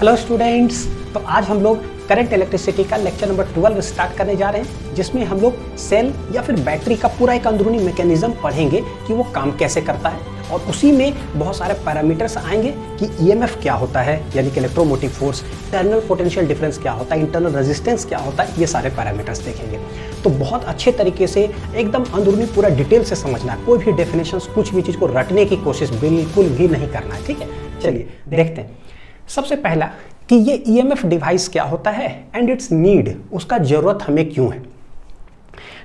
Hello students, तो आज हम लोग करंट इलेक्ट्रिसिटी का लेक्चर नंबर 12 स्टार्ट करने जा रहे हैं, जिसमें हम लोग सेल या फिर बैटरी का पूरा एक अंदरूनी मैकेनिज्म पढ़ेंगे कि वो काम कैसे करता है, और उसी में बहुत सारे पैरामीटर्स आएंगे कि ईएमएफ क्या होता है, यानी कि electromotive force, internal potential difference क्या होता है, इंटरनल रेजिस्टेंस क्या होता है, ये सारे पैरामीटर्स देखेंगे। तो बहुत अच्छे तरीके से एकदम अंदरूनी पूरा डिटेल से समझना है, कोई भी डेफिनेशंस कुछ भी चीज़ को रटने की कोशिश बिल्कुल भी नहीं करना है, ठीक है। चलिए देखते हैं। सबसे पहला कि ये ईएमएफ डिवाइस क्या होता है एंड इट्स नीड, उसका ज़रूरत हमें क्यों है।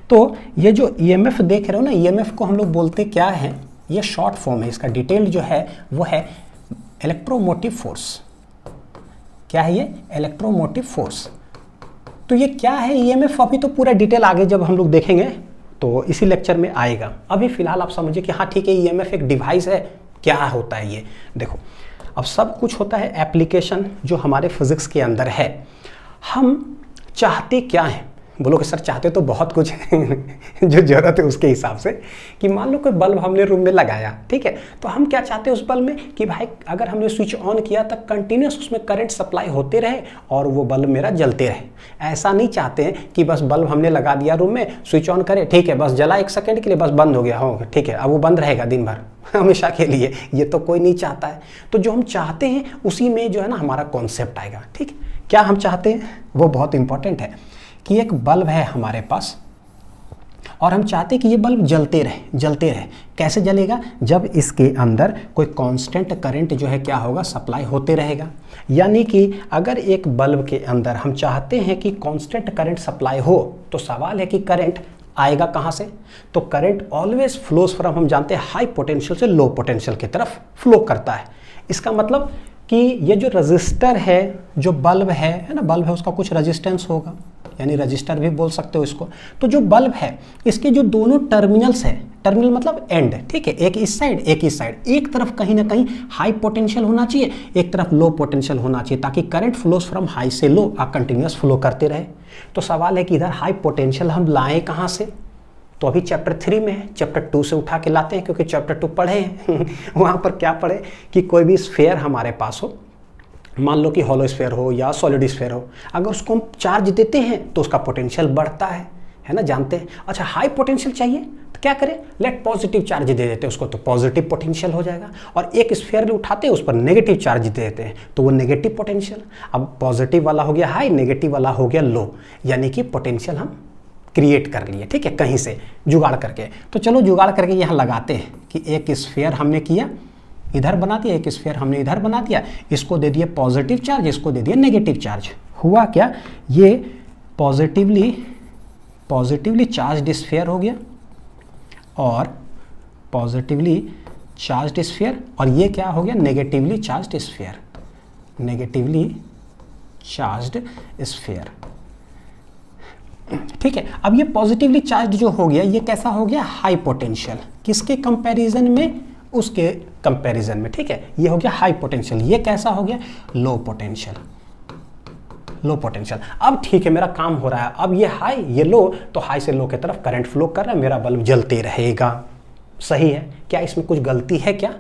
तो ये जो ईएमएफ देख रहे हो ना, ईएमएफ को हम लोग बोलते क्या है, ये शॉर्ट फॉर्म है, इसका डिटेल जो है वो है इलेक्ट्रोमोटिव फोर्स। क्या है ये? Electromotive force. तो ये क्या है ईएमएफ, अभी तो पूरा डिटेल आगे जब हम लोग देखेंगे तो इसी लेक्चर में आएगा। अभी फिलहाल आप समझिए कि हाँ ठीक है, ईएमएफ एक डिवाइस है। क्या होता है ये? देखो, अब सब कुछ होता है एप्लीकेशन जो हमारे फिजिक्स के अंदर है। हम चाहते क्या हैं? बोलोगे सर चाहते तो बहुत कुछ है जो जरूरत है उसके हिसाब से, कि मान लो कोई बल्ब हमने रूम में लगाया, ठीक है, तो हम क्या चाहते हैं उस बल्ब में कि भाई अगर हमने स्विच ऑन किया तब कंटिन्यूस उसमें करंट सप्लाई होते रहे और वो बल्ब मेरा जलते रहे। ऐसा नहीं चाहते हैं कि बस बल्ब हमने लगा दिया रूम में, स्विच ऑन करे, ठीक है, बस जला 1 सेकेंड के लिए, बस बंद हो गया, हो ठीक है, अब वो बंद रहेगा दिन भर हमेशा के लिए। ये तो कोई नहीं चाहता है। तो जो हम चाहते हैं उसी में जो है ना हमारा कॉन्सेप्ट आएगा, ठीक। क्या हम चाहते हैं वो बहुत इंपॉर्टेंट है कि एक बल्ब है हमारे पास और हम चाहते हैं कि ये बल्ब जलते रहे। कैसे जलेगा? जब इसके अंदर कोई कांस्टेंट करंट जो है क्या होगा, सप्लाई होते रहेगा। यानी कि अगर एक बल्ब के अंदर हम चाहते हैं कि कांस्टेंट करंट सप्लाई हो, तो सवाल है कि करंट आएगा कहाँ से? तो करंट ऑलवेज फ्लोज फ्रॉम, हम जानते हैं, हाई पोटेंशियल से लो पोटेंशियल की तरफ फ्लो करता है। इसका मतलब कि ये जो रजिस्टर है, जो बल्ब है ना, बल्ब है, उसका कुछ रेजिस्टेंस होगा, यानी रजिस्टर भी बोल सकते हो इसको। तो जो बल्ब है इसके जो दोनों टर्मिनल्स है, टर्मिनल मतलब एंड, ठीक है, एक इस साइड एक इस साइड, एक तरफ कहीं ना कहीं हाई पोटेंशियल होना चाहिए, एक तरफ लो पोटेंशियल होना चाहिए, ताकि करंट फ्लोज फ्रॉम हाई से लो और कंटिन्यूस फ्लो करते रहे। तो सवाल है कि इधर हाई पोटेंशियल हम लाएं कहाँ से? तो अभी चैप्टर 3 में है, चैप्टर 2 से उठा के लाते हैं, क्योंकि चैप्टर 2 पढ़े हैं वहाँ पर क्या पढ़े कि कोई भी स्फेयर हमारे पास हो, मान लो कि हॉलो स्फेयर हो या सॉलिड स्फेयर हो, अगर उसको हम चार्ज देते हैं तो उसका पोटेंशियल बढ़ता है ना, जानते हैं। अच्छा, हाई पोटेंशियल चाहिए तो क्या करें? लेट पॉजिटिव चार्ज दे देते हैं उसको, तो पॉजिटिव पोटेंशियल हो जाएगा। और एक स्फेयर उठाते हैं, उस पर नेगेटिव चार्ज दे देते हैं, तो वो नेगेटिव पोटेंशियल। अब पॉजिटिव वाला हो गया हाई, नेगेटिव वाला हो गया लो, यानी कि पोटेंशियल हम क्रिएट कर लिए, ठीक है, कहीं से जुगाड़ करके। तो चलो जुगाड़ करके यहाँ लगाते हैं कि एक स्फेयर हमने किया, इधर बना दिया, एक स्फेयर हमने इधर बना दिया, इसको दे दिया पॉजिटिव चार्ज, इसको दे दिया नेगेटिव चार्ज। हुआ क्या? ये पॉजिटिवली चार्ज्ड स्फेयर हो गया और पॉजिटिवली चार्ज्ड स्फेयर, और ये क्या हो गया? Negatively charged sphere, negatively charged sphere, ठीक है। अब ये पॉजिटिवली चार्ज जो हो गया, ये कैसा हो गया? High potential. किसके कंपैरिजन में? उसके कंपैरिजन में, ठीक है, ये हो गया हाई पोटेंशियल। ये कैसा हो गया? Low potential, low potential. अब ठीक है, मेरा काम हो रहा है, अब ये हाई ये लो, तो हाई से लो की तरफ करंट फ्लो कर रहा है, मेरा बल्ब जलते रहेगा। सही है। क्या इसमें कुछ गलती है? क्या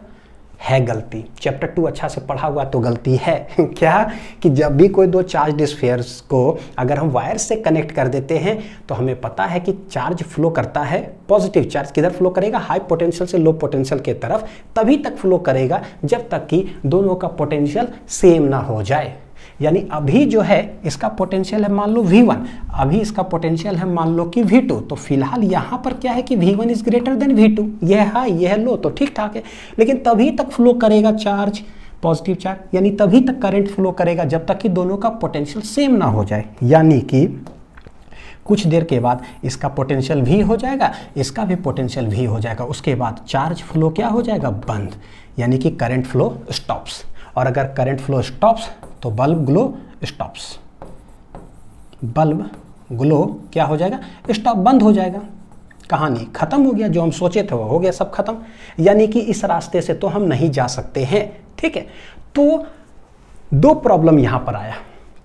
है गलती? चैप्टर 2 अच्छा से पढ़ा हुआ तो गलती है क्या? कि जब भी कोई दो चार्ज स्फेयर्स को अगर हम वायर से कनेक्ट कर देते हैं तो हमें पता है कि चार्ज फ्लो करता है, पॉजिटिव चार्ज किधर फ्लो करेगा? हाई पोटेंशियल से लो पोटेंशियल की तरफ। तभी तक फ्लो करेगा जब तक कि दोनों का पोटेंशियल सेम ना हो जाए। यानी अभी जो है इसका पोटेंशियल है मान लो V1, अभी इसका पोटेंशियल है मान लो कि V2, तो फिलहाल यहाँ पर क्या है कि V1 is greater than V2, यह है हाई यह है लो, तो ठीक ठाक है। लेकिन तभी तक फ्लो करेगा चार्ज, पॉजिटिव चार्ज, यानी तभी तक करंट फ्लो करेगा जब तक कि दोनों का पोटेंशियल सेम ना हो जाए। यानी कि कुछ देर के बाद इसका पोटेंशियल V हो जाएगा, इसका भी पोटेंशियल V हो जाएगा, उसके बाद चार्ज फ्लो क्या हो जाएगा? बंद, यानी कि करंट फ्लो स्टॉप्स। और अगर करंट फ्लो स्टॉप्स तो bulb glow stops, bulb glow क्या हो जाएगा? स्टॉप, बंद हो जाएगा। कहानी खत्म हो गया, जो हम सोचे थे वो हो गया, सब खत्म। यानी कि इस रास्ते से तो हम नहीं जा सकते हैं, ठीक है। तो दो प्रॉब्लम यहां पर आया।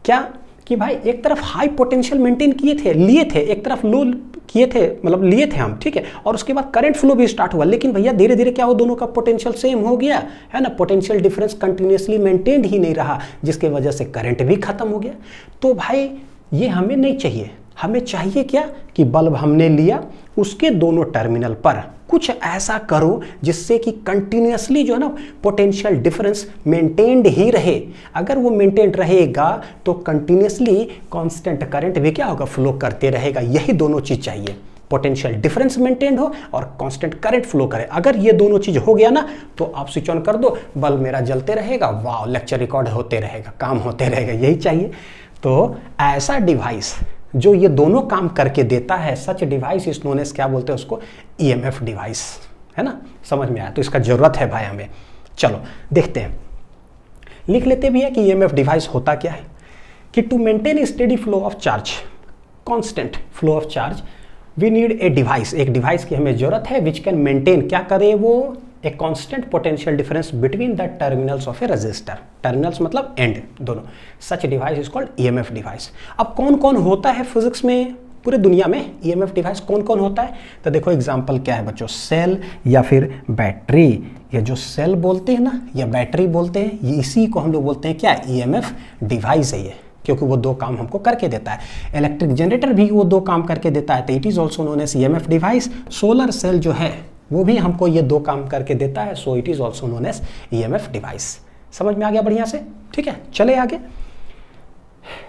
क्या? कि भाई एक तरफ हाई पोटेंशियल मेंटेन लिए थे, एक तरफ लो किए थे, मतलब लिए थे हम, ठीक है, और उसके बाद करंट फ्लो भी स्टार्ट हुआ, लेकिन भैया धीरे धीरे क्या हो, दोनों का पोटेंशियल सेम हो गया है ना, पोटेंशियल डिफरेंस कंटिन्यूसली मेंटेन्ड ही नहीं रहा, जिसके वजह से करंट भी खत्म हो गया। तो भाई ये हमें नहीं चाहिए, हमें चाहिए क्या कि बल्ब हमने लिया, उसके दोनों टर्मिनल पर कुछ ऐसा करो जिससे कि कंटिन्यूसली जो है ना पोटेंशियल डिफरेंस मेंटेन्ड ही रहे। अगर वो मेंटेन्ड रहेगा तो कंटिन्यूसली कांस्टेंट करंट भी क्या होगा, फ्लो करते रहेगा। यही दोनों चीज चाहिए, पोटेंशियल डिफरेंस मेंटेन्ड हो और कांस्टेंट करंट फ्लो करे। अगर ये दोनों चीज हो गया ना तो आप स्विच ऑन कर दो, बल्ब मेरा जलते रहेगा, वाह लेक्चर रिकॉर्ड होते रहेगा, काम होते रहेगा, यही चाहिए। तो ऐसा डिवाइस जो ये दोनों काम करके देता है, सच डिवाइस इज नोन एज, क्या बोलते हैं उसको, ईएमएफ डिवाइस, है ना, समझ में आया। तो इसका जरूरत है भाई हमें। चलो देखते हैं, लिख लेते भी है कि ईएमएफ डिवाइस होता क्या है, कि to maintain steady flow of charge, constant flow of charge, we need a device, एक डिवाइस की हमें जरूरत है विच कैन मेंटेन, क्या करे वो, a constant potential difference between the terminals of a resistor, terminals मतलब एंड दोनों, such device is called EMF device. अब कौन कौन होता है फिजिक्स में, पूरे दुनिया में ईएमएफ डिवाइस कौन कौन होता है, तो देखो एग्जांपल क्या है बच्चों, सेल या फिर बैटरी, ये जो सेल बोलते हैं ना या बैटरी बोलते हैं, ये इसी को हम लोग बोलते हैं क्या, ईएमएफ डिवाइस है ये, क्योंकि वो दो काम हमको करके देता है। इलेक्ट्रिक जनरेटर भी वो दो काम करके देता है, तो it is also known as EMF device. Solar cell जो है वो भी हमको ये दो काम करके देता है, so it is also known as EMF device. समझ में आ गया बढ़िया से, ठीक है, चले आगे।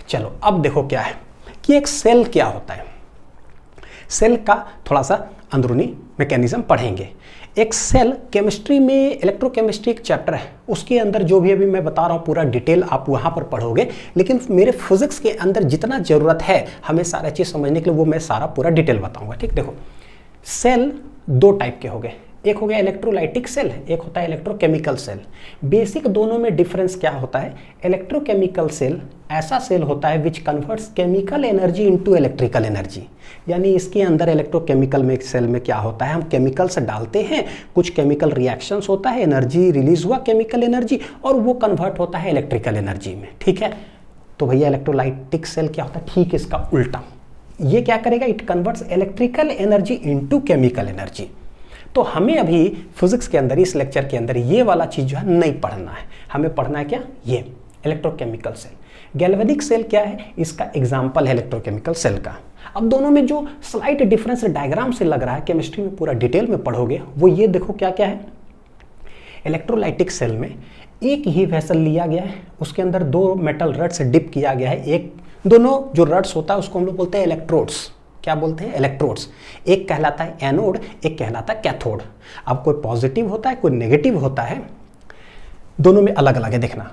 चलो अब देखो क्या है कि एक सेल क्या होता है, सेल का थोड़ा सा अंदरूनी मैकेनिज्म पढ़ेंगे। एक सेल केमिस्ट्री में, इलेक्ट्रोकेमिस्ट्री एक चैप्टर है, उसके अंदर जो भी अभी मैं बता रहा हूँ पूरा डिटेल आप वहाँ पर पढ़ोगे, लेकिन मेरे फिजिक्स के अंदर जितना ज़रूरत है हमें सारा चीज़ समझने के लिए वो मैं सारा पूरा डिटेल बताऊँगा, ठीक। देखो सेल दो टाइप के हो गए, एक हो गया इलेक्ट्रोलाइटिक सेल, एक होता है इलेक्ट्रोकेमिकल सेल। बेसिक दोनों में डिफरेंस क्या होता है, इलेक्ट्रोकेमिकल सेल ऐसा सेल होता है which converts chemical energy into electrical energy, यानी इसके अंदर इलेक्ट्रोकेमिकल में सेल में क्या होता है, हम केमिकल्स डालते हैं, कुछ केमिकल रिएक्शंस होता है, एनर्जी रिलीज हुआ केमिकल एनर्जी, और वो कन्वर्ट होता है इलेक्ट्रिकल एनर्जी में, ठीक है। तो भैया इलेक्ट्रोलाइटिक सेल क्या होता है, ठीक इसका उल्टा, ये क्या करेगा, it converts electrical energy into chemical energy. तो हमें अभी फिजिक्स के अंदर, इस लेक्चर के अंदर ये वाला चीज जो है नहीं पढ़ना है, हमें पढ़ना है क्या, ये इलेक्ट्रोकेमिकल सेल। गैल्वेनिक सेल क्या है, इसका एग्जांपल है इलेक्ट्रोकेमिकल सेल का। अब दोनों में जो स्लाइट डिफरेंस डायग्राम से लग रहा है, केमिस्ट्री में पूरा डिटेल में पढ़ोगे, वो ये देखो क्या क्या है। इलेक्ट्रोलाइटिक सेल में एक ही वेसल लिया गया है, उसके अंदर दो मेटल रड्स डिप किया गया है, एक दोनों जो रड्स होता है उसको हम लोग बोलते हैं इलेक्ट्रोड्स, क्या बोलते हैं, इलेक्ट्रोड्स। एक कहलाता है एनोड, एक कहलाता है कैथोड। अब कोई पॉजिटिव होता है, कोई नेगेटिव होता है, दोनों में अलग अलग है, देखना।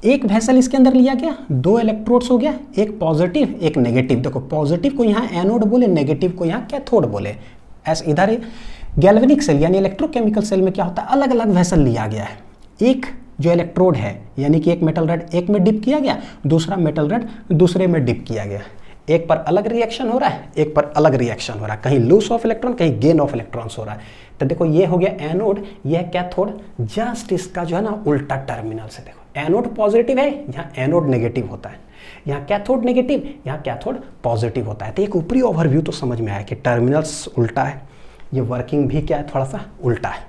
एक वेसल इसके अंदर लिया गया, दो इलेक्ट्रोड्स हो गया, एक पॉजिटिव एक नेगेटिव। देखो पॉजिटिव को यहाँ एनोड बोले, नेगेटिव को यहाँ कैथोड बोले, ऐसे इधर। गैल्वेनिक सेल यानी इलेक्ट्रोकेमिकल सेल में क्या होता है, अलग अलग वेसल लिया गया है। एक जो इलेक्ट्रोड है यानी कि एक मेटल रड एक में डिप किया गया, दूसरा मेटल रड दूसरे में डिप किया गया, एक पर अलग रिएक्शन हो रहा है, एक पर अलग रिएक्शन हो रहा है, कहीं लूज ऑफ इलेक्ट्रॉन कहीं गेन ऑफ इलेक्ट्रॉन्स हो रहा है। तो देखो ये हो गया एनोड, ये है कैथोड, जस्ट इसका जो है ना उल्टा टर्मिनल से देखो, एनोड पॉजिटिव है, यहाँ एनोड नेगेटिव होता है, यहाँ कैथोड नेगेटिव, यहाँ कैथोड पॉजिटिव होता है। तो एक ऊपरी ओवरव्यू तो समझ में आया कि टर्मिनल्स उल्टा है, ये वर्किंग भी क्या है, थोड़ा सा उल्टा है,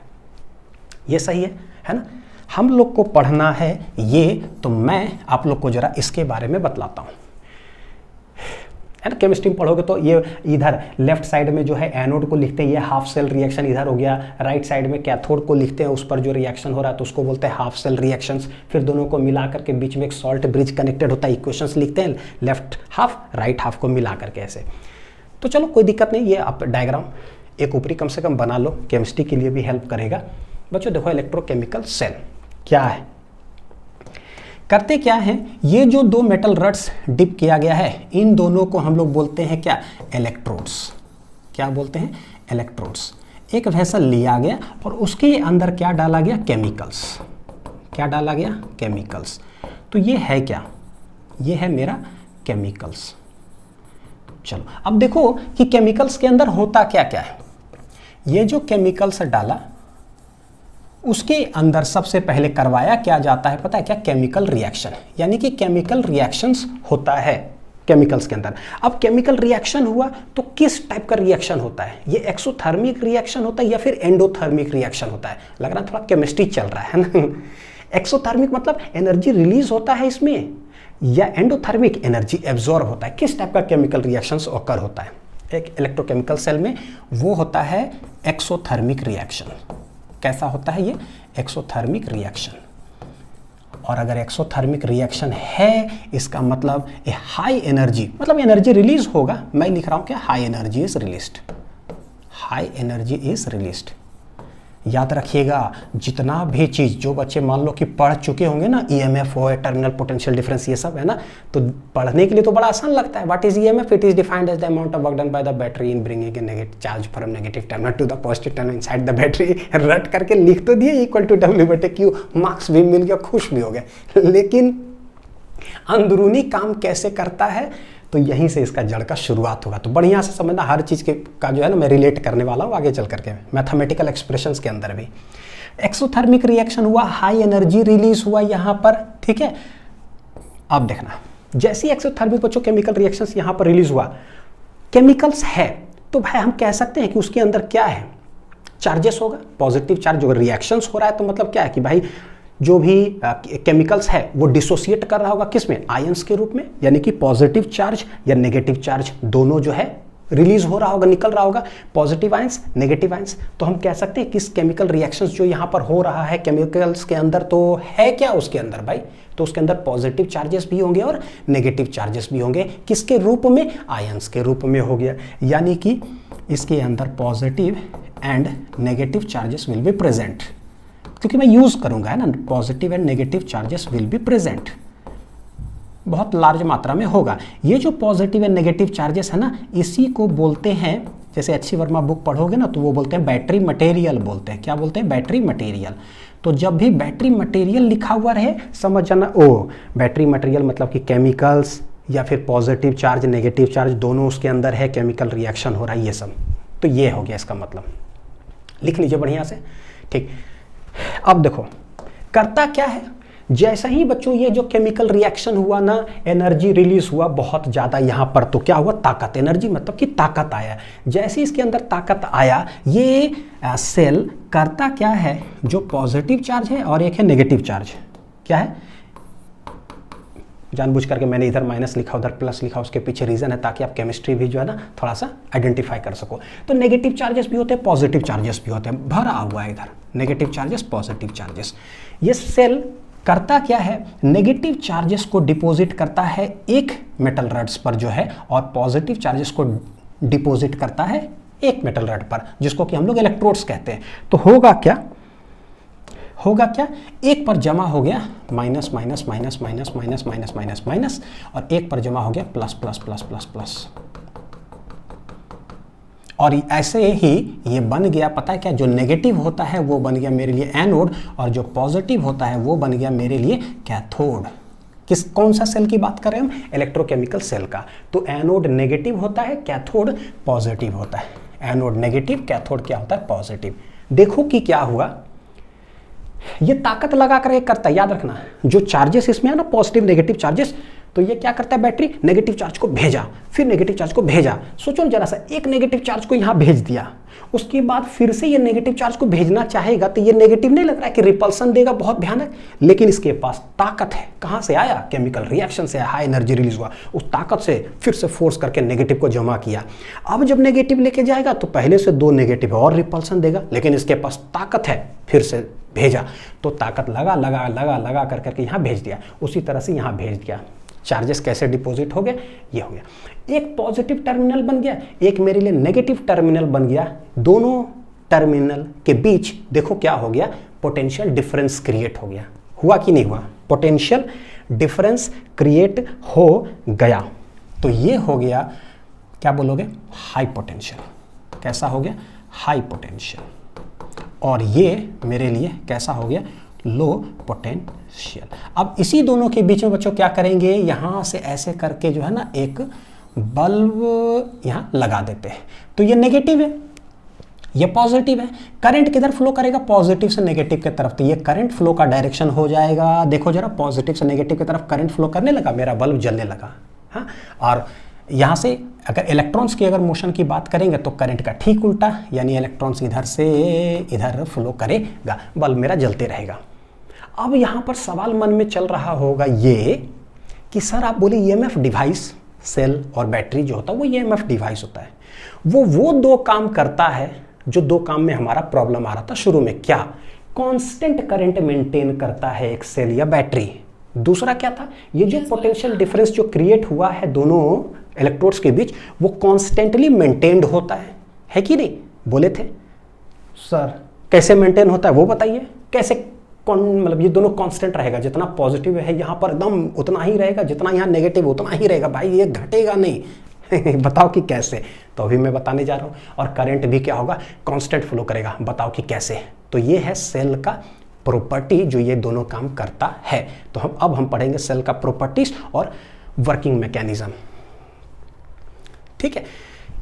ये सही है ना। हम लोग को पढ़ना है ये, तो मैं आप लोग को जरा इसके बारे में बतलाता हूँ, है ना। केमिस्ट्री में पढ़ोगे तो ये इधर लेफ्ट साइड में जो है एनोड को लिखते हैं, ये हाफ सेल रिएक्शन इधर हो गया, राइट साइड में कैथोड को लिखते हैं, उस पर जो रिएक्शन हो रहा है तो उसको बोलते हैं हाफ सेल रिएक्शंस। फिर दोनों को मिला करके बीच में एक सॉल्ट ब्रिज कनेक्टेड होता है, इक्वेशंस लिखते हैं, लेफ्ट हाफ राइट हाफ को मिला करके ऐसे। तो चलो कोई दिक्कत नहीं, ये आप डायग्राम एक ऊपरी कम से कम बना लो, केमिस्ट्री के लिए भी हेल्प करेगा। बच्चों देखो इलेक्ट्रोकेमिकल सेल क्या है, करते क्या है, ये जो दो मेटल रड्स डिप किया गया है, इन दोनों को हम लोग बोलते हैं क्या, इलेक्ट्रोड्स। क्या बोलते हैं, इलेक्ट्रोड्स। एक वेसल लिया गया और उसके अंदर क्या डाला गया, केमिकल्स। क्या डाला गया, केमिकल्स। तो ये है क्या, ये है मेरा केमिकल्स। चलो अब देखो कि केमिकल्स के अंदर होता क्या क्या है। ये जो केमिकल्स डाला उसके अंदर सबसे पहले करवाया क्या जाता है पता है क्या, केमिकल रिएक्शन, यानी कि केमिकल रिएक्शंस होता है। केमिकल्स के अंदर। अब केमिकल रिएक्शन हुआ तो किस टाइप का रिएक्शन होता है, ये एक्सोथर्मिक रिएक्शन होता है या फिर एंडोथर्मिक रिएक्शन होता है। लग रहा है थोड़ा केमिस्ट्री चल रहा है ना। एक्सोथर्मिक मतलब एनर्जी रिलीज होता है इसमें, या एंडोथर्मिक एनर्जी एब्जॉर्ब होता है। किस टाइप का केमिकल रिएक्शंस ऑकर होता है एक इलेक्ट्रोकेमिकल सेल में, वो होता है एक्सोथर्मिक रिएक्शन। कैसा होता है ये, एक्सोथर्मिक रिएक्शन। और अगर एक्सोथर्मिक रिएक्शन है इसका मतलब ए हाई एनर्जी, मतलब एनर्जी रिलीज होगा। मैं लिख रहा हूं क्या, high energy is released, high energy is released. याद रखिएगा जितना भी चीज़ जो बच्चे मान लो कि पढ़ चुके होंगे ना, ईएमएफ हो, टर्मिनल पोटेंशियल डिफरेंस, ये सब है ना, तो पढ़ने के लिए तो बड़ा आसान लगता है। What is EMF, it is defined as the amount of work done by the battery in bringing a negative charge from negative terminal to the positive terminal inside the battery. रट करके लिख तो दिए इक्वल टू W/Q, मार्क्स भी मिल गया, खुश भी हो गए। लेकिन अंदरूनी काम कैसे करता है, तो यहीं से इसका जड़ का शुरुआत होगा। तो बढ़िया से समझना, हर चीज़ के का जो है ना मैं रिलेट करने वाला हूँ आगे चल करके मैथमेटिकल एक्सप्रेशंस के अंदर भी। एक्सोथर्मिक रिएक्शन हुआ, हाई एनर्जी रिलीज हुआ यहाँ पर, ठीक है। अब देखना, जैसे एक्सोथर्मिक बच्चों केमिकल रिएक्शंस यहाँ पर रिलीज हुआ, केमिकल्स है तो भाई हम कह सकते हैं कि उसके अंदर क्या है, चार्जेस होगा, पॉजिटिव चार्ज। जो रिएक्शंस हो रहा है तो मतलब क्या है कि भाई जो भी केमिकल्स है वो डिसोसिएट कर रहा होगा किस में, आयंस के रूप में, यानी कि पॉजिटिव चार्ज या नेगेटिव चार्ज दोनों जो है रिलीज हो रहा होगा, निकल रहा होगा, पॉजिटिव आयंस नेगेटिव आयंस। तो हम कह सकते हैं किस केमिकल रिएक्शंस जो यहाँ पर हो रहा है केमिकल्स के अंदर, तो है क्या उसके अंदर भाई, तो उसके अंदर पॉजिटिव चार्जेस भी होंगे और नेगेटिव चार्जेस भी होंगे। किसके रूप में, आयंस के रूप में हो गया। यानी कि इसके अंदर positive and negative charges will be present, क्योंकि मैं यूज करूंगा है ना, positive and negative charges will be present, बहुत लार्ज मात्रा में होगा। ये जो पॉजिटिव एंड नेगेटिव चार्जेस है ना, इसी को बोलते हैं, जैसे अच्छी वर्मा बुक पढ़ोगे ना तो वो बोलते हैं बैटरी मटेरियल बोलते हैं। क्या बोलते हैं, बैटरी मटेरियल। तो जब भी बैटरी मटेरियल लिखा हुआ रहे समझ जाना, ओ बैटरी मटेरियल मतलब कि केमिकल्स या फिर पॉजिटिव चार्ज नेगेटिव चार्ज दोनों उसके अंदर है, केमिकल रिएक्शन हो रहा है, ये सब। तो ये हो गया इसका मतलब, लिख लीजिए बढ़िया से, ठीक। अब देखो करता क्या है, जैसा ही बच्चों ये जो केमिकल रिएक्शन हुआ ना, एनर्जी रिलीज हुआ बहुत ज़्यादा यहाँ पर, तो क्या हुआ, ताकत, एनर्जी मतलब कि ताकत आया। जैसे इसके अंदर ताकत आया, ये सेल करता क्या है, जो पॉजिटिव चार्ज है और एक है नेगेटिव चार्ज, क्या है, जानबूझ करके मैंने इधर माइनस लिखा उधर प्लस लिखा, उसके पीछे रीजन है ताकि आप केमिस्ट्री भी जो है ना थोड़ा सा आइडेंटिफाई कर सको। तो नेगेटिव चार्जेस भी होते हैं, पॉजिटिव चार्जेस भी होते हैं, भरा हुआ है इधर, नेगेटिव चार्जेस पॉजिटिव चार्जेस। ये सेल करता क्या है, नेगेटिव चार्जेस को डिपॉजिट करता है एक मेटल रड्स पर जो है, और पॉजिटिव चार्जेस को डिपॉजिट करता है एक मेटल रड पर, जिसको कि हम लोग इलेक्ट्रोड्स कहते हैं। तो होगा क्या, होगा क्या, एक पर जमा हो गया minus minus minus minus minus minus minus minus, और एक पर जमा हो गया plus plus plus plus plus. और ऐसे ही ये बन गया, पता है क्या, जो नेगेटिव होता है वो बन गया मेरे लिए एनोड, और जो पॉजिटिव होता है वो बन गया मेरे लिए कैथोड। किस कौन सा सेल की बात कर रहे हैं हम, इलेक्ट्रोकेमिकल सेल का। तो एनोड नेगेटिव होता है, कैथोड पॉजिटिव होता है। एनोड नेगेटिव, कैथोड क्या होता है, पॉजिटिव। देखो कि क्या हुआ, ये ताकत लगा कर करता है, याद रखना जो चार्जेस इसमें है ना, पॉजिटिव नेगेटिव चार्जेस, तो ये क्या करता है, बैटरी नेगेटिव चार्ज को भेजा, फिर नेगेटिव चार्ज को भेजा। सोचो जरा सा, एक नेगेटिव चार्ज को यहाँ भेज दिया, उसके बाद फिर से ये नेगेटिव चार्ज को भेजना चाहेगा, तो ये नेगेटिव नहीं लग रहा है कि रिपल्सन देगा बहुत भयानक, लेकिन इसके पास ताकत है। कहाँ से आया, केमिकल रिएक्शन से, हाई एनर्जी रिलीज हुआ, उस ताकत से फिर से फोर्स करके नेगेटिव को जमा किया। अब जब नेगेटिव लेके जाएगा तो पहले से दो नेगेटिव और रिपल्सन देगा, लेकिन इसके पास ताकत है, फिर से भेजा, तो ताकत लगा लगा लगा लगा कर करके यहाँ भेज दिया। उसी तरह से यहाँ भेज दिया, चार्जेस कैसे डिपॉजिट हो गए, ये हो गया। एक पॉजिटिव टर्मिनल बन गया, एक मेरे लिए नेगेटिव टर्मिनल बन गया। दोनों टर्मिनल के बीच देखो क्या हो गया, पोटेंशियल डिफरेंस क्रिएट हो गया। हुआ कि नहीं हुआ, पोटेंशियल डिफरेंस क्रिएट हो गया। तो ये हो गया, क्या बोलोगे, हाई पोटेंशियल। कैसा हो गया, हाई पोटेंशियल। और ये मेरे लिए कैसा हो गया, लो पोटेंशियल। अब इसी दोनों के बीच में बच्चों क्या करेंगे, यहां से ऐसे करके जो है ना एक बल्ब यहां लगा देते हैं। तो ये नेगेटिव है, ये पॉजिटिव है। करंट किधर फ्लो करेगा, पॉजिटिव से नेगेटिव की तरफ, तो ये करंट फ्लो का डायरेक्शन हो जाएगा। देखो जरा, पॉजिटिव से नेगेटिव की तरफ करंट फ्लो करने लगा, मेरा बल्ब जलने लगा, हाँ, और यहाँ से अगर इलेक्ट्रॉन्स की अगर मोशन की बात करेंगे तो करंट का ठीक उल्टा, यानी इलेक्ट्रॉन्स इधर से इधर फ्लो करेगा, बल्ब मेरा जलते रहेगा। अब यहाँ पर सवाल मन में चल रहा होगा ये कि सर आप बोले ईएमएफ डिवाइस, सेल और बैटरी जो होता है वो ईएमएफ डिवाइस होता है, वो दो काम करता है जो दो काम में हमारा प्रॉब्लम आ रहा था शुरू में। क्या? कांस्टेंट करंट मेंटेन करता है एक सेल या बैटरी। दूसरा क्या था? ये जो पोटेंशियल डिफरेंस जो क्रिएट हुआ है दोनों इलेक्ट्रोड्स के बीच, वो कॉन्स्टेंटली मेंटेन्ड होता है कि नहीं? बोले थे सर कैसे मेंटेन होता है वो बताइए। कैसे मतलब ये दोनों कांस्टेंट रहेगा, जितना पॉजिटिव है यहाँ पर एकदम उतना ही रहेगा, जितना यहाँ नेगेटिव उतना ही रहेगा, भाई ये घटेगा नहीं। बताओ कि कैसे? तो अभी मैं बताने जा रहा हूँ। और करंट भी क्या होगा? कांस्टेंट फ्लो करेगा। बताओ कि कैसे? तो ये है सेल का प्रॉपर्टी जो ये दोनों काम करता है। तो हम पढ़ेंगे सेल का प्रॉपर्टीज और वर्किंग मैकेनिज्म। ठीक है,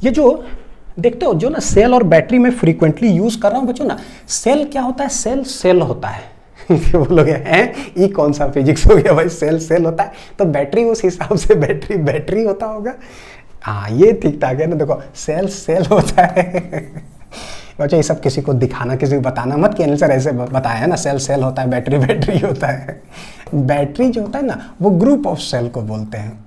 ये जो देखते हो जो ना सेल और बैटरी में फ्रीक्वेंटली यूज कर रहा हूं बच्चों ना, सेल क्या होता है? सेल होता है। बोलोगे हैं ये कौन सा फिजिक्स हो गया भाई, सेल होता है तो बैटरी उस हिसाब से बैटरी होता होगा। हाँ ये ठीक ठाक है ना। देखो सेल होता है। बच्चों ये सब किसी को दिखाना, किसी को बताना मत कि सर ऐसे बताया ना, सेल होता है, बैटरी होता है। बैटरी जो होता है ना वो ग्रुप ऑफ सेल को बोलते हैं।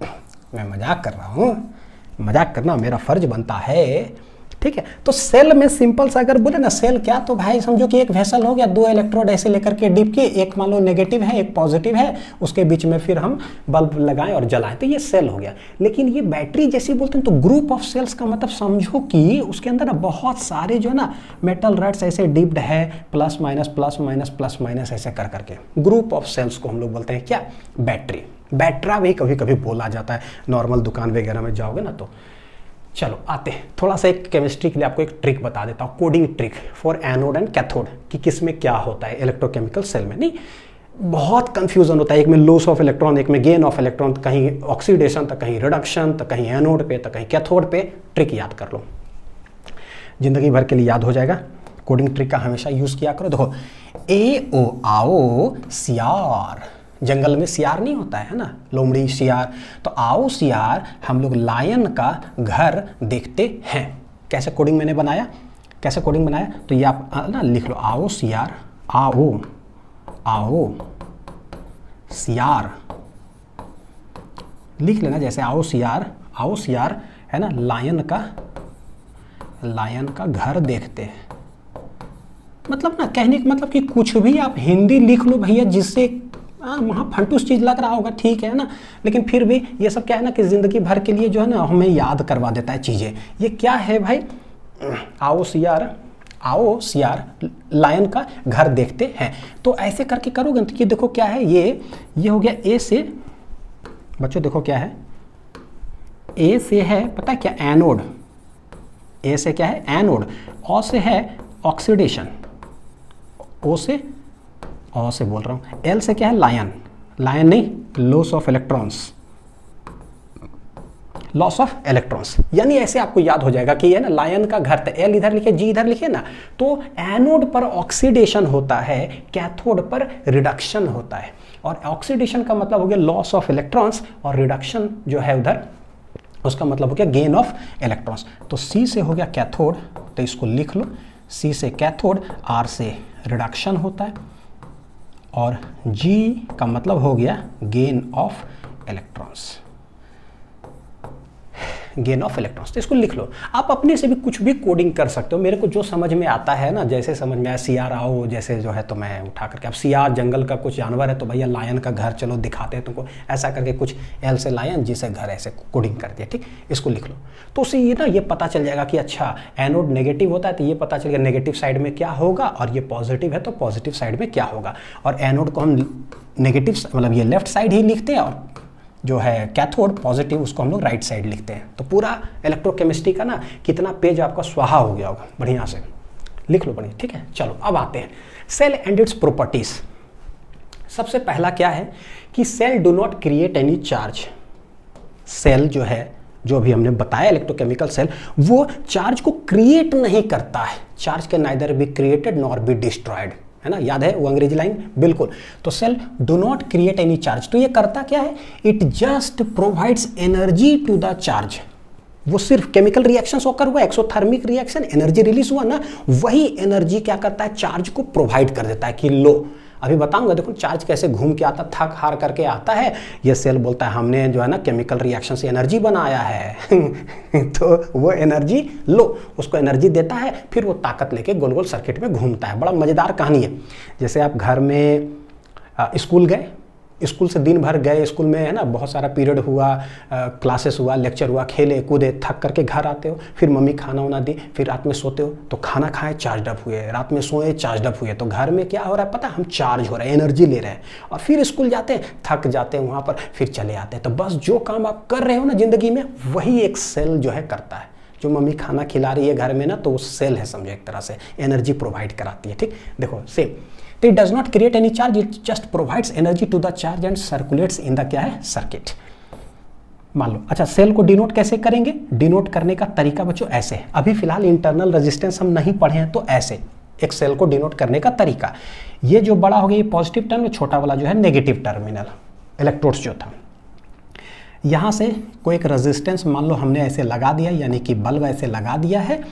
मैं मजाक कर रहा हूँ, मजाक करना मेरा फर्ज बनता है। ठीक है, तो सेल में सिंपल सा अगर बोले ना सेल क्या, तो भाई समझो कि एक वेसल हो गया, दो इलेक्ट्रोड ऐसे लेकर के डिप के, एक मान लो नेगेटिव है एक पॉजिटिव है, उसके बीच में फिर हम बल्ब लगाएं और जलाएं, तो ये सेल हो गया। लेकिन ये बैटरी जैसी बोलते हैं तो ग्रुप ऑफ सेल्स का मतलब समझो कि उसके अंदर ना बहुत सारे जो है ना मेटल रड्स ऐसे डिप्ड है, प्लस माइनस ऐसे कर करके ग्रुप ऑफ सेल्स को हम लोग बोलते हैं क्या? बैटरी। बैटरा भी कभी कभी बोला जाता है, नॉर्मल दुकान वगैरह में जाओगे ना तो। चलो आते हैं थोड़ा सा एक केमिस्ट्री के लिए आपको एक ट्रिक बता देता हूँ, coding trick for anode and cathode, कि किस में क्या होता है इलेक्ट्रोकेमिकल सेल में। नहीं बहुत कंफ्यूजन होता है, एक में लॉस ऑफ इलेक्ट्रॉन, एक में गेन ऑफ इलेक्ट्रॉन, तो कहीं ऑक्सीडेशन तो कहीं रिडक्शन, तो कहीं एनोड पे तो कहीं कैथोड पे। ट्रिक याद कर लो, जिंदगी भर के लिए याद हो जाएगा। कोडिंग ट्रिक का हमेशा यूज किया करो। देखो ए ओ आओ सियार, जंगल में सियार नहीं होता है ना, लोमड़ी सियार, तो आओ सियार हम लोग लायन का घर देखते हैं। कैसे कोडिंग मैंने बनाया, कैसे कोडिंग बनाया, तो ये आप ना लिख लो, आओ सियार, आओ सियार लिख लेना, जैसे आओ सियार है ना, लायन का घर देखते हैं। मतलब ना कहने का मतलब कि कुछ भी आप हिंदी लिख लो भैया, जिससे वहाँ फंटूस चीज़ लग रहा होगा, ठीक है ना, लेकिन फिर भी ये सब क्या है ना कि ज़िंदगी भर के लिए जो है ना हमें याद करवा देता है चीज़ें। ये क्या है भाई? आओ सियार लायन का घर देखते हैं। तो ऐसे करके करोगे तो ये देखो क्या है, ये हो गया ए से, बच्चों देखो क्या है, ए से है पता है क्या? एनोड। ए से क्या है? एनोड। ओ से है ऑक्सीडेशन, ओ से बोल रहा हूँ। एल से क्या है? लायन नहीं, लॉस ऑफ इलेक्ट्रॉन्स। यानी ऐसे आपको याद हो जाएगा कि ये ना लायन का घर, तो एल इधर लिखे, जी इधर लिखे ना, तो एनोड पर ऑक्सीडेशन होता है, कैथोड पर रिडक्शन होता है। और ऑक्सीडेशन का मतलब हो गया लॉस ऑफ इलेक्ट्रॉन्स, और रिडक्शन जो है उधर उसका मतलब हो गया गेन ऑफ इलेक्ट्रॉन्स। तो सी से हो गया कैथोड, तो इसको लिख लो, सी से कैथोड, आर से रिडक्शन होता है, और G का मतलब हो गया गेन ऑफ इलेक्ट्रॉन्स, तो इसको लिख लो। आप अपने से भी कुछ भी कोडिंग कर सकते हो, मेरे को जो समझ में आता है ना, जैसे समझ में आया सियार आओ जैसे जो है, तो मैं उठा करके, अब सियार जंगल का कुछ जानवर है तो भैया लायन का घर चलो दिखाते हैं तुमको, ऐसा करके कुछ एल से लायन, जी से घर, ऐसे कोडिंग कर दिया, ठीक, इसको लिख लो। तो उससे ये ना ये पता चल जाएगा कि अच्छा एनोड नेगेटिव होता है तो ये पता चल गया नेगेटिव साइड में क्या होगा, और ये पॉजिटिव है तो पॉजिटिव साइड में क्या होगा। और एनोड को हम नेगेटिव मतलब ये लेफ्ट साइड ही लिखते हैं, और जो है कैथोड पॉजिटिव उसको हम लोग राइट साइड लिखते हैं। तो पूरा इलेक्ट्रोकेमिस्ट्री का ना कितना पेज आपका स्वाहा हो गया होगा, बढ़िया से लिख लो बढ़िया, ठीक है। चलो अब आते हैं सेल एंड इट्स प्रॉपर्टीज। सबसे पहला क्या है कि cell do not create any charge. Cell जो है, जो अभी हमने बताया इलेक्ट्रोकेमिकल सेल, वो चार्ज को क्रिएट नहीं करता है। Charge can neither be created nor be destroyed, है ना, याद है वो अंग्रेजी लाइन, बिल्कुल। तो cell do not create any charge, तो ये करता क्या है, it just provides energy to the charge. वो सिर्फ केमिकल रिएक्शन होकर हुआ, एक्सोथर्मिक रिएक्शन, एनर्जी रिलीज हुआ ना, वही एनर्जी क्या करता है, चार्ज को प्रोवाइड कर देता है कि लो। अभी बताऊंगा, देखो चार्ज कैसे घूम के आता, थक हार करके आता है, ये सेल बोलता है हमने जो है ना केमिकल रिएक्शन से एनर्जी बनाया है तो वो एनर्जी लो, उसको एनर्जी देता है, फिर वो ताकत लेके गोल गोल सर्किट में घूमता है। बड़ा मज़ेदार कहानी है। जैसे आप घर में स्कूल गए, स्कूल से दिन भर गए, स्कूल में है ना बहुत सारा पीरियड हुआ, क्लासेस हुआ, लेक्चर हुआ, खेले कूदे, थक करके घर आते हो, फिर मम्मी खाना वाना दी, फिर रात में सोते हो तो खाना खाए चार्ज अप हुए, रात में सोए चार्ज अप हुए, तो घर में क्या हो रहा है पता, हम चार्ज हो रहे हैं, एनर्जी ले रहे हैं, और फिर स्कूल जाते हैं, थक जाते हैं वहाँ पर, फिर चले आते हैं। तो बस जो काम आप कर रहे हो ना ज़िंदगी में, वही एक सेल जो है करता है। जो मम्मी खाना खिला रही है घर में ना, तो वो सेल है, समझो एक तरह से एनर्जी प्रोवाइड कराती है। ठीक, देखो सेम, तो it does not create any charge, it just provides energy to the charge and circulates in the क्या है, सर्किट। मान लो, अच्छा सेल को डिनोट कैसे करेंगे, डिनोट करने का तरीका बच्चों ऐसे है। अभी फिलहाल इंटरनल रेजिस्टेंस हम नहीं पढ़े हैं, तो ऐसे एक सेल को डिनोट करने का तरीका, ये जो बड़ा हो गया ये पॉजिटिव टर्मिनल, छोटा वाला जो है नेगेटिव टर्मिनल, इलेक्ट्रोड्स जो था। यहाँ से कोई एक रेजिस्टेंस मान लो हमने ऐसे लगा दिया, यानी कि बल्ब ऐसे लगा दिया है,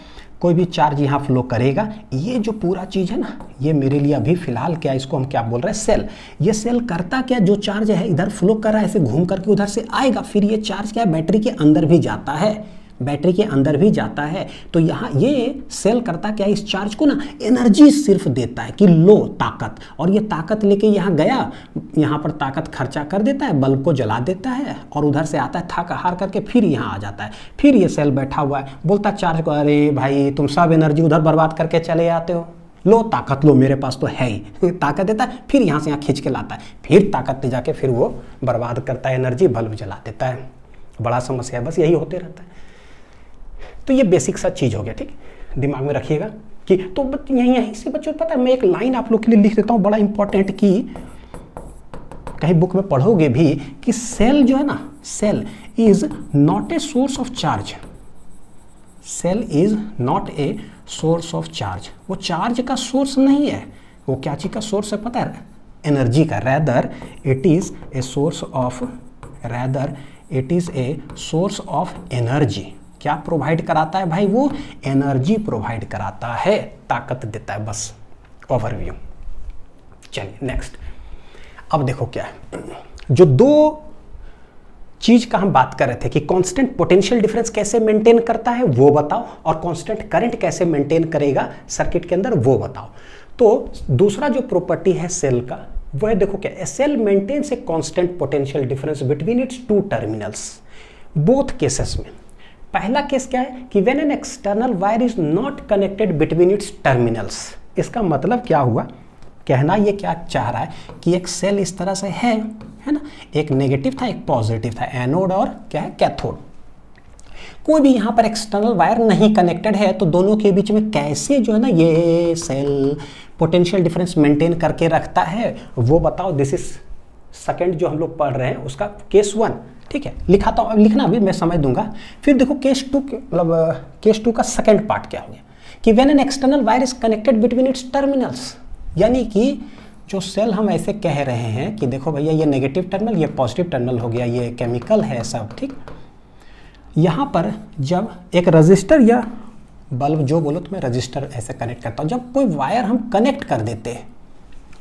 कोई भी चार्ज यहाँ फ्लो करेगा। ये जो पूरा चीज़ है ना, ये मेरे लिए अभी फिलहाल क्या, इसको हम क्या बोल रहे हैं, सेल। ये सेल करता क्या, जो चार्ज है इधर फ्लो कर रहा है, ऐसे घूम करके उधर से आएगा, फिर ये चार्ज क्या है, बैटरी के अंदर भी जाता है, बैटरी के अंदर भी जाता है। तो यहाँ ये सेल करता क्या है, इस चार्ज को ना एनर्जी सिर्फ देता है कि लो ताकत, और ये ताकत लेके यहाँ गया, यहाँ पर ताकत खर्चा कर देता है, बल्ब को जला देता है, और उधर से आता है थक हार करके, फिर यहाँ आ जाता है। फिर ये सेल बैठा हुआ है, बोलता है चार्ज को, अरे भाई तुम सब एनर्जी उधर बर्बाद करके चले आते हो, लो ताकत लो, मेरे पास तो है ही ताकत देता है, फिर यहाँ से यहाँ खींच के लाता है, फिर ताकत ले जाके फिर वो बर्बाद करता है एनर्जी, बल्ब जला देता है। बड़ा समस्या है, बस यही होते रहता है। तो ये बेसिक सा चीज़ हो गया, ठीक, दिमाग में रखिएगा कि तो यहीं से बच्चों पता है, मैं एक लाइन आप लोग के लिए लिख देता हूँ, बड़ा इंपॉर्टेंट, कि कहीं बुक में पढ़ोगे भी कि सेल जो है ना, cell is not a source of charge, cell is not a source of charge, वो चार्ज का सोर्स नहीं है, वो क्या चीज़ का सोर्स है पता है, एनर्जी का। Rather it is a source of, rather it is a source of energy. क्या प्रोवाइड कराता है भाई, वो एनर्जी प्रोवाइड कराता है, ताकत देता है, बस ओवरव्यू। चलिए नेक्स्ट, अब देखो क्या है, जो दो चीज का हम बात कर रहे थे कि कांस्टेंट पोटेंशियल डिफरेंस कैसे मेंटेन करता है वो बताओ, और कांस्टेंट करंट कैसे मेंटेन करेगा सर्किट के अंदर वो बताओ। तो दूसरा जो प्रॉपर्टी है सेल का, वो है देखो क्या, a cell maintains a constant potential difference between its two terminals, both cases में। पहला केस क्या है कि when an external wire is not connected between its terminals. इसका मतलब क्या हुआ, कहना ये क्या चाह रहा है कि एक सेल इस तरह से है ना, एक नेगेटिव था एक पॉजिटिव था, एनोड और क्या है कैथोड। कोई भी यहाँ पर एक्सटर्नल वायर नहीं कनेक्टेड है, तो दोनों के बीच में कैसे जो है ना ये सेल पोटेंशियल डिफरेंस मेंटेन करके रखता है वो बताओ। दिस इज सेकंड जो हम लोग पढ़ रहे हैं उसका केस 1, ठीक है, लिखाता हूँ, लिखना अभी मैं समझ दूंगा। फिर देखो केस 2, मतलब केस 2 का सेकंड पार्ट क्या हो गया कि when an external wire is connected between its terminals, यानी कि जो सेल हम ऐसे कह रहे हैं कि देखो भैया ये नेगेटिव टर्मिनल, ये पॉजिटिव टर्मिनल हो गया, ये केमिकल है सब, ठीक। यहाँ पर जब एक रजिस्टर या बल्ब जो बोलो तो मैं रजिस्टर ऐसे कनेक्ट करता हूँ, जब कोई वायर हम कनेक्ट कर देते हैं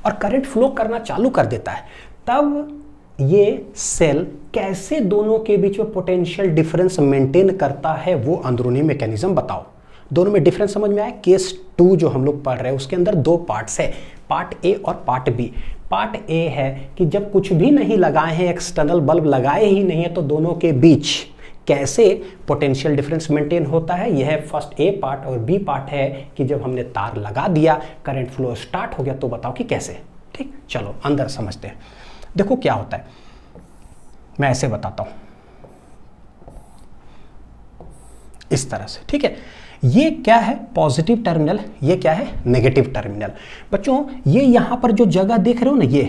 और करंट फ्लो करना चालू कर देता है, तब ये सेल कैसे दोनों के बीच में पोटेंशियल डिफरेंस मेंटेन करता है वो अंदरूनी मैकेनिज्म बताओ। दोनों में डिफरेंस समझ में आया। केस 2 जो हम लोग पढ़ रहे हैं उसके अंदर 2 पार्ट्स है, पार्ट ए और पार्ट बी। पार्ट ए है कि जब कुछ भी नहीं लगाए हैं, एक्सटर्नल बल्ब लगाए ही नहीं है, तो दोनों के बीच कैसे पोटेंशियल डिफरेंस मेंटेन होता है, यह है फर्स्ट ए पार्ट। और बी पार्ट है कि जब हमने तार लगा दिया, करंट फ्लो स्टार्ट हो गया, तो बताओ कि कैसे। ठीक, चलो अंदर समझते हैं। देखो क्या होता है, मैं ऐसे बताता हूं इस तरह से, ठीक है। ये क्या है पॉजिटिव टर्मिनल, ये क्या है नेगेटिव टर्मिनल। बच्चों ये यहां पर जो जगह देख रहे हो ना, ये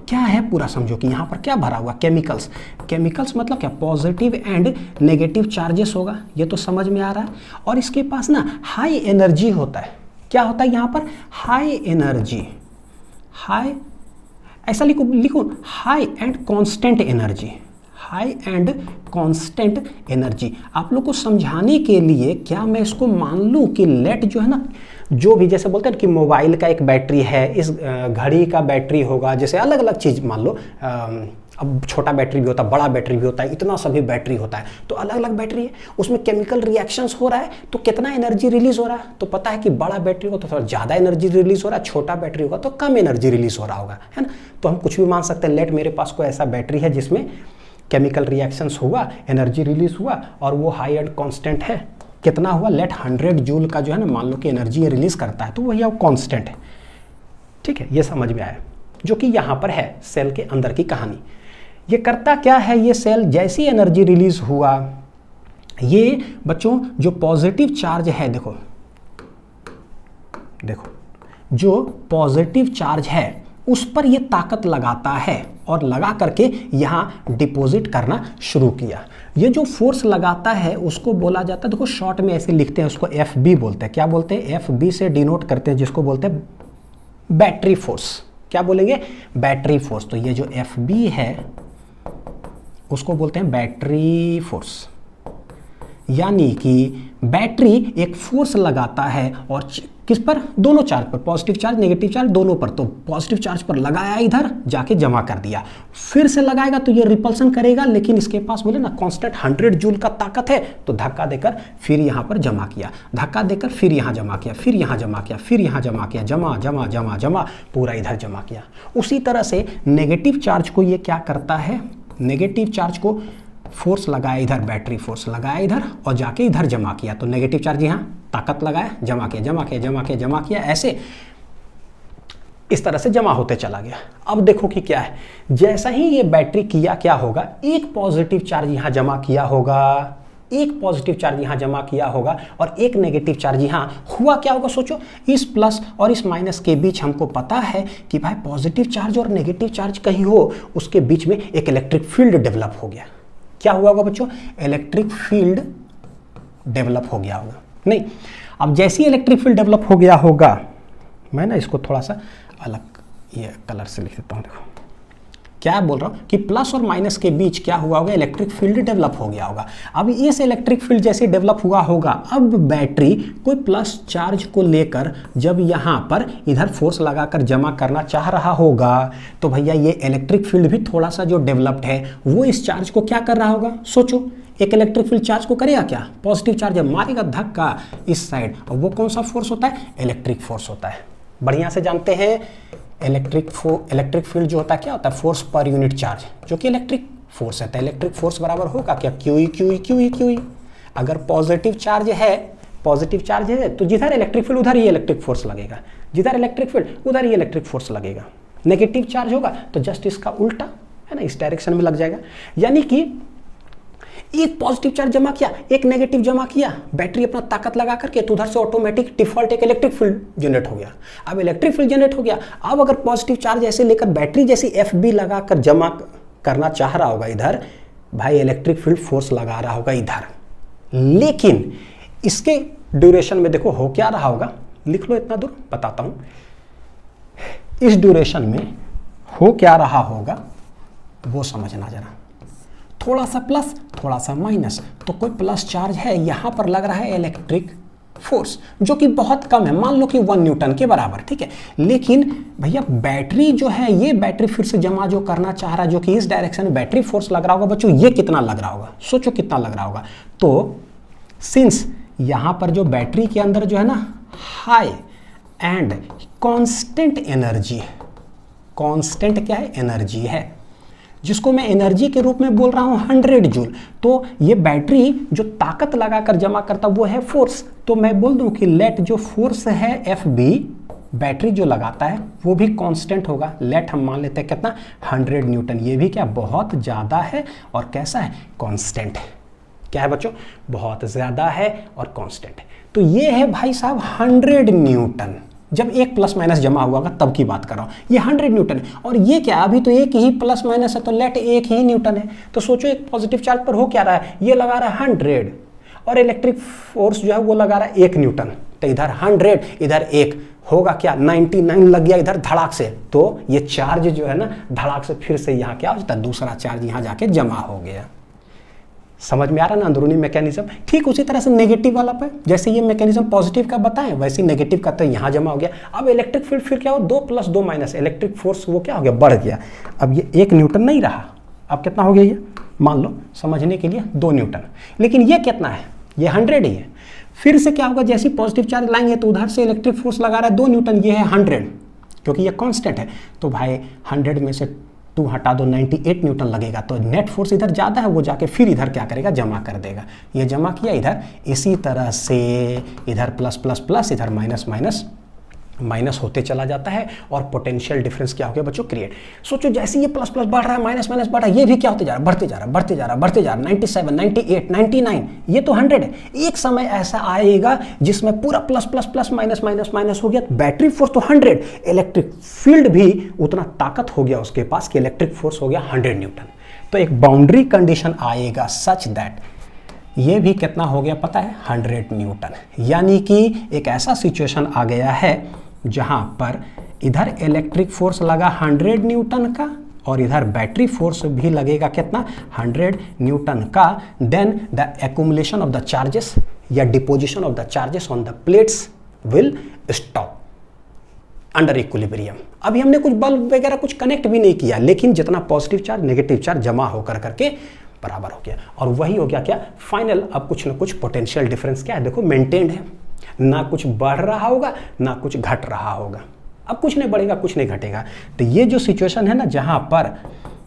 क्या है पूरा समझो कि यहां पर क्या भरा हुआ, केमिकल्स। केमिकल्स मतलब क्या, पॉजिटिव एंड नेगेटिव चार्जेस होगा, ये तो समझ में आ रहा है। और इसके पास ना हाई एनर्जी होता है। क्या होता है यहां पर, हाई एनर्जी। हाई, ऐसा लिखो high and constant energy, high and constant energy. आप लोग को समझाने के लिए क्या मैं इसको मान लूं कि लेट जो है ना, जो भी जैसे बोलते हैं कि मोबाइल का एक बैटरी है, इस घड़ी का बैटरी होगा, जैसे अलग अलग चीज़ मान लो, अब छोटा बैटरी भी होता है, बड़ा बैटरी भी होता है, इतना सभी बैटरी होता है, तो अलग अलग बैटरी है, उसमें केमिकल रिएक्शंस हो रहा है, तो कितना एनर्जी रिलीज हो रहा है, तो पता है कि बड़ा बैटरी हो तो थोड़ा ज़्यादा एनर्जी रिलीज हो रहा है, छोटा बैटरी होगा तो कम एनर्जी रिलीज हो रहा होगा, है ना। तो हम कुछ भी मान सकते हैं, लेट मेरे पास कोई ऐसा बैटरी है जिसमें केमिकल रिएक्शंस हुआ, एनर्जी रिलीज हुआ और वो हाई एंड कांस्टेंट है। कितना हुआ, लेट 100 जूल का जो है ना, मान लो कि एनर्जी रिलीज करता है, तो वही वो कांस्टेंट है। ठीक है, ये समझ में आया, जो कि यहाँ पर है सेल के अंदर की कहानी। ये करता क्या है, ये सेल जैसी एनर्जी रिलीज हुआ, ये बच्चों जो पॉजिटिव चार्ज है, देखो जो पॉजिटिव चार्ज है उस पर ये ताकत लगाता है और लगा करके यहाँ डिपॉजिट करना शुरू किया। ये जो फोर्स लगाता है उसको बोला जाता है, देखो शॉर्ट में ऐसे लिखते हैं उसको, FB बोलते हैं। क्या बोलते हैं, FB से डिनोट करते हैं, जिसको बोलते हैं बैटरी फोर्स। क्या बोलेंगे, बैटरी फोर्स। तो ये जो FB है उसको बोलते हैं बैटरी फोर्स, यानी कि बैटरी एक फोर्स लगाता है और किस पर, दोनों चार्ज पर, पॉजिटिव चार्ज नेगेटिव चार्ज दोनों पर। तो पॉजिटिव चार्ज पर लगाया, इधर जाके जमा कर दिया, फिर से लगाएगा तो ये रिपल्सन करेगा, लेकिन इसके पास बोले ना कांस्टेंट 100 जूल का ताकत है, तो धक्का देकर फिर यहाँ पर जमा किया, धक्का देकर फिर यहाँ जमा किया, फिर यहाँ जमा किया, फिर यहाँ जमा किया, जमा जमा जमा जमा, पूरा इधर जमा किया। उसी तरह से नेगेटिव चार्ज को ये क्या करता है, नेगेटिव चार्ज को फोर्स लगाया इधर, बैटरी फोर्स लगाया इधर और जाके इधर जमा किया, तो नेगेटिव चार्ज यहाँ ताकत लगाया, जमा किया, जमा किया, जमा किया, जमा किया, ऐसे इस तरह से जमा होते चला गया। अब देखो कि क्या है, जैसा ही ये बैटरी किया, क्या होगा, एक पॉजिटिव चार्ज यहाँ जमा किया होगा, एक पॉजिटिव चार्ज यहाँ जमा किया होगा और एक नेगेटिव चार्ज यहाँ हुआ। क्या होगा सोचो, इस प्लस और इस माइनस के बीच हमको पता है कि भाई पॉजिटिव चार्ज और नेगेटिव चार्ज कहीं हो, उसके बीच में एक इलेक्ट्रिक फील्ड डेवलप हो गया। क्या हुआ होगा बच्चों, इलेक्ट्रिक फील्ड डेवलप हो गया होगा। नहीं, अब जैसी इलेक्ट्रिक फील्ड डेवलप हो गया होगा, मैं ना इसको थोड़ा सा अलग ये कलर से लिख देता हूँ। देखो क्या बोल रहा हूँ कि प्लस और माइनस के बीच क्या हुआ होगा, इलेक्ट्रिक फील्ड डेवलप हो गया होगा। अब इस इलेक्ट्रिक फील्ड जैसे डेवलप हुआ होगा, अब बैटरी कोई प्लस चार्ज को लेकर जब यहाँ पर इधर फोर्स लगाकर जमा करना चाह रहा होगा, तो भैया ये इलेक्ट्रिक फील्ड भी थोड़ा सा जो डेवलप्ड है वो इस चार्ज को क्या कर रहा होगा, सोचो एक इलेक्ट्रिक फील्ड चार्ज को करेगा क्या, पॉजिटिव चार्ज मारेगा धक्का इस साइड, और वो कौन सा फोर्स होता है, इलेक्ट्रिक फोर्स होता है। बढ़िया से जानते हैं इलेक्ट्रिक फील्ड जो होता है क्या होता है, फोर्स पर यूनिट चार्ज, जो कि इलेक्ट्रिक फोर्स है। इलेक्ट्रिक फोर्स बराबर होगा क्या, QE। अगर पॉजिटिव चार्ज है तो जिधर इलेक्ट्रिक फील्ड उधर ही इलेक्ट्रिक फोर्स लगेगा, जिधर इलेक्ट्रिक फील्ड उधर ही इलेक्ट्रिक फोर्स लगेगा। नेगेटिव चार्ज होगा तो जस्ट इसका उल्टा, है ना, इस डायरेक्शन में लग जाएगा। यानी कि एक पॉजिटिव चार्ज जमा किया, एक नेगेटिव जमा किया, बैटरी अपना ताकत लगा करके, तो उधर से ऑटोमेटिक डिफॉल्ट एक इलेक्ट्रिक फील्ड जनरेट हो गया। अब इलेक्ट्रिक फील्ड जनरेट हो गया, अब अगर पॉजिटिव चार्ज ऐसे लेकर बैटरी जैसी FB लगाकर जमा करना चाह रहा होगा इधर, भाई इलेक्ट्रिक फील्ड फोर्स लगा रहा होगा इधर, लेकिन इसके ड्यूरेशन में देखो हो क्या रहा होगा, लिख लो इतना दूर बताता हूं। इस ड्यूरेशन में हो क्या रहा होगा वो समझना जरा, थोड़ा सा प्लस थोड़ा सा माइनस, तो कोई प्लस चार्ज है, यहां पर लग रहा है इलेक्ट्रिक फोर्स जो कि बहुत कम है, मान लो कि 1 न्यूटन के बराबर, ठीक है। लेकिन भैया बैटरी जो है, ये बैटरी फिर से जमा जो करना चाह रहा है, जो कि इस डायरेक्शन में बैटरी फोर्स लग रहा होगा बच्चों, ये कितना लग रहा होगा, सोचो कितना लग रहा होगा। तो सिंस यहां पर जो बैटरी के अंदर जो है ना हाई एंड कांस्टेंट एनर्जी है, कांस्टेंट क्या है, एनर्जी है, जिसको मैं एनर्जी के रूप में बोल रहा हूं 100 जूल। तो ये बैटरी जो ताकत लगाकर जमा करता वो है फोर्स, तो मैं बोल दूं कि लेट जो फोर्स है FB बैटरी जो लगाता है वो भी कांस्टेंट होगा। लेट हम मान लेते हैं कितना, 100 न्यूटन। ये भी क्या बहुत ज़्यादा है और कैसा है, कांस्टेंट है। क्या है बच्चों, बहुत ज़्यादा है और कांस्टेंट है। तो ये है भाई साहब 100 न्यूटन, जब एक प्लस माइनस जमा हुआ होगा तब की बात कर रहा हूँ। ये 100 न्यूटन है और ये क्या, अभी तो एक ही प्लस माइनस है, तो लेट एक ही न्यूटन है। तो सोचो एक पॉजिटिव चार्ज पर हो क्या रहा है, ये लगा रहा है 100 और इलेक्ट्रिक फोर्स जो है वो लगा रहा है 1 न्यूटन। तो इधर 100, इधर 1 होगा क्या, 99 लग गया इधर धड़ाक से, तो ये चार्ज जो है ना धड़ाक से फिर से यहाँ क्या हो जाता है, दूसरा चार्ज यहाँ जाके जमा हो गया। समझ में आ रहा ना अंदरूनी मैकेनिज्म। ठीक उसी तरह से नेगेटिव वाला पे जैसे ये मैकेनिज्म पॉजिटिव का बताएं, वैसे नेगेटिव का तो यहाँ जमा हो गया। अब इलेक्ट्रिक फील्ड फिर क्या हो, 2 + 2 - इलेक्ट्रिक फोर्स वो क्या हो गया, बढ़ गया। अब ये 1 न्यूटन नहीं रहा, अब कितना हो गया, ये मान लो समझने के लिए 2 न्यूटन, लेकिन ये कितना है, ये 100 ही है। फिर से क्या होगा, जैसे पॉजिटिव चार्ज लाएंगे तो उधर से इलेक्ट्रिक फोर्स लगा रहा है 2 न्यूटन, ये है 100, क्योंकि ये कांस्टेंट है। तो भाई 100 में से 2 हटा दो, 98 न्यूटन लगेगा। तो नेट फोर्स इधर ज़्यादा है, वो जाके फिर इधर क्या करेगा, जमा कर देगा। ये जमा किया इधर, इसी तरह से इधर प्लस प्लस प्लस, इधर माइनस माइनस माइनस होते चला जाता है और पोटेंशियल डिफरेंस क्या हो गया बच्चों, क्रिएट। सोचो जैसे ये प्लस प्लस बढ़ रहा है, माइनस माइनस बढ़ रहा है, ये भी क्या होते जा रहा है, बढ़ते जा रहा है, बढ़ते जा रहा है, बढ़ते जा रहा है। 97, 98, 99, ये तो 100 है। एक समय ऐसा आएगा जिसमें पूरा plus plus plus minus minus minus हो गया। बैटरी फोर्स तो 100, इलेक्ट्रिक फील्ड भी उतना ताकत हो गया उसके पास कि इलेक्ट्रिक फोर्स हो गया 100 न्यूटन। तो एक बाउंड्री कंडीशन आएगा सच दैट ये भी कितना हो गया पता है, 100 न्यूटन। यानी कि एक ऐसा सिचुएशन आ गया है जहां पर इधर इलेक्ट्रिक फोर्स लगा 100 न्यूटन का और इधर बैटरी फोर्स भी लगेगा कितना, 100 न्यूटन का। Then the accumulation of the charges या deposition of the charges on the plates will stop under equilibrium. अभी हमने कुछ बल्ब वगैरह कुछ कनेक्ट भी नहीं किया, लेकिन जितना पॉजिटिव चार्ज नेगेटिव चार्ज जमा होकर करके बराबर हो गया। और वही हो गया क्या, फाइनल। अब कुछ ना कुछ पोटेंशियल डिफरेंस क्या है, देखो मेंटेन्ड है, ना कुछ बढ़ रहा होगा ना कुछ घट रहा होगा। अब कुछ नहीं बढ़ेगा कुछ नहीं घटेगा। तो ये जो सिचुएशन है ना, जहां पर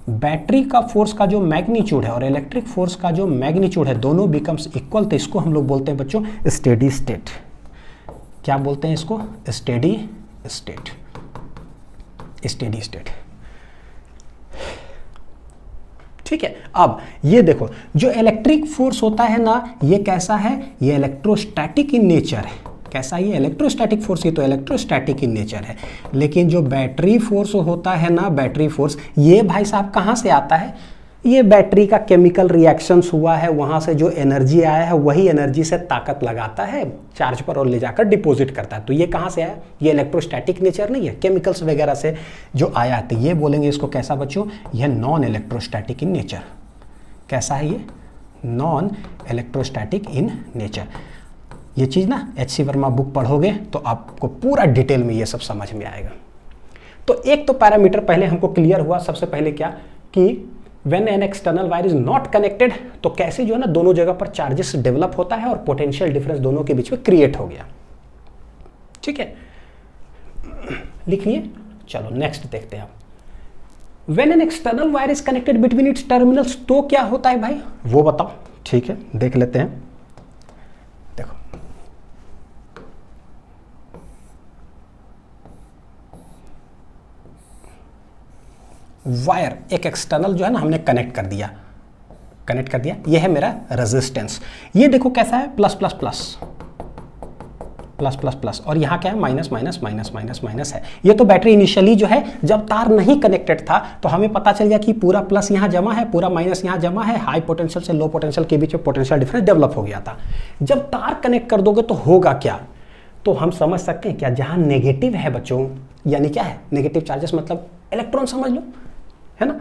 बैटरी का फोर्स का जो मैग्नीट्यूड है और इलेक्ट्रिक फोर्स का जो मैग्नीट्यूड है दोनों बिकम्स इक्वल, तो इसको हम लोग बोलते हैं बच्चों स्टेडी स्टेट। क्या बोलते हैं इसको, स्टेडी स्टेट, स्टेडी स्टेट। ठीक है। अब ये देखो जो इलेक्ट्रिक फोर्स होता है ना, ये कैसा है, ये इलेक्ट्रोस्टैटिक इन नेचर है। कैसा, ये इलेक्ट्रोस्टैटिक फोर्स, ये तो इलेक्ट्रोस्टैटिक इन नेचर है। लेकिन जो बैटरी फोर्स होता है ना, बैटरी फोर्स, ये भाई साहब कहाँ से आता है, ये बैटरी का केमिकल रिएक्शंस हुआ है, वहाँ से जो एनर्जी आया है वही एनर्जी से ताकत लगाता है चार्ज पर और ले जाकर डिपॉजिट करता है। तो ये कहाँ से आया, ये इलेक्ट्रोस्टैटिक नेचर नहीं है, केमिकल्स वगैरह से जो आया है। तो ये बोलेंगे इसको कैसा बच्चों, यह नॉन इलेक्ट्रोस्टैटिक इन नेचर। कैसा है ये, नॉन इलेक्ट्रोस्टैटिक इन नेचर। ये चीज़ ना H.C. वर्मा बुक पढ़ोगे तो आपको पूरा डिटेल में ये सब समझ में आएगा। तो एक तो पैरामीटर पहले हमको क्लियर हुआ, सबसे पहले क्या कि When an external wire is not connected, तो कैसे जो है ना दोनों जगह पर चार्जेस डेवलप होता है और पोटेंशियल डिफरेंस दोनों के बीच में क्रिएट हो गया। ठीक है, लिख लिए। चलो नेक्स्ट देखते हैं आप। When an external wire is connected between its terminals, तो क्या होता है भाई वो बताओ। ठीक है, देख लेते हैं। देखो वायर एक एक्सटर्नल जो है ना हमने कनेक्ट कर दिया, ये है मेरा रेजिस्टेंस। ये देखो कैसा है, plus plus plus plus plus plus, और यहाँ क्या है, minus minus minus minus minus है। ये तो बैटरी इनिशियली जो है जब तार नहीं कनेक्टेड था तो हमें पता चल गया कि पूरा प्लस यहाँ जमा है, पूरा माइनस यहाँ जमा है। हाई पोटेंशियल से लो पोटेंशियल के बीच में पोटेंशियल डिफरेंस डेवलप हो गया था। जब तार कनेक्ट कर दोगे तो होगा क्या, तो हम समझ सकते हैं क्या, जहाँ नेगेटिव है बच्चों, यानी क्या है नेगेटिव चार्जेस, मतलब इलेक्ट्रॉन समझ लो, है ना।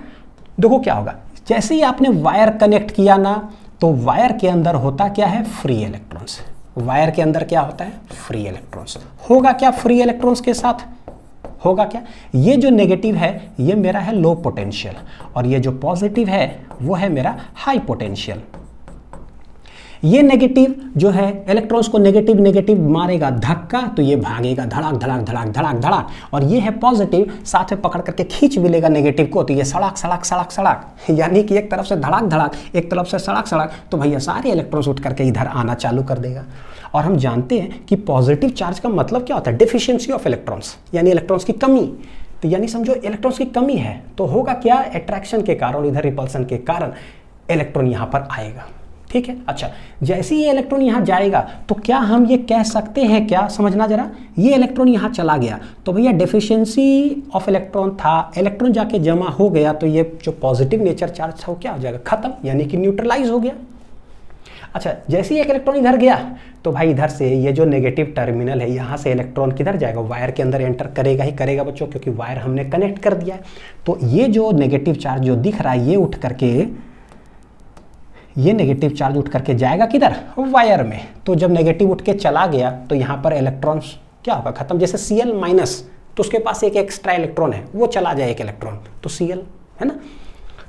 देखो क्या होगा, जैसे ही आपने वायर कनेक्ट किया ना, तो वायर के अंदर होता क्या है, फ्री इलेक्ट्रॉन्स। वायर के अंदर क्या होता है, फ्री इलेक्ट्रॉन्स। होगा क्या फ्री इलेक्ट्रॉन्स के साथ, होगा क्या, ये जो नेगेटिव है ये मेरा है लो पोटेंशियल और ये जो पॉजिटिव है वो है मेरा हाई पोटेंशियल। ये नेगेटिव जो है इलेक्ट्रॉन्स को नेगेटिव नेगेटिव मारेगा धक्का, तो ये भागेगा धड़ाक धड़ाक धड़ाक धड़ाक धड़ाक। और ये है पॉजिटिव, साथ में पकड़ करके खींच भी लेगा नेगेटिव को, तो ये सड़ाक सड़ाक सड़ाक सड़ाक, यानी कि एक तरफ से धड़ाक धड़ाक एक तरफ से सड़ाक सड़ाक, तो भैया सारे इलेक्ट्रॉन्स उठ करके इधर आना चालू कर देगा। और हम जानते हैं कि पॉजिटिव चार्ज का मतलब क्या होता है, डेफिशिएंसी ऑफ इलेक्ट्रॉन्स, यानी इलेक्ट्रॉन्स की कमी। तो यानी समझो इलेक्ट्रॉन्स की कमी है तो होगा क्या, अट्रैक्शन के कारण, इधर रिपल्सन के कारण इलेक्ट्रॉन यहाँ पर आएगा। ठीक है, अच्छा जैसे ये इलेक्ट्रॉन यहाँ जाएगा तो क्या हम ये कह सकते हैं, क्या समझना जरा, ये इलेक्ट्रॉन यहाँ चला गया तो भैया डेफिशिएंसी ऑफ इलेक्ट्रॉन था, इलेक्ट्रॉन जाके जमा हो गया, तो ये जो पॉजिटिव नेचर चार्ज था वो क्या हो जाएगा, खत्म, यानी कि न्यूट्रलाइज हो गया। अच्छा, जैसे ही एक इलेक्ट्रॉन इधर गया तो भाई इधर से ये जो नेगेटिव टर्मिनल है यहाँ से इलेक्ट्रॉन किधर जाएगा, वायर के अंदर एंटर करेगा ही करेगा बच्चों, क्योंकि वायर हमने कनेक्ट कर दिया है। तो ये जो नेगेटिव चार्ज जो दिख रहा है ये उठ करके, ये नेगेटिव चार्ज उठ करके जाएगा किधर, वायर में। तो जब नेगेटिव उठ के चला गया तो यहाँ पर इलेक्ट्रॉन्स क्या होगा, खत्म। जैसे Cl माइनस, तो उसके पास एक एक्स्ट्रा इलेक्ट्रॉन है, वो चला जाए एक इलेक्ट्रॉन, तो Cl है ना।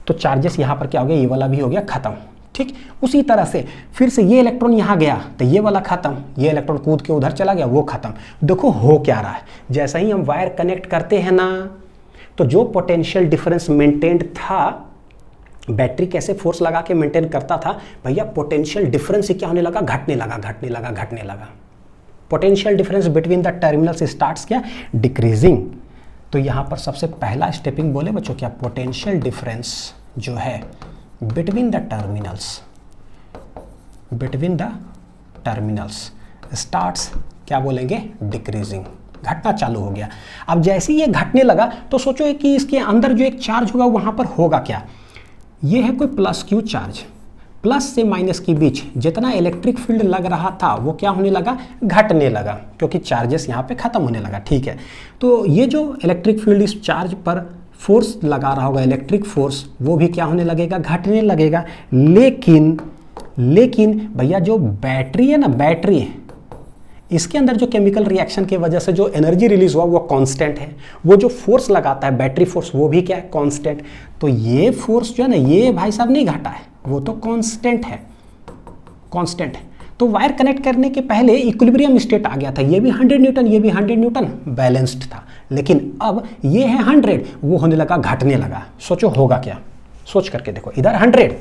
तो चार्जेस यहाँ पर क्या हो गया, ये वाला भी हो गया खत्म। ठीक, उसी तरह से फिर से ये इलेक्ट्रॉन यहाँ गया तो ये वाला खत्म, ये इलेक्ट्रॉन कूद के उधर चला गया, वो खत्म। देखो हो क्या रहा है, जैसा ही हम वायर कनेक्ट करते हैं ना, तो जो पोटेंशियल डिफरेंस मेंटेन्ड था, बैटरी कैसे फोर्स लगा के मेंटेन करता था भैया, पोटेंशियल डिफरेंस ही क्या होने लगा, घटने लगा, घटने लगा, घटने लगा। Potential difference between the terminals starts क्या, डिक्रीजिंग। तो यहाँ पर सबसे पहला स्टेपिंग बोले बच्चों क्या, पोटेंशियल डिफरेंस जो है बिटवीन द टर्मिनल्स स्टार्ट्स क्या बोलेंगे, डिक्रीजिंग, घटना चालू हो गया। अब जैसे ही ये घटने लगा तो सोचो कि इसके अंदर जो एक चार्ज होगा वहाँ पर होगा क्या, ये है कोई प्लस क्यू चार्ज, प्लस से माइनस के बीच जितना इलेक्ट्रिक फील्ड लग रहा था वो क्या होने लगा, घटने लगा, क्योंकि चार्जेस यहाँ पे खत्म होने लगा। ठीक है, तो ये जो इलेक्ट्रिक फील्ड इस चार्ज पर फोर्स लगा रहा होगा, इलेक्ट्रिक फोर्स, वो भी क्या होने लगेगा, घटने लगेगा। लेकिन भैया जो बैटरी है ना, बैटरी इसके अंदर जो केमिकल रिएक्शन की वजह से जो एनर्जी रिलीज हुआ वो कांस्टेंट है, वो जो फोर्स लगाता है बैटरी फोर्स वो भी क्या है, कांस्टेंट। तो ये फोर्स जो है ना, ये भाई साहब नहीं घटा है, वो तो कांस्टेंट है, कांस्टेंट है। तो वायर कनेक्ट करने के पहले इक्विलिब्रियम स्टेट आ गया था, ये भी 100 न्यूटन, ये भी 100 न्यूटन, बैलेंस्ड था। लेकिन अब ये है 100, वो होने लगा, घटने लगा। सोचो होगा क्या, सोच करके देखो, इधर 100,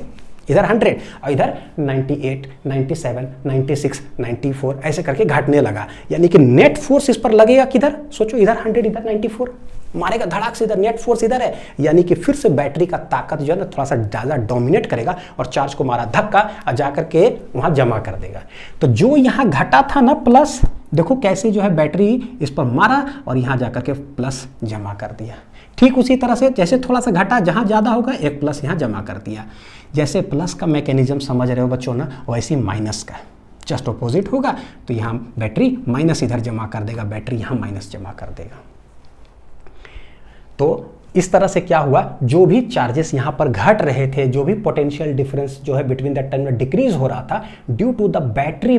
इधर 100 और इधर 98, 97, 96, 94 ऐसे करके घटने लगा। यानी कि नेट फोर्स इस पर लगेगा किधर, सोचो इधर 100, इधर 94 मारेगा धड़ाक से, इधर नेट फोर्स इधर है। यानी कि फिर से बैटरी का ताकत जो है ना थोड़ा सा ज़्यादा डोमिनेट करेगा और चार्ज को मारा धक्का और जा करके वहाँ जमा कर देगा। तो जो यहाँ घटा था ना प्लस, देखो कैसे जो है बैटरी इस पर मारा और यहाँ जा करके प्लस जमा कर दिया। ठीक उसी तरह से जैसे थोड़ा सा घटा, जहाँ ज़्यादा होगा एक प्लस यहाँ जमा कर दिया। जैसे प्लस का मैकेनिज्म समझ रहे हो बच्चों ना, वैसे ही माइनस का जस्ट अपोजिट होगा। तो यहाँ बैटरी माइनस इधर जमा कर देगा, बैटरी यहाँ माइनस जमा कर देगा। तो इस तरह से क्या हुआ, जो भी चार्जेस यहाँ पर घट रहे थे, जो भी पोटेंशियल डिफरेंस जो है बिटवीन द टर्मिनल डिक्रीज हो रहा था, due to the battery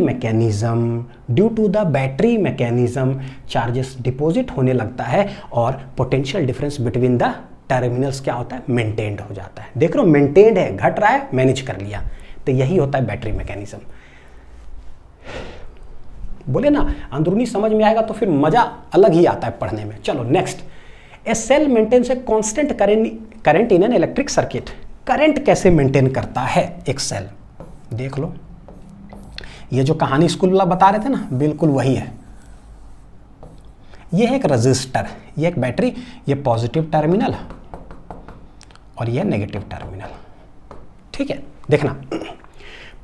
mechanism charges deposit होने लगता है और potential difference between the terminals क्या होता है, मेंटेन्ड हो जाता है। देख रहे हो, मेंटेन्ड है, घट रहा है, मैनेज कर लिया। तो यही होता है बैटरी मैकेनिज्म। बोले ना अंदरूनी समझ में आएगा तो फिर मजा अलग ही आता है पढ़ने में। चलो next, a cell maintains a constant current in an electric circuit. Current कैसे मेंटेन करता है एक सेल, देख लो। ये जो कहानी स्कूल वाला बता रहे थे ना, बिल्कुल वही है। ये है एक रजिस्टर, ये एक बैटरी, ये पॉजिटिव टर्मिनल और ये नेगेटिव टर्मिनल। ठीक है, देखना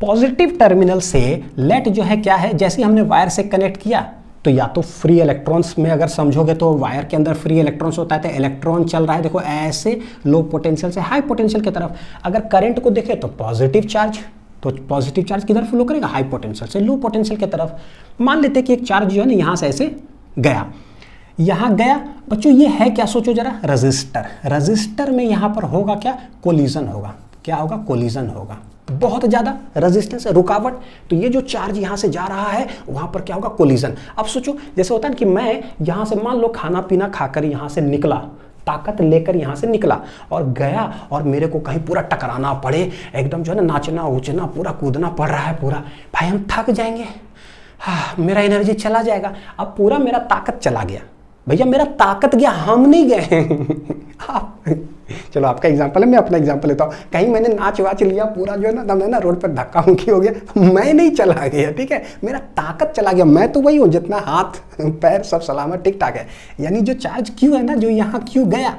पॉजिटिव टर्मिनल से लेट जो है क्या है, जैसे हमने वायर से कनेक्ट किया तो या तो फ्री इलेक्ट्रॉन्स में अगर समझोगे तो वायर के अंदर फ्री इलेक्ट्रॉन्स होता है, तो इलेक्ट्रॉन चल रहा है देखो ऐसे लो पोटेंशियल से हाई पोटेंशियल की तरफ। अगर करंट को देखें तो पॉजिटिव चार्ज, तो पॉजिटिव चार्ज किधर फ्लो करेगा, हाई पोटेंशियल से लो पोटेंशियल की तरफ। मान लेते कि एक चार्ज जो है ना यहाँ से ऐसे गया, यहाँ गया बच्चों, ये है क्या, सोचो जरा, रजिस्टर। रजिस्टर में यहाँ पर होगा क्या, कोलिजन होगा। क्या होगा, कोलिजन होगा, बहुत ज़्यादा रेजिस्टेंस है, रुकावट। तो ये जो चार्ज यहाँ से जा रहा है वहाँ पर क्या होगा, कोलिजन। अब सोचो जैसे होता है ना कि मैं यहाँ से मान लो खाना पीना खाकर यहाँ से निकला, ताकत लेकर यहाँ से निकला और गया और मेरे को कहीं पूरा टकराना पड़े, एकदम जो है ना नाचना उचना पूरा कूदना पड़ रहा है पूरा, भाई हम थक जाएंगे, हाँ मेरा एनर्जी चला जाएगा। अब पूरा मेरा ताकत चला गया भैया, मेरा ताकत गया, हम नहीं गए। चलो आपका एग्जांपल है, मैं अपना एग्जांपल लेता हूँ। कहीं मैंने नाच वाच लिया पूरा जो है ना, दम है ना रोड पर धक्का मुक्की हो गया, मैं नहीं चला गया, ठीक है, मेरा ताकत चला गया। मैं तो वही हूँ जितना हाथ पैर सब सलामत ठीक ठाक है। यानी जो चार्ज क्यू है ना, जो यहाँ क्यू गया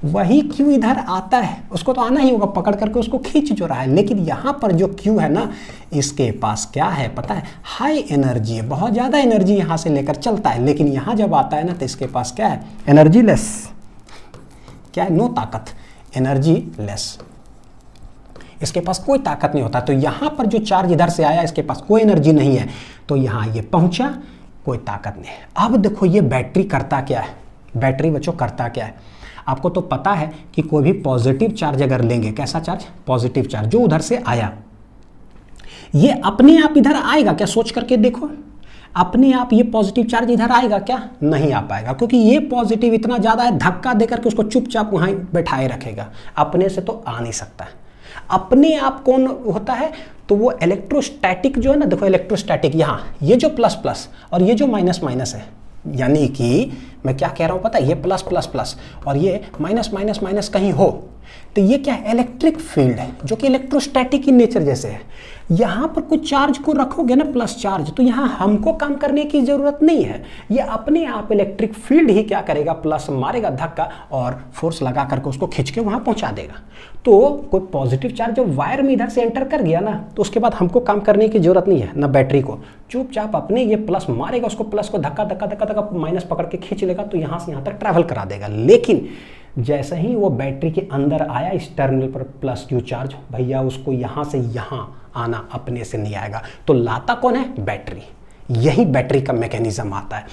वही क्यू इधर आता है, उसको तो आना ही होगा, पकड़ करके उसको खींच जो रहा है। लेकिन यहाँ पर जो क्यू है ना, इसके पास क्या है पता है, हाई एनर्जी है, बहुत ज़्यादा एनर्जी यहाँ से लेकर चलता है। लेकिन यहाँ जब आता है ना तो इसके पास क्या है, एनर्जी लेस, क्या है, नो ताकत, एनर्जी लेस। इसके पास कोई ताकत नहीं होता। तो यहाँ पर जो चार्ज इधर से आया, इसके पास कोई एनर्जी नहीं है, तो यहाँ ये पहुँचा, कोई ताकत नहीं है। अब देखो ये बैटरी करता क्या है, बैटरी बच्चों करता क्या है, आपको तो पता है कि कोई भी पॉजिटिव चार्ज अगर लेंगे, कैसा चार्ज, पॉजिटिव चार्ज जो उधर से आया, ये अपने आप इधर आएगा क्या, सोच करके देखो, अपने आप ये पॉजिटिव चार्ज इधर आएगा क्या, नहीं आ पाएगा, क्योंकि ये पॉजिटिव इतना ज़्यादा है, धक्का देकर के उसको चुपचाप वहाँ बैठाए रखेगा, अपने से तो आ नहीं सकता है। अपने आप कौन होता है, तो वो इलेक्ट्रोस्टैटिक जो है ना, देखो इलेक्ट्रोस्टैटिक, यहाँ ये जो प्लस प्लस और ये जो माइनस माइनस है, यानी कि मैं क्या कह रहा हूँ पता है, ये प्लस प्लस प्लस और ये माइनस माइनस माइनस कहीं हो, तो ये क्या है, इलेक्ट्रिक फील्ड है जो कि इलेक्ट्रोस्टैटिक इन नेचर जैसे है। यहाँ पर कुछ चार्ज को रखोगे ना प्लस चार्ज, तो यहाँ हमको काम करने की जरूरत नहीं है, ये अपने आप इलेक्ट्रिक फील्ड ही क्या करेगा, प्लस मारेगा धक्का और फोर्स लगा करके उसको खींच के वहाँ पहुँचा देगा। तो कोई पॉजिटिव चार्ज जब वायर में इधर से एंटर कर गया ना, तो उसके बाद हमको काम करने की जरूरत नहीं है, ना बैटरी को, चुपचाप अपने ये प्लस मारेगा, उसको प्लस को धक्का धक्का धक्का धक्का माइनस पकड़ के खींच लेगा, तो यहाँ से यहाँ तक ट्रैवल करा देगा। लेकिन जैसे ही वो बैटरी के अंदर आया इस टर्मिनल पर प्लस क्यू चार्ज, भैया उसको यहाँ से यहाँ आना अपने से नहीं आएगा, तो लाता कौन है, बैटरी। यही बैटरी का मैकेनिज्म आता है।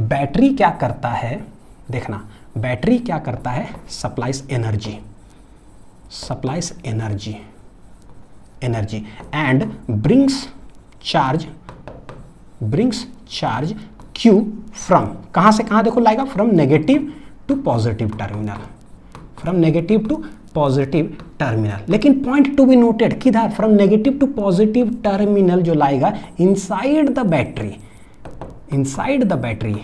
बैटरी क्या करता है, देखना, बैटरी क्या करता है, supplies energy, supplies energy energy and brings charge Q from, कहाँ से कहाँ देखो लाएगा, from negative to positive terminal, from negative to positive terminal. लेकिन पॉइंट टू बी नोटेड, किधर, from negative to positive terminal जो लाएगा inside the battery, inside the battery.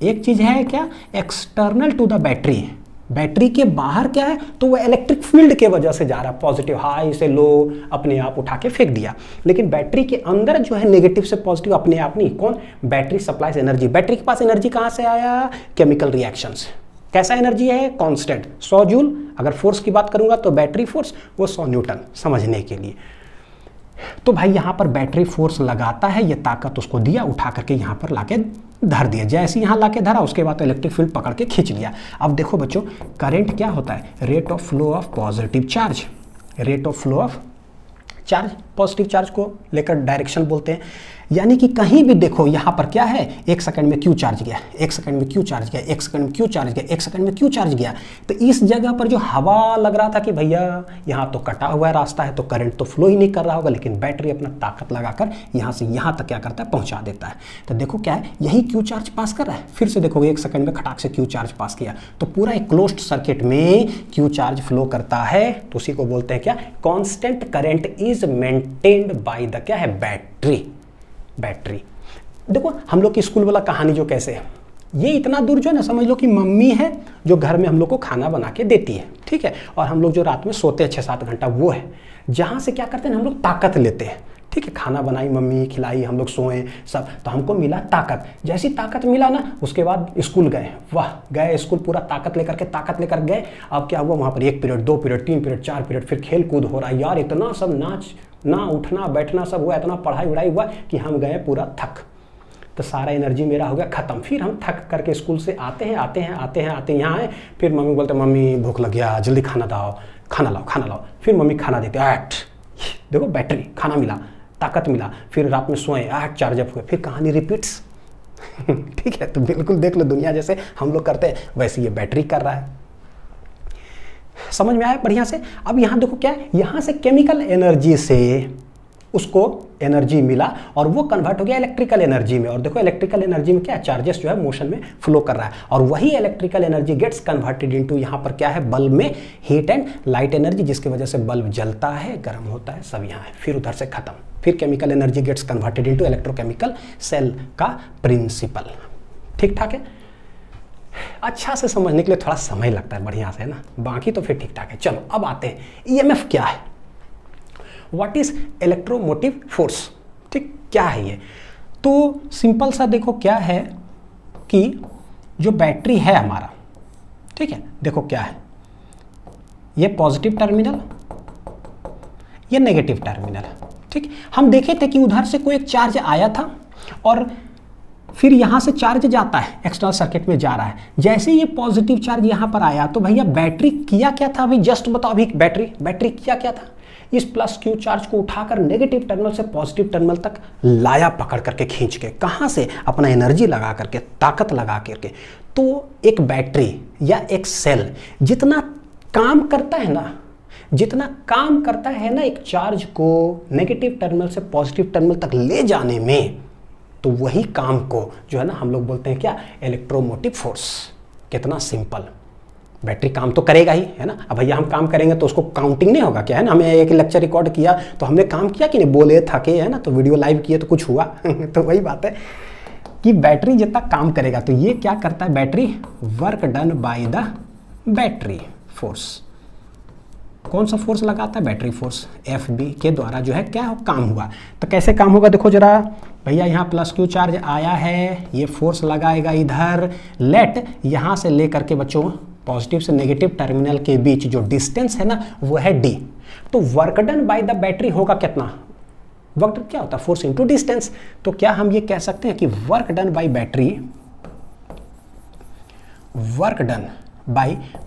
एक चीज है क्या, external to the battery, battery के बाहर क्या है, तो वो इलेक्ट्रिक फील्ड के वजह से जा रहा है, पॉजिटिव हाई से लो अपने आप उठा के फेंक दिया। लेकिन बैटरी के अंदर जो है नेगेटिव से पॉजिटिव अपने आप नहीं, कौन, बैटरी सप्लाइज एनर्जी। बैटरी के पास एनर्जी कहाँ से आया, केमिकल रिएक्शन से। कैसा एनर्जी है, कांस्टेंट 100 जूल। अगर फोर्स की बात करूंगा तो बैटरी फोर्स वो 100 न्यूटन, समझने के लिए। तो भाई यहाँ पर बैटरी फोर्स लगाता है, ये ताकत उसको दिया, उठा करके यहाँ पर लाके धर दिया। जैसे यहाँ लाके धरा, उसके बाद तो इलेक्ट्रिक फील्ड पकड़ के खींच लिया। अब देखो बच्चों, करंट क्या होता है, rate of flow of positive charge, rate of flow of charge, positive charge को लेकर डायरेक्शन बोलते हैं। यानी कि कहीं भी देखो यहाँ पर क्या है, 1 सेकंड में क्यू चार्ज गया, 1 सेकंड में क्यू चार्ज गया, 1 सेकंड में क्यू चार्ज गया, 1 सेकंड में क्यू चार्ज गया। तो इस जगह पर जो हवा लग रहा था कि भैया यहाँ तो कटा हुआ रास्ता है, तो करंट तो फ्लो ही नहीं कर रहा होगा, लेकिन बैटरी अपना ताकत लगाकर यहाँ से यहाँ तक क्या करता है, पहुँचा देता है। तो देखो क्या है, यही क्यू चार्ज पास कर रहा है। फिर से देखो 1 सेकंड में खटाक से क्यू चार्ज पास किया, तो पूरा एक क्लोज्ड सर्किट में क्यू चार्ज फ्लो करता है। तो उसी को बोलते हैं क्या, constant current is maintained by the क्या है, बैटरी। बैटरी देखो हम लोग की स्कूल वाला कहानी जो कैसे है, ये इतना दूर जो है ना, समझ लो कि मम्मी है जो घर में हम लोग को खाना बना के देती है, ठीक है, और हम लोग जो रात में सोते हैं 6-7 घंटा, वो है जहाँ से क्या करते हैं हम लोग ताकत लेते हैं, ठीक है। खाना बनाई मम्मी, खिलाई, हम लोग सोए सब, तो हमको मिला ताकत। जैसी ताकत मिला ना, उसके बाद स्कूल गए, वाह गए स्कूल, पूरा ताकत लेकर गए। अब क्या हुआ, वहाँ पर 1 पीरियड 2 पीरियड 3 पीरियड 4 पीरियड, फिर खेल कूद हो रहा है यार, इतना सब नाच ना उठना बैठना सब हुआ, इतना पढ़ाई उड़ाई हुआ कि हम गए पूरा थक, तो सारा एनर्जी मेरा हो गया खत्म। फिर हम थक करके स्कूल से आते हैं यहाँ आए, फिर मम्मी बोलते मम्मी भूख लग गया, जल्दी खाना दाओ, खाना लाओ। फिर मम्मी खाना देते, देखो बैटरी, खाना मिला, ताकत मिला। फिर रात में सोए, चार्जअप हुए, फिर कहानी रिपीट्स। ठीक है, तो बिल्कुल देख लो दुनिया जैसे हम लोग करते हैं वैसे ये बैटरी कर रहा है। समझ में आया बढ़िया से। अब यहाँ देखो क्या है, यहाँ से केमिकल एनर्जी से उसको एनर्जी मिला और वो कन्वर्ट हो गया इलेक्ट्रिकल एनर्जी में। और देखो इलेक्ट्रिकल एनर्जी में क्या है, चार्जेस जो है मोशन में फ्लो कर रहा है, और वही electrical energy gets converted into यहाँ पर क्या है, बल्ब में हीट एंड लाइट एनर्जी, जिसकी वजह से बल्ब जलता है, गर्म होता है, सब यहाँ है। फिर उधर से खत्म, फिर chemical energy gets converted into electrochemical cell का प्रिंसिपल। ठीक ठाक है। अच्छा से समझने के लिए थोड़ा समय लगता है बढ़िया से, है ना, बाकी तो फिर ठीक ठाक है। चलो अब आते हैं ईएमएफ क्या है, व्हाट इज इलेक्ट्रोमोटिव फोर्स। ठीक, क्या है ये, तो सिंपल सा देखो क्या है कि जो बैटरी है हमारा, ठीक है, देखो क्या है, ये पॉजिटिव टर्मिनल, ये नेगेटिव टर्मिनल। ठीक, हम देखे थे कि उधर से कोई एक चार्ज आया था और फिर यहाँ से चार्ज जाता है, एक्सटर्नल सर्किट में जा रहा है। जैसे ये पॉजिटिव चार्ज यहाँ पर आया तो भैया बैटरी किया क्या था, अभी जस्ट बताओ, अभी बैटरी किया क्या था, इस प्लस क्यू चार्ज को उठाकर नेगेटिव टर्मिनल से पॉजिटिव टर्मिनल तक लाया, पकड़ करके खींच के, कहाँ से, अपना एनर्जी लगा करके, ताकत लगा करके। तो एक बैटरी या एक सेल जितना काम करता है ना एक चार्ज को नेगेटिव टर्मिनल से पॉजिटिव टर्मिनल तक ले जाने में, तो वही काम को जो है ना हम लोग बोलते हैं क्या, इलेक्ट्रोमोटिव फोर्स। कितना सिंपल, बैटरी काम तो करेगा ही, है ना। अब भैया हम काम करेंगे तो उसको काउंटिंग नहीं होगा क्या, है ना। हमें एक लेक्चर रिकॉर्ड किया तो हमने काम किया कि नहीं, बोले थके, है ना, तो वीडियो लाइव किए तो कुछ हुआ तो वही बात है कि बैटरी जितना काम करेगा, तो ये क्या करता है, battery work done by the battery force. कौन सा फोर्स लगाता है, बैटरी फोर्स, एफ बी के द्वारा जो है क्या काम हुआ। तो कैसे काम होगा, देखो जरा भैया, यहाँ प्लस क्यू चार्ज आया है, ये फोर्स लगाएगा इधर, लेट यहाँ से लेकर के बच्चों पॉजिटिव से नेगेटिव टर्मिनल के बीच जो डिस्टेंस है ना वो है डी। तो work done by the battery होगा कितना, वर्क क्या होता है, फोर्स इनटू डिस्टेंस। तो क्या हम ये कह सकते हैं कि work done bye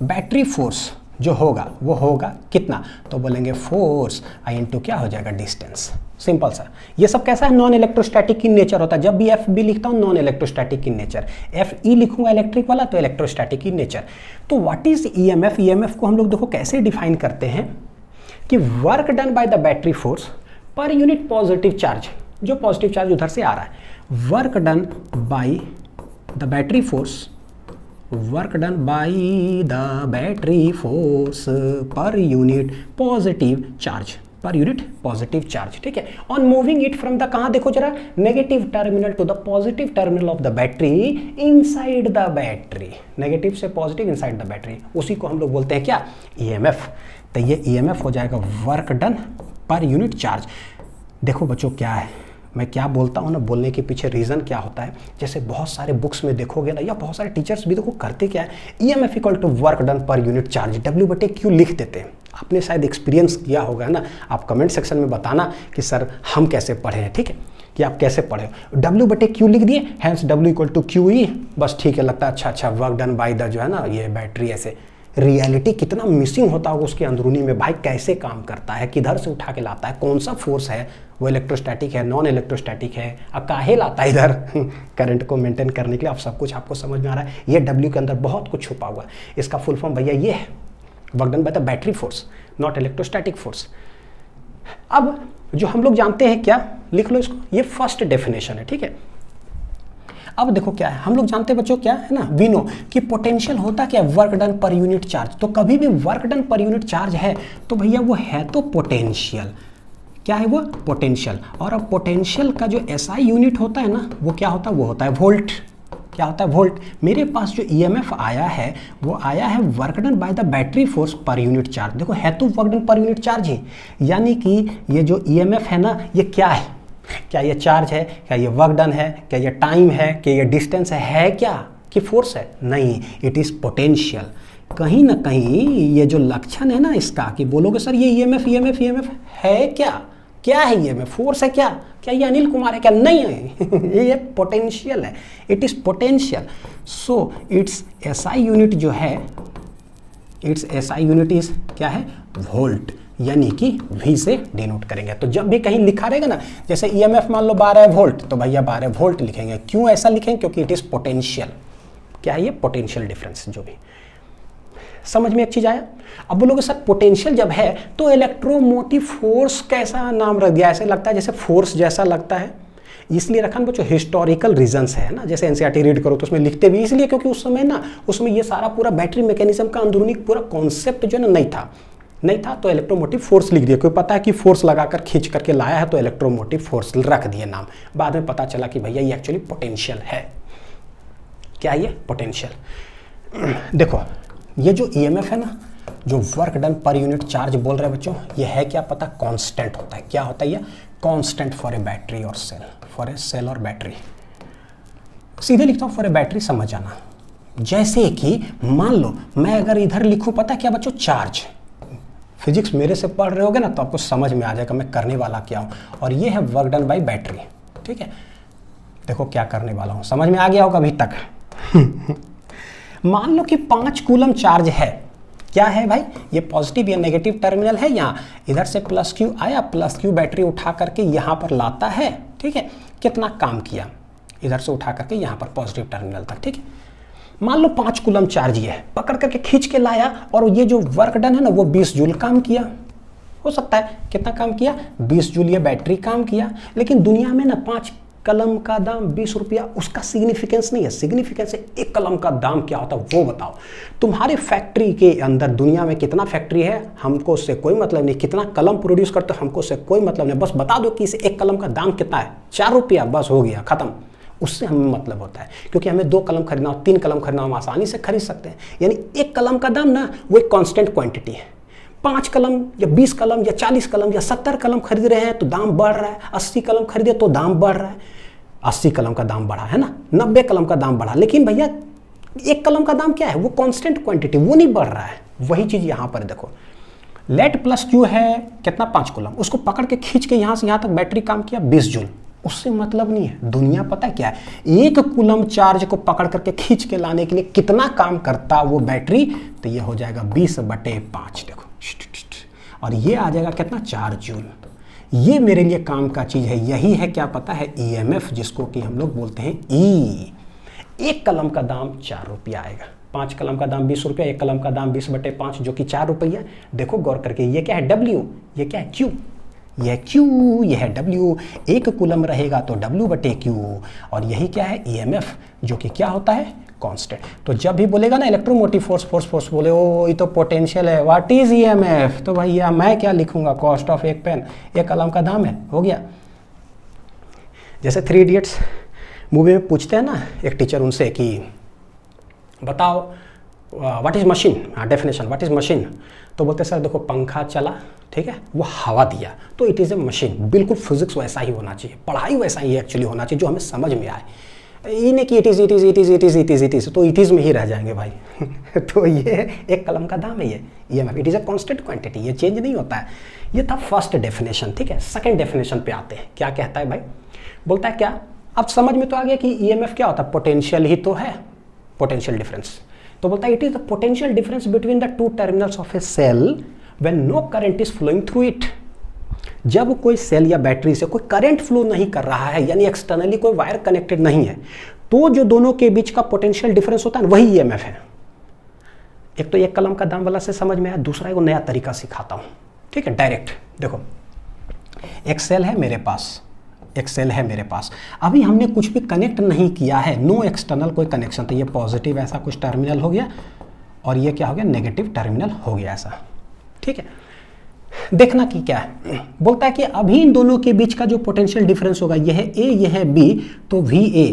battery force जो होगा वो होगा कितना, तो बोलेंगे फोर्स आई इनटू क्या हो जाएगा, डिस्टेंस। सिंपल सा। ये सब कैसा है, नॉन इलेक्ट्रोस्टैटिक इन नेचर होता है। जब भी एफ बी लिखता हूँ non electrostatic in nature, F E लिखूंगा इलेक्ट्रिक वाला तो इलेक्ट्रोस्टैटिक इन नेचर। तो व्हाट इज ईएमएफ, ईएमएफ को हम लोग देखो कैसे डिफाइन करते हैं कि work done by the battery force per unit positive charge, जो पॉजिटिव चार्ज उधर से आ रहा है, work done by the battery force, work done by the battery force per unit positive charge, per unit positive charge, ठीक है। On moving it from the, कहाँ देखो जरा, negative terminal to the positive terminal of the battery inside the battery, negative से positive inside the battery, उसी को हम लोग बोलते हैं क्या, ईएमएफ। तो ये ईएमएफ हो जाएगा work done per unit charge. देखो बच्चों क्या है, मैं क्या बोलता हूँ ना, बोलने के पीछे रीज़न क्या होता है, जैसे बहुत सारे बुक्स में देखोगे ना, या बहुत सारे टीचर्स भी देखो करते क्या है, EMF equal to work done per unit charge, W/Q लिख देते हैं। आपने शायद एक्सपीरियंस किया होगा ना, आप कमेंट सेक्शन में बताना कि सर हम कैसे पढ़े हैं, ठीक है, कि आप कैसे पढ़े हो। W/Q लिख दिए, हैंस W=QE, बस ठीक है, लगता है अच्छा वर्क डन बाय द जो है ना ये बैटरी। ऐसे रियलिटी कितना मिसिंग होता होगा उसके अंदरूनी में, भाई कैसे काम करता है, किधर से उठा के लाता है, कौन सा फोर्स है, वो इलेक्ट्रोस्टैटिक है, नॉन इलेक्ट्रोस्टैटिक है, काहे लाता है इधर करंट को मेंटेन करने के लिए। आप सब कुछ आपको समझ में आ रहा है, ये W के अंदर बहुत कुछ छुपा हुआ है। इसका फुल फॉर्म भैया ये है, work done by the battery force, not electrostatic force. अब जो हम लोग जानते हैं क्या, लिख लो इसको, ये फर्स्ट डेफिनेशन है, ठीक है। अब देखो क्या है, हम लोग जानते हैं बच्चों क्या है ना, वी नो कि पोटेंशियल होता क्या, work done per unit charge. तो कभी भी work done per unit charge है तो भैया वो है तो पोटेंशियल, क्या है वो, पोटेंशियल। और अब पोटेंशियल का जो एसआई यूनिट होता है ना वो क्या होता है, वो होता है वोल्ट। क्या होता है, वोल्ट। मेरे पास जो ईएमएफ आया है वो आया है work done by the battery force per unit charge. देखो है तो work done per unit charge ही, यानी कि ये जो ईएमएफ है ना ये क्या है, क्या ये चार्ज है, क्या ये वर्क डन है, क्या ये टाइम है, क्या ये डिस्टेंस है क्या, कि फोर्स है, नहीं, इट इज पोटेंशियल। कहीं ना कहीं ये जो लक्षण है ना इसका, कि बोलोगे सर ये ईएमएफ ईएमएफ ईएमएफ है क्या, क्या है ईएमएफ, फोर्स है क्या, क्या ये अनिल कुमार है क्या, नहीं है ये पोटेंशियल है, it is potential. So it's SI unit जो है, इट्स एसआई यूनिट इज क्या है, वोल्ट, यानी कि V से डिनोट करेंगे। तो जब भी कहीं लिखा रहेगा ना, जैसे ईएमएफ मान लो 12 वोल्ट, तो भैया 12 वोल्ट लिखेंगे। क्यों ऐसा लिखेंगे, क्योंकि इट इज पोटेंशियल। क्या है ये, पोटेंशियल डिफरेंस। जो भी समझ में एक चीज आया। अब बोलोगे सर पोटेंशियल जब है तो इलेक्ट्रोमोटिव फोर्स कैसा नाम रख दिया, ऐसे लगता है जैसे फोर्स जैसा लगता है, इसलिए रखा ना बच्चों, हिस्टोरिकल रीजंस है ना। जैसे एनसीईआरटी रीड करो तो उसमें लिखते भी इसलिए क्योंकि उस समय ना, उसमें ये सारा पूरा बैटरी मैकेनिज्म का अंदरूनी पूरा कॉन्सेप्ट जो है ना नहीं था, तो इलेक्ट्रोमोटिव फोर्स लिख दिया। कोई पता है कि फोर्स लगाकर खींच करके लाया है तो इलेक्ट्रोमोटिव फोर्स रख दिया नाम। बाद में पता चला कि भैया ये एक्चुअली पोटेंशियल है। क्या ये, पोटेंशियल। देखो ये जो ईएमएफ है ना, जो work done per unit charge बोल रहे हैं बच्चों, ये है क्या पता, कांस्टेंट होता है। क्या होता है ये, कांस्टेंट फॉर ए बैटरी और सेल, फॉर ए सेल और बैटरी। सीधे लिखता हूँ फॉर ए बैटरी, समझ जाना। जैसे कि मान लो मैं अगर इधर लिखूँ, पता क्या बच्चों, चार्ज। फिजिक्स मेरे से पढ़ रहे होगे ना तो आपको समझ में आ जाएगा मैं करने वाला क्या हूँ। और ये है वर्क डन बाय बैटरी, ठीक है। देखो क्या करने वाला हूँ, समझ में आ गया होगा अभी तक मान लो कि 5 कूलम चार्ज है, क्या है भाई, ये पॉजिटिव या नेगेटिव टर्मिनल है, यहाँ इधर से प्लस क्यू आया, प्लस क्यू बैटरी उठा करके यहाँ पर लाता है, ठीक है, कितना काम किया, इधर से उठा करके यहाँ पर पॉजिटिव टर्मिनल तक, ठीक है। मान लो 5 कूलम चार्ज ये है, पकड़ करके खींच के लाया और ये जो वर्क डन है ना वो 20 जूल काम किया, हो सकता है कितना काम किया, 20 जूल ये बैटरी काम किया। लेकिन दुनिया में ना 5 कलम का दाम 20 रुपया, उसका सिग्निफिकेंस नहीं है, सिग्निफिकेंस है 1 कलम का दाम क्या होता है वो बताओ। तुम्हारे फैक्ट्री के अंदर दुनिया में कितना फैक्ट्री है हमको उससे कोई मतलब नहीं, कितना कलम प्रोड्यूस करते हो हमको उससे कोई मतलब नहीं, बस बता दो कि इसे 1 कलम का दाम कितना है, 4 रुपया, बस हो गया खत्म। उससे हमें मतलब होता है, क्योंकि हमें 2 कलम खरीदना हो, 3 कलम खरीदना हो, हम आसानी से खरीद सकते हैं। यानी 1 कलम का दाम ना वो एक कांस्टेंट क्वांटिटी है। 5 कलम या 20 कलम या 40 कलम या 70 कलम खरीद रहे हैं तो दाम बढ़ रहा है, 80 कलम खरीदे तो दाम बढ़ रहा है, 80 कलम का दाम बढ़ा है ना, 90 कलम का दाम बढ़ा। लेकिन भैया 1 कलम का दाम क्या है, वो कांस्टेंट क्वांटिटी, वो नहीं बढ़ रहा है। वही चीज़ यहाँ पर देखो, लेट प्लस क्यू है कितना, 5 कूलम, उसको पकड़ के खींच के यहाँ से यहाँ तक बैटरी काम किया 20 जूल, उससे मतलब नहीं है। दुनिया पता है क्या है, 1 कूलम चार्ज को पकड़ करके खींच के लाने के लिए कितना काम करता वो बैटरी, तो ये हो जाएगा 20/5, देखो, और ये आ जाएगा कितना, 4 जूल। ये मेरे लिए काम का चीज़ है, यही है क्या पता है, EMF, जिसको कि हम लोग बोलते हैं E। 1 कलम का दाम 4 रुपया आएगा, 5 कलम का दाम 20 रुपया, 1 कलम का दाम 20/5 जो कि 4 रुपया। देखो गौर करके, ये क्या है W, ये क्या है Q, यह Q, यह है W। 1 कूलम रहेगा तो W/Q, और यही क्या है, EMF, जो कि क्या होता है, कांस्टेंट। तो जब भी बोलेगा ना इलेक्ट्रोमोटिव फोर्स बोले ओ ये तो पोटेंशियल है, व्हाट इज EMF, तो भैया मैं क्या लिखूंगा, कॉस्ट ऑफ एक पेन, 1 कलम का दाम है, हो गया। जैसे 3 इडियट्स मूवी में पूछते हैं ना एक टीचर उनसे कि बताओ what is machine, definition what is machine, तो बोलते सर देखो पंखा चला, ठीक है, वो हवा दिया तो इट इज़ ए मशीन। बिल्कुल फिजिक्स वैसा ही होना चाहिए, पढ़ाई वैसा ही एक्चुअली होना चाहिए जो हमें समझ में आए, ये नहीं कि इट इज़ तो इट इज़ में ही रह जाएंगे भाई। तो ये 1 कलम का दाम है, ये EMF, it is a constant quantity, ये चेंज नहीं होता है। ये था फर्स्ट डेफिनेशन, ठीक है। सेकंड डेफिनेशन पे आते हैं, क्या कहता है भाई, बोलता है क्या, अब समझ में तो आ गया कि EMF क्या होता है, पोटेंशियल ही तो है, पोटेंशियल डिफरेंस। तो बोलता है it is the potential difference between the 2 terminals of a cell when no current is flowing through it. जब कोई सेल या बैटरी से कोई करंट फ्लो नहीं कर रहा है, यानी एक्सटर्नली कोई वायर कनेक्टेड नहीं है, तो जो दोनों के बीच का पोटेंशियल डिफरेंस होता है वही EMF है। एक तो 1 कलम का दाम वाला से समझ में आया, दूसरा एक नया तरीका सिखाता हूं, ठीक है, डायरेक्ट। देखो एक सेल है मेरे पास, एक सेल है मेरे पास, अभी हमने कुछ भी कनेक्ट नहीं किया है, नो एक्सटर्नल कोई कनेक्शन, तो ये पॉजिटिव ऐसा कुछ टर्मिनल हो गया और ये क्या हो गया, नेगेटिव टर्मिनल हो गया ऐसा, ठीक है। देखना कि क्या है, बोलता है कि अभी इन दोनों के बीच का जो पोटेंशियल डिफरेंस होगा, यह है A, यह है B, तो VA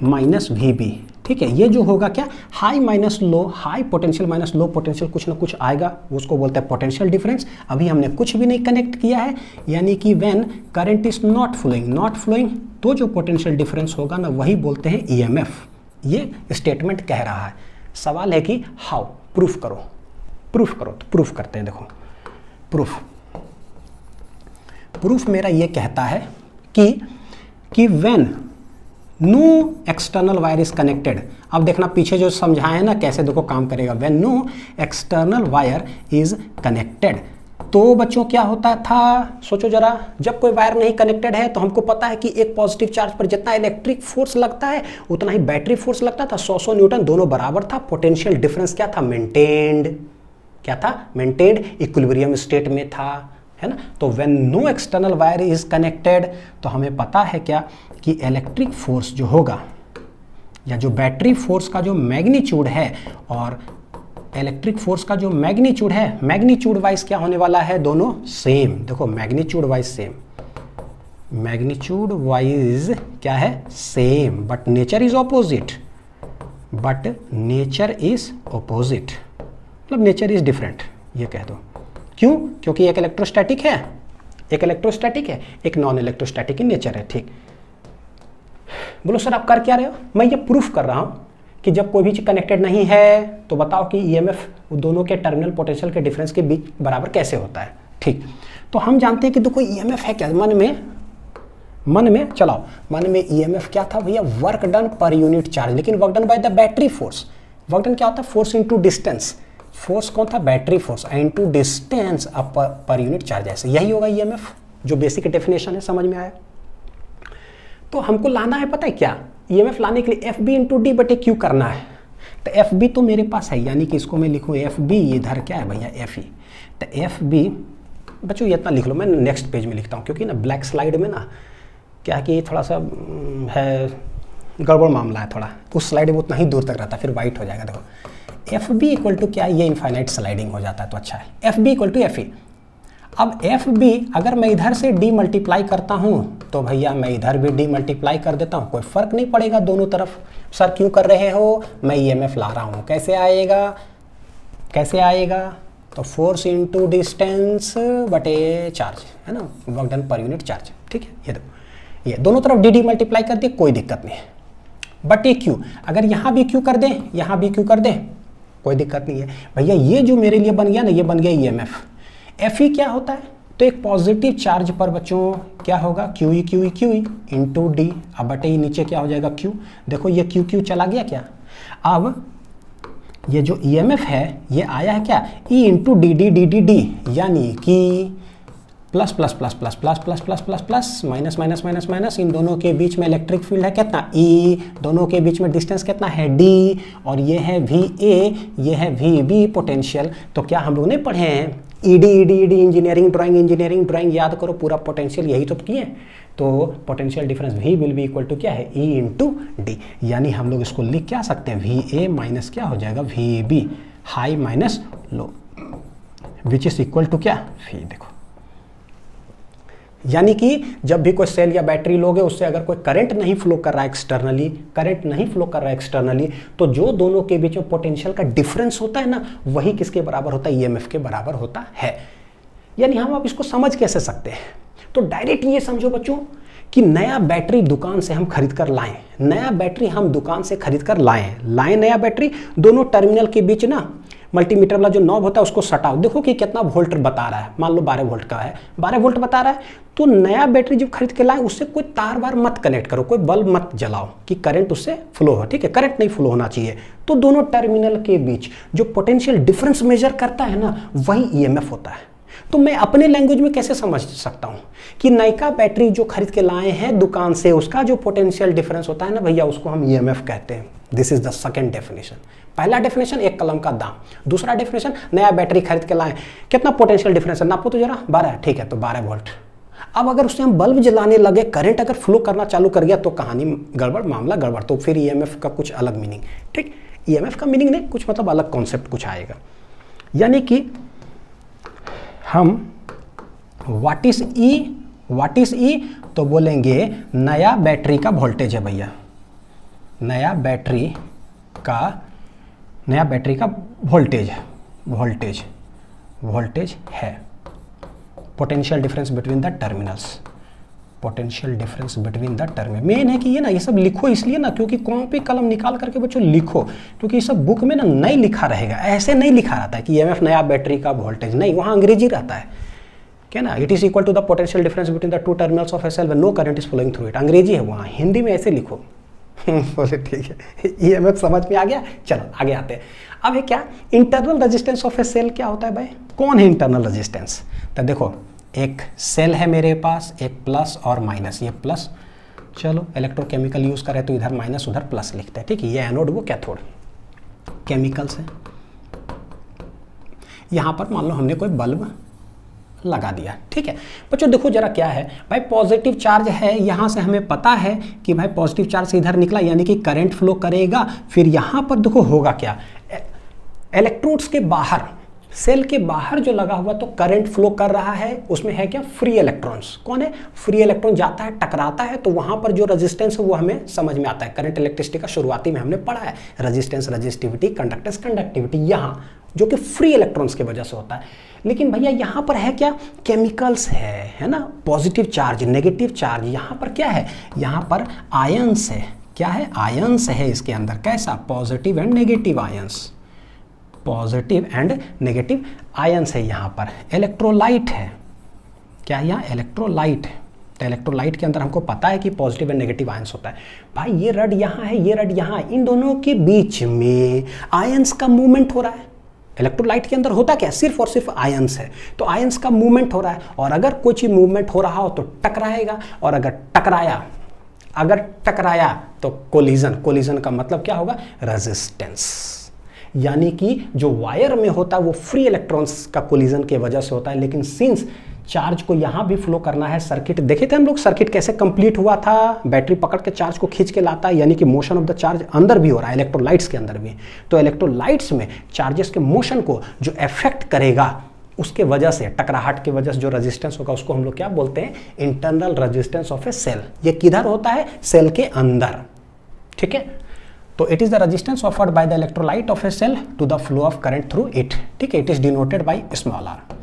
माइनस VB, ठीक है। ये जो होगा क्या, high minus low, high potential minus low potential, कुछ ना कुछ आएगा, उसको बोलते हैं पोटेंशियल डिफरेंस। अभी हमने कुछ भी नहीं कनेक्ट किया है, यानी कि when current is not flowing, तो जो पोटेंशियल डिफरेंस होगा ना वही बोलते हैं EMF। ये स्टेटमेंट कह रहा है। सवाल है कि हाउ, प्रूफ करो, तो प्रूफ करते हैं। देखो प्रूफ मेरा ये कहता है कि when no external wire is connected, अब देखना पीछे जो समझाए ना कैसे, देखो काम करेगा। When no external wire is connected, तो बच्चों क्या होता था, सोचो जरा, जब कोई वायर नहीं कनेक्टेड है तो हमको पता है कि एक पॉजिटिव चार्ज पर जितना इलेक्ट्रिक फोर्स लगता है उतना ही बैटरी फोर्स लगता था, 100 न्यूटन, दोनों बराबर था। पोटेंशियल डिफरेंस क्या था, मेंटेन्ड, क्या था, मेंटेन्ड, इक्विलिब्रियम स्टेट में था, है ना। तो when no external wire is connected, तो हमें पता है क्या कि इलेक्ट्रिक फोर्स जो होगा या जो बैटरी फोर्स का जो मैग्नीट्यूड है और इलेक्ट्रिक फोर्स का जो मैग्नीट्यूड है, मैग्नीट्यूड वाइज क्या होने वाला है, दोनों सेम। देखो magnitude wise same, magnitude wise क्या है, same, but nature is opposite, मतलब नेचर इज डिफरेंट, ये कह दो। क्यों, क्योंकि एक इलेक्ट्रोस्टैटिक है, एक नॉन इलेक्ट्रोस्टैटिक इन नेचर है, ठीक। बोलो सर आप कर क्या रहे हो, मैं ये प्रूफ कर रहा हूँ कि जब कोई भी चीज कनेक्टेड नहीं है तो बताओ कि EMF दोनों के टर्मिनल पोटेंशियल के डिफरेंस के बीच बराबर कैसे होता है, ठीक। तो हम जानते हैं कि देखो EMF है क्या, मन में चलाओ, मन में EMF क्या था भैया, work done per unit charge, लेकिन work done by the battery force. Work done क्या होता है, फोर्स इनटू डिस्टेंस, फोर्स कौन था, battery force into distance per unit charge, ऐसे यही होगा ईएमएफ, जो बेसिक डेफिनेशन है, समझ में आया। तो हमको लाना है पता है क्या, ईएमएफ लाने के लिए एफ बी इंटू डी बटे क्यू करना है। तो एफ बी तो मेरे पास है, यानी कि इसको मैं लिखूँ एफ बी, इधर क्या है भैया एफ ई। तो एफ बी बच्चों ये इतना लिख लो, मैं नेक्स्ट पेज में लिखता हूँ, क्योंकि ना ब्लैक स्लाइड में ना क्या कि थोड़ा सा है गड़बड़ मामला है थोड़ा, उस स्लाइड में उतना ही दूर तक रहता है, फिर वाइट हो जाएगा। देखो एफ बी इक्वल टू क्या है, ये इनफाइनाइट स्लाइडिंग हो जाता है तो अच्छा है। F B equal to F E. अब एफ बी अगर मैं इधर से डी मल्टीप्लाई करता हूँ तो भैया मैं इधर भी डी मल्टीप्लाई कर देता हूँ, कोई फर्क नहीं पड़ेगा दोनों तरफ। सर क्यों कर रहे हो, मैं ईएमएफ ला रहा हूँ, कैसे आएगा, कैसे आएगा, तो फोर्स इंटू डिस्टेंस बटे चार्ज, है ना, work done per unit charge. ठीक है, ये देखो ये दोनों तरफ डी डी मल्टीप्लाई कर दिए, कोई दिक्कत नहीं है। बटे क्यू, अगर यहाँ भी क्यू कर दें, यहाँ भी क्यू कर दें, कोई दिक्कत नहीं है भैया। ये जो मेरे लिए बन गया ना, ये बन गया ईएमएफ। एफ ई क्या होता है, तो एक पॉजिटिव चार्ज पर बच्चों क्या होगा, Q E Q E Q E into D. अब बटे ई नीचे क्या हो जाएगा क्यू, देखो ये क्यू क्यू चला गया क्या। अब ये जो ईएमएफ है ये आया है क्या, E into D D D D D, यानी कि plus plus plus plus plus plus plus plus plus minus minus minus minus, इन दोनों के बीच में इलेक्ट्रिक फील्ड है कितना ई, दोनों के बीच में डिस्टेंस कितना है डी, और ये है वी ए, ये है वी बी पोटेंशियल। तो क्या हम लोग ने पढ़े हैं ED ED ED, engineering drawing याद करो, पूरा पोटेंशियल यही तो किए। तो potential difference V will be equal to क्या है, E इंटू डी, यानी हम लोग इसको लिख क्या सकते हैं, वी ए माइनस क्या हो जाएगा, V B high minus low, which is equal to क्या, V। देखो यानी कि जब भी कोई सेल या बैटरी लोगे, उससे अगर कोई करंट नहीं फ्लो कर रहा है एक्सटर्नली, तो जो दोनों के बीच में पोटेंशियल का डिफरेंस होता है ना, वही किसके बराबर होता है, ईएमएफ के बराबर होता है। यानी हम अब इसको समझ कैसे सकते हैं, तो डायरेक्ट ये समझो बच्चों कि नया बैटरी दुकान से हम खरीद कर लाएं, नया बैटरी हम दुकान से खरीद कर लाएं नया बैटरी, दोनों टर्मिनल के बीच ना मल्टीमीटर वाला जो नॉब होता है उसको सटाओ, देखो कि कितना वोल्ट बता रहा है, मान लो 12 वोल्ट का है, 12 वोल्ट बता रहा है। तो नया बैटरी जब खरीद के लाएं उससे कोई तार वार मत कनेक्ट करो, कोई बल्ब मत जलाओ कि करंट उससे फ्लो हो, ठीक है, करंट नहीं फ्लो होना चाहिए। तो दोनों टर्मिनल के बीच जो पोटेंशियल डिफरेंस मेजर करता है ना, वही ईएमएफ होता है। तो मैं अपने लैंग्वेज में कैसे समझ सकता हूं कि नयका बैटरी जो खरीद के लाए हैं दुकान से, उसका जो पोटेंशियल डिफरेंस होता है ना भैया, उसको हम ईएमएफ कहते हैं। This is the second definition. पहला डेफिनेशन एक कलम का दाम, दूसरा डेफिनेशन नया बैटरी खरीद के लाए, कितना पोटेंशियल डिफरेंस है नापो तो जरा, 12, ठीक है, तो 12 वोल्ट। अब अगर उससे हम बल्ब जलाने लगे, करंट अगर फ्लो करना चालू कर गया, तो कहानी गड़बड़, मामला गड़बड़, तो फिर ईएमएफ का कुछ अलग मीनिंग, ठीक, ईएमएफ का मीनिंग नहीं, कुछ मतलब अलग कॉन्सेप्ट कुछ आएगा। यानी कि हम व्हाट इज ई, तो बोलेंगे नया बैटरी का वोल्टेज है भैया, नया बैटरी का वोल्टेज है, potential difference between the terminals, main है कि ये ना ये सब लिखो इसलिए ना, क्योंकि कॉपी कलम निकाल करके बच्चों लिखो, क्योंकि ये सब बुक में ना नहीं लिखा रहेगा, ऐसे नहीं लिखा रहता है कि ईएमएफ नया बैटरी का वोल्टेज, नहीं, वहाँ अंग्रेजी रहता है क्या ना, it is equal to the potential difference between the two terminals of a cell when no current is flowing through it, अंग्रेजी है वहाँ, हिंदी में ऐसे लिखो। बोले ठीक है, ईएमएफ समझ में आ गया। चलो आगे आते हैं। अब ये क्या, internal resistance of a cell क्या होता है भाई, कौन है इंटरनल रेजिस्टेंस, तो देखो एक सेल है मेरे पास, एक प्लस और माइनस, ये प्लस, चलो इलेक्ट्रोकेमिकल यूज करें तो इधर माइनस उधर प्लस लिखते हैं, ठीक है, ये एनोड वो कैथोड, केमिकल्स है। यहां पर मान लो हमने कोई बल्ब लगा दिया, ठीक है बच्चों, देखो जरा क्या है भाई, पॉजिटिव चार्ज है, यहां से हमें पता है कि भाई पॉजिटिव चार्ज से इधर निकला, यानी कि करंट फ्लो करेगा। फिर यहां पर देखो होगा क्या, इलेक्ट्रोड्स के बाहर, सेल के बाहर जो लगा हुआ तो करंट फ्लो कर रहा है, उसमें है क्या, फ्री इलेक्ट्रॉन्स। कौन है, फ्री इलेक्ट्रॉन जाता है, टकराता है, तो वहां पर जो रेजिस्टेंस है वो हमें समझ में आता है। करंट इलेक्ट्रिसिटी का शुरुआती में हमने पढ़ा है, रेजिस्टेंस रेजिस्टिविटी, कंडक्टेंस कंडक्टिविटी, यहाँ जो कि फ्री इलेक्ट्रॉन्स की वजह से होता है। लेकिन भैया यहाँ पर है क्या, केमिकल्स है ना, पॉजिटिव चार्ज नेगेटिव चार्ज, यहाँ पर क्या है, यहाँ पर आयंस है, क्या है, आयंस है इसके अंदर, कैसा, positive and negative ions, positive and negative ions है। यहाँ पर इलेक्ट्रोलाइट है, क्या यहाँ इलेक्ट्रोलाइट है, तो इलेक्ट्रोलाइट के अंदर हमको पता है कि पॉजिटिव एंड नेगेटिव आयंस होता है। भाई ये रड यहाँ है, ये रड यहाँ है, इन दोनों के बीच में आयंस का मूवमेंट हो रहा है, इलेक्ट्रोलाइट के अंदर होता क्या, सिर्फ और सिर्फ आयंस है, तो आयंस का मूवमेंट हो रहा है, और अगर कोई चीज मूवमेंट हो रहा हो तो टकराएगा, और अगर टकराया तो कोलिजन का मतलब क्या होगा, रेजिस्टेंस। यानी कि जो वायर में होता है वो फ्री इलेक्ट्रॉन्स का कोलिजन की वजह से होता है, लेकिन सिंस चार्ज को यहाँ भी फ्लो करना है, सर्किट देखे थे हम लोग, सर्किट कैसे कंप्लीट हुआ था, बैटरी पकड़ के चार्ज को खींच के लाता है, यानी कि मोशन ऑफ द चार्ज अंदर भी हो रहा है, इलेक्ट्रोलाइट्स के अंदर भी। तो इलेक्ट्रोलाइट्स में चार्जेस के मोशन को जो इफेक्ट करेगा, उसके वजह से, टकराहट की वजह से जो रेजिस्टेंस होगा उसको हम लोग क्या बोलते हैं, internal resistance of a cell. ये किधर होता है, सेल के अंदर, ठीक है। तो it is the resistance offered by the electrolyte of a cell to the flow of current through it, ठीक है। It is denoted by small r,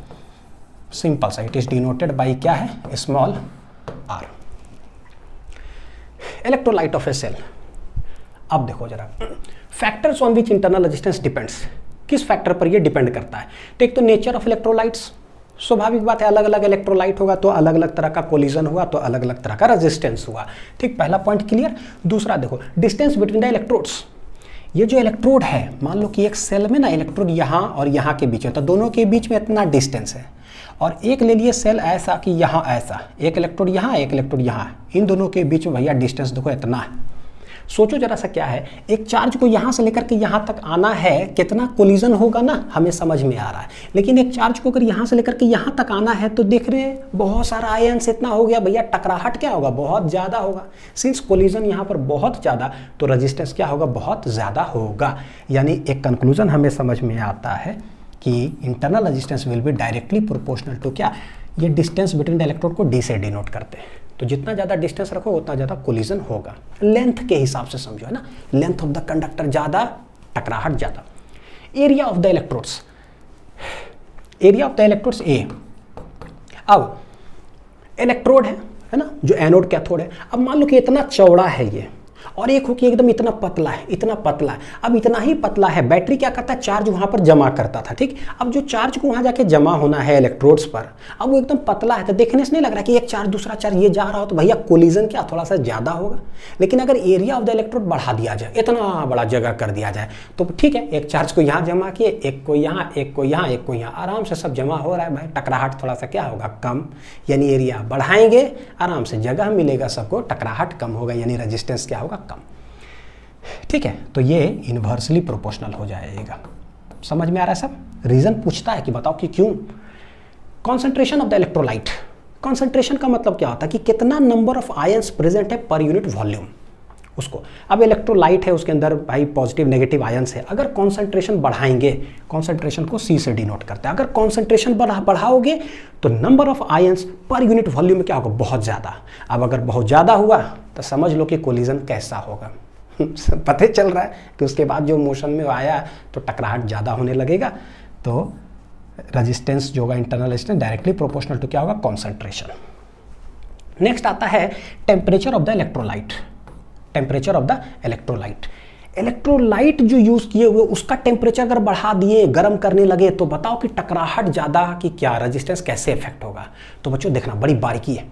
simple सा, इट इज डिनोटेड बाय क्या है, small r. Electrolyte of a cell. अब देखो जरा, factors on which internal resistance depends, किस factor पर ये डिपेंड करता है। तो एक तो नेचर ऑफ इलेक्ट्रोलाइट्स, स्वाभाविक बात है, अलग अलग इलेक्ट्रोलाइट होगा तो अलग अलग तरह का कोलिजन हुआ, तो अलग अलग तरह का रेजिस्टेंस हुआ, ठीक। पहला पॉइंट क्लियर। दूसरा देखो, डिस्टेंस बिटवीन द इलेक्ट्रोड्स। ये जो इलेक्ट्रोड है, मान लो कि एक सेल में ना इलेक्ट्रोड यहाँ और यहाँ के बीच है, तो दोनों के बीच में इतना डिस्टेंस है, और एक ले लिए सेल ऐसा कि यहाँ ऐसा, एक इलेक्ट्रोड यहाँ, एक इलेक्ट्रोड यहाँ, इन दोनों के बीच में भैया डिस्टेंस देखो इतना है। सोचो जरा सा, क्या है, एक चार्ज को यहाँ से लेकर के यहाँ तक आना है, कितना कोलिजन होगा ना, हमें समझ में आ रहा है। लेकिन एक चार्ज को अगर यहाँ से लेकर के यहाँ तक आना है, तो देख रहे हैं बहुत सारा आयंस इतना हो गया भैया, टकराहट क्या होगा, बहुत ज़्यादा होगा। सिंस कोलिजन यहाँ पर बहुत ज़्यादा, तो रेजिस्टेंस क्या होगा, बहुत ज़्यादा होगा। यानी एक कंक्लूजन हमें समझ में आता है कि internal resistance will be directly proportional to क्या, ये डिस्टेंस बिटवीन द इलेक्ट्रोड को डी से डिनोट करते हैं। तो जितना ज़्यादा डिस्टेंस रखो उतना ज़्यादा कोलिजन होगा, लेंथ के हिसाब से समझो, है ना, लेंथ ऑफ द कंडक्टर ज़्यादा, टकराहट ज़्यादा। Area of the electrodes, area of the electrodes A. अब इलेक्ट्रोड है ना, जो एनोड कैथोड है। अब मान लो कि इतना चौड़ा है ये, और एक हो कि एकदम इतना पतला है, इतना पतला है। अब इतना ही पतला है, बैटरी क्या करता है, चार्ज वहाँ पर जमा करता था, ठीक। अब जो चार्ज को वहाँ जाके जमा होना है इलेक्ट्रोड्स पर, अब वो एकदम पतला है, तो देखने से नहीं लग रहा कि एक चार्ज दूसरा चार्ज ये जा रहा हो, तो भैया कोलिजन क्या थोड़ा सा ज़्यादा होगा। लेकिन अगर एरिया ऑफ द इलेक्ट्रोड बढ़ा दिया जाए, इतना बड़ा जगह कर दिया जाए, तो ठीक है, एक चार्ज को यहाँ जमा किए, एक को यहाँ, एक को यहाँ, एक को यहाँ, आराम से सब जमा हो रहा है भाई, टकराहट थोड़ा सा क्या होगा, कम। यानी एरिया बढ़ाएंगे, आराम से जगह मिलेगा सबको, टकराहट कम होगा, यानी रेजिस्टेंस क्या होगा, कम, ठीक है। तो ये इन्वर्सली प्रोपोर्शनल हो जाएगा। समझ में आ रहा है सब। रीजन पूछता है कि बताओ कि क्यों। Concentration of the electrolyte, concentration का मतलब क्या होता है कि कितना नंबर ऑफ आयंस प्रेजेंट है पर यूनिट वॉल्यूम, उसको। अब इलेक्ट्रोलाइट है, उसके अंदर भाई पॉजिटिव नेगेटिव आयंस है, अगर कॉन्सेंट्रेशन बढ़ाएंगे, कॉन्सेंट्रेशन को सी से डिनोट करते हैं, अगर कॉन्सेंट्रेशन बढ़ाओगे तो number of ions per unit volume में क्या होगा, बहुत ज़्यादा। अब अगर बहुत ज़्यादा हुआ तो समझ लो कि कोलिजन कैसा होगा। पता चल रहा है कि उसके बाद जो मोशन में आया तो टकराहट ज़्यादा होने लगेगा, तो रेजिस्टेंस जो होगा, internal resistance directly proportional to क्या होगा, कॉन्सेंट्रेशन। नेक्स्ट आता है temperature of the electrolyte, temperature of the electrolyte. Electrolyte जो यूज़ किए हुए उसका टेम्परेचर अगर बढ़ा दिए, गर्म करने लगे, तो बताओ कि टकराहट ज़्यादा कि क्या, रेजिस्टेंस कैसे इफेक्ट होगा। तो बच्चों देखना, बड़ी बारीकी है।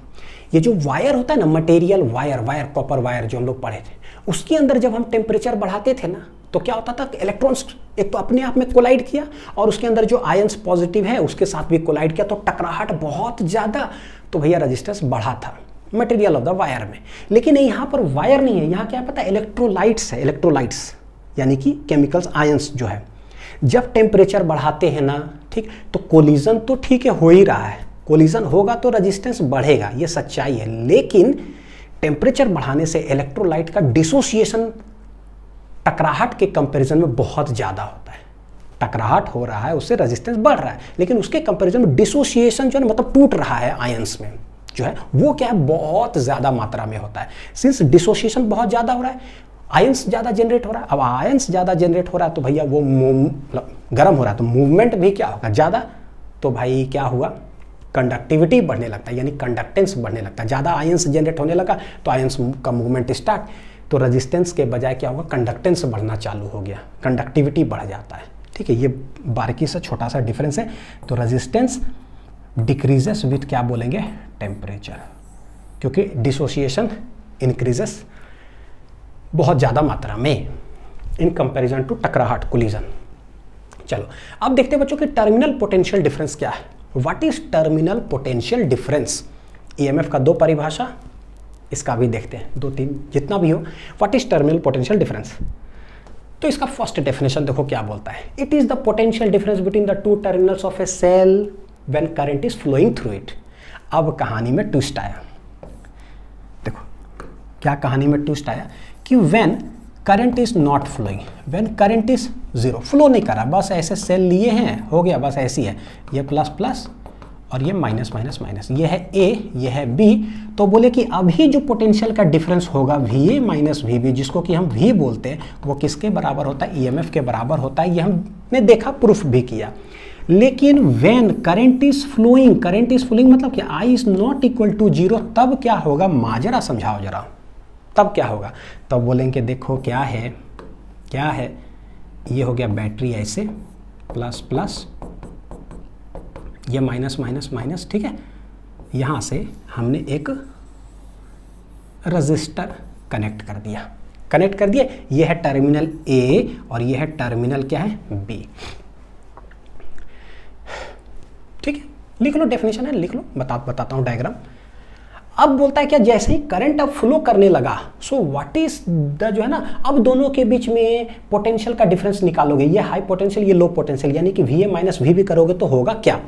ये जो वायर होता है ना, मटेरियल वायर, कॉपर वायर जो हम लोग पढ़े थे, उसके अंदर जब हम टेम्परेचर बढ़ाते थे ना, तो क्या होता था, इलेक्ट्रॉन्स एक तो अपने आप में कोलाइड किया, और उसके अंदर जो आयंस पॉजिटिव है उसके साथ भी कोलाइड किया, तो टकराहट बहुत ज़्यादा, तो भैया रेजिस्टेंस बढ़ा था मटेरियल ऑफ द वायर में। लेकिन यहाँ पर वायर नहीं है, यहाँ क्या पता है, इलेक्ट्रोलाइट्स है। इलेक्ट्रोलाइट्स यानी कि केमिकल्स, आयंस जो है, जब टेम्परेचर बढ़ाते हैं ना, ठीक, तो कोलिजन तो ठीक है, हो ही रहा है, कोलिजन होगा तो रेजिस्टेंस बढ़ेगा, ये सच्चाई है। लेकिन टेम्परेचर बढ़ाने से इलेक्ट्रोलाइट का डिसोसिएशन टकराहट के कंपैरिजन में बहुत ज़्यादा होता है। टकराहट हो रहा है, उससे रेजिस्टेंस बढ़ रहा है, लेकिन उसके कंपैरिजन में डिसोसिएशन जो है, मतलब टूट रहा है आयंस में, जो है वो क्या है, बहुत ज़्यादा मात्रा में होता है। सिंस डिसोसिएशन बहुत ज़्यादा हो रहा है, आयंस ज़्यादा जनरेट हो रहा है। अब आयंस ज़्यादा जनरेट हो रहा है तो भैया वो गर्म हो रहा है, तो मूवमेंट भी क्या होगा, ज़्यादा। तो भाई क्या हुआ, कंडक्टिविटी बढ़ने लगता है, यानी कंडक्टेंस बढ़ने लगता है। ज़्यादा आयंस जनरेट होने लगा तो आयंस का मूवमेंट स्टार्ट, तो रेजिस्टेंस के बजाय क्या होगा, कंडक्टेंस बढ़ना चालू हो गया, कंडक्टिविटी बढ़ जाता है, ठीक है। ये बारीकी से छोटा सा डिफरेंस है। तो रेजिस्टेंस डिक्रीजेस विथ क्या बोलेंगे, टेम्परेचर, क्योंकि डिसोसिएशन इंक्रीजेस बहुत ज़्यादा मात्रा में इन कंपैरिजन टू टकराहट, कोलिजन। चलो अब देखते हैं बच्चों कि टर्मिनल पोटेंशियल डिफरेंस क्या है। What is terminal potential difference? EMF का दो परिभाषा, इसका भी देखते हैं, 2-3 जितना भी हो। What is terminal potential difference? तो इसका फर्स्ट डेफिनेशन देखो क्या बोलता है। It is the potential difference between the two terminals of a cell when current is flowing through it. अब कहानी में ट्विस्ट आया, देखो क्या कहानी में ट्विस्ट आया कि when current is not flowing, when current is zero, flow नहीं कर रहा, बस ऐसे सेल लिए हैं, हो गया, बस ऐसी है, ये प्लस प्लस और ये माइनस माइनस माइनस, ये है ए, ये है बी। तो बोले कि अभी जो पोटेंशियल का डिफरेंस होगा VA माइनस VB, जिसको कि हम V बोलते हैं, वो किसके बराबर होता है? EMF के बराबर होता है। ये हमने देखा, प्रूफ भी किया। लेकिन when current is flowing, current is flowing मतलब कि I is not equal to 0, तब क्या होगा? माजरा समझाओ जरा, तब क्या होगा? तब बोलेंगे देखो क्या है, क्या है, ये हो गया बैटरी ऐसे प्लस प्लस, ये माइनस माइनस माइनस, ठीक है। यहाँ से हमने एक रजिस्टर कनेक्ट कर दिया, कनेक्ट कर दिया। ये है टर्मिनल A और ये है टर्मिनल क्या है? B, ठीक है। लिख लो, डेफिनेशन है, लिख लो, बताता हूँ डायग्राम। अब बोलता है क्या, जैसे ही करंट अब फ्लो करने लगा, सो व्हाट इज द, जो है ना, अब दोनों के बीच में पोटेंशियल का डिफरेंस निकालोगे, ये हाई पोटेंशियल, ये लो पोटेंशियल, यानी कि VA माइनस VB करोगे तो होगा क्या?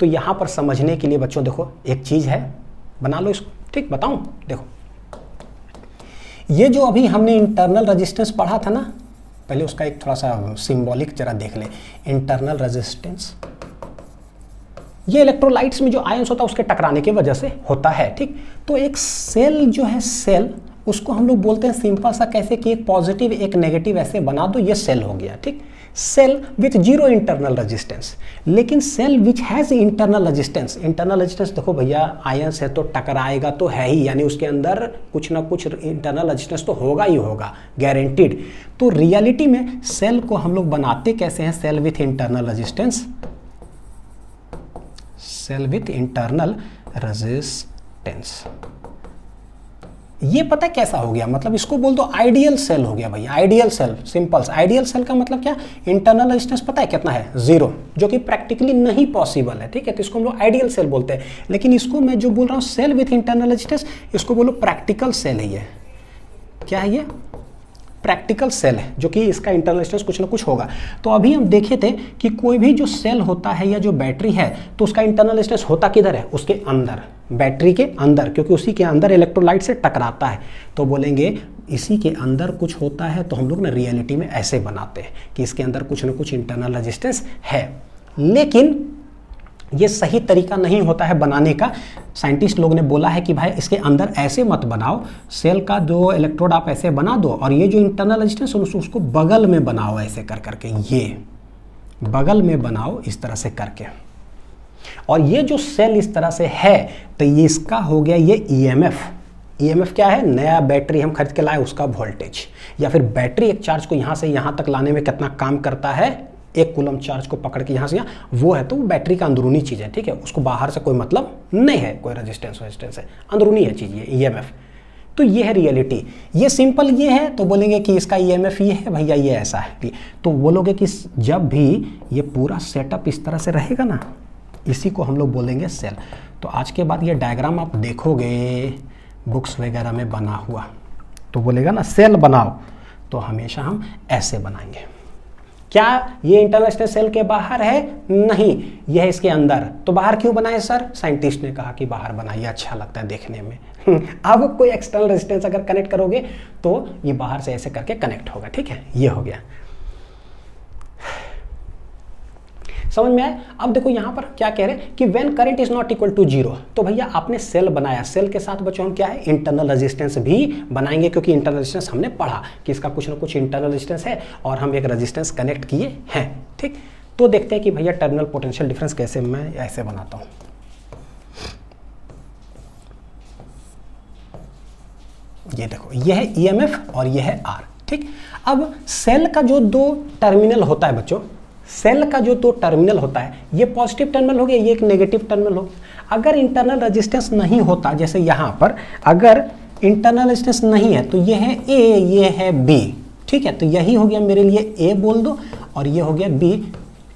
तो यहाँ पर समझने के लिए बच्चों देखो एक चीज़ है, बना लो इसको, ठीक, बताऊँ। देखो ये जो अभी हमने इंटरनल रेजिस्टेंस पढ़ा था ना, पहले उसका एक थोड़ा सा सिंबॉलिक जरा देख ले। इंटरनल रेजिस्टेंस ये इलेक्ट्रोलाइट्स में जो आयंस होता है उसके टकराने की वजह से होता है, ठीक। तो एक सेल जो है, सेल उसको हम लोग बोलते हैं सिंपल सा कैसे कि एक पॉजिटिव एक नेगेटिव ऐसे बना दो, ये सेल हो गया, ठीक। Cell with zero internal resistance. लेकिन cell which has internal resistance, internal resistance देखो भैया, आयंस है तो टकराएगा तो है ही, यानी उसके अंदर कुछ ना कुछ इंटरनल रेजिस्टेंस तो होगा ही होगा, गारंटीड। तो रियलिटी में सेल को हम लोग बनाते कैसे हैं? Cell with internal resistance, cell with internal resistance. ये पता है कैसा हो गया? मतलब इसको बोल दो आइडियल सेल हो गया भैया, ideal cell, simple. Ideal cell का मतलब क्या? इंटरनल रेजिस्टेंस पता है कितना है? 0, जो कि प्रैक्टिकली नहीं पॉसिबल है, ठीक है। तो इसको हम लोग आइडियल सेल बोलते हैं। लेकिन इसको मैं जो बोल रहा हूँ सेल विथ इंटरनल रेजिस्टेंस, इसको बोलो प्रैक्टिकल सेल है। ये क्या है? ये प्रैक्टिकल सेल है, जो कि इसका इंटरनल रेजिस्टेंस कुछ ना कुछ होगा। तो अभी हम देखे थे कि कोई भी जो सेल होता है या जो बैटरी है, तो उसका इंटरनल रेजिस्टेंस होता किधर है? उसके अंदर, बैटरी के अंदर, क्योंकि उसी के अंदर इलेक्ट्रोलाइट से टकराता है। तो बोलेंगे इसी के अंदर कुछ होता है, तो हम लोग ना रियलिटी में ऐसे बनाते हैं कि इसके अंदर कुछ ना कुछ इंटरनल रेजिस्टेंस है। लेकिन ये सही तरीका नहीं होता है बनाने का। साइंटिस्ट लोग ने बोला है कि भाई इसके अंदर ऐसे मत बनाओ, सेल का जो इलेक्ट्रोड आप ऐसे बना दो, और ये जो इंटरनल रेजिस्टेंस उसको बगल में बनाओ, ऐसे कर करके, ये बगल में बनाओ इस तरह से करके। और ये जो सेल इस तरह से है, तो ये इसका हो गया ये EMF। EMF क्या है? नया बैटरी हम खरीद के लाए उसका वोल्टेज, या फिर बैटरी एक चार्ज को यहाँ से यहाँ तक लाने में कितना काम करता है, 1 कूलम चार्ज को पकड़ के यहाँ से यहाँ, वो है। तो वो बैटरी का अंदरूनी चीज़ है, ठीक है। उसको बाहर से कोई मतलब नहीं है, कोई रेजिस्टेंस है, अंदरूनी है चीज़ ये EMF। तो ये है रियलिटी, ये सिंपल ये है। तो बोलेंगे कि इसका EMF ये है भैया, ये ऐसा है। तो बोलोगे कि जब भी ये पूरा सेटअप इस तरह से रहेगा ना, इसी को हम लोग बोलेंगे सेल। तो आज के बाद ये डायग्राम आप देखोगे बुक्स वगैरह में बना हुआ, तो बोलेगा ना सेल बनाओ, तो हमेशा हम ऐसे बनाएंगे। क्या ये इंटरनल रेजिस्टेंस सेल के बाहर है? नहीं, यह है इसके अंदर। तो बाहर क्यों बनाए सर? साइंटिस्ट ने कहा कि बाहर बनाइए, अच्छा लगता है देखने में। अब कोई एक्सटर्नल रेजिस्टेंस अगर कनेक्ट करोगे तो ये बाहर से ऐसे करके कनेक्ट होगा, ठीक है। ये हो गया, समझ में आया? अब देखो यहाँ पर क्या कह रहे हैं कि when current is not equal to 0, तो भैया आपने सेल बनाया, सेल के साथ बच्चों हम क्या है? इंटरनल रेजिस्टेंस भी बनाएंगे, क्योंकि इंटरनल रेजिस्टेंस हमने पढ़ा कि इसका कुछ ना कुछ इंटरनल रेजिस्टेंस है, और हम एक रेजिस्टेंस कनेक्ट किए हैं, ठीक। तो देखते हैं कि भैया टर्मिनल पोटेंशियल डिफरेंस कैसे मैं ऐसे बनाता हूँ। ये देखो, ये है EMF और ये है R, ठीक। अब सेल का जो 2 टर्मिनल होता है बच्चों, सेल का जो 2 टर्मिनल होता है, ये पॉजिटिव टर्मिनल हो गया, ये एक नेगेटिव टर्मिनल हो गया। अगर इंटरनल रेजिस्टेंस नहीं होता, जैसे यहाँ पर अगर इंटरनल रेजिस्टेंस नहीं है, तो ये है A, ये है B, ठीक है। तो यही हो गया मेरे लिए A बोल दो, और ये हो गया B।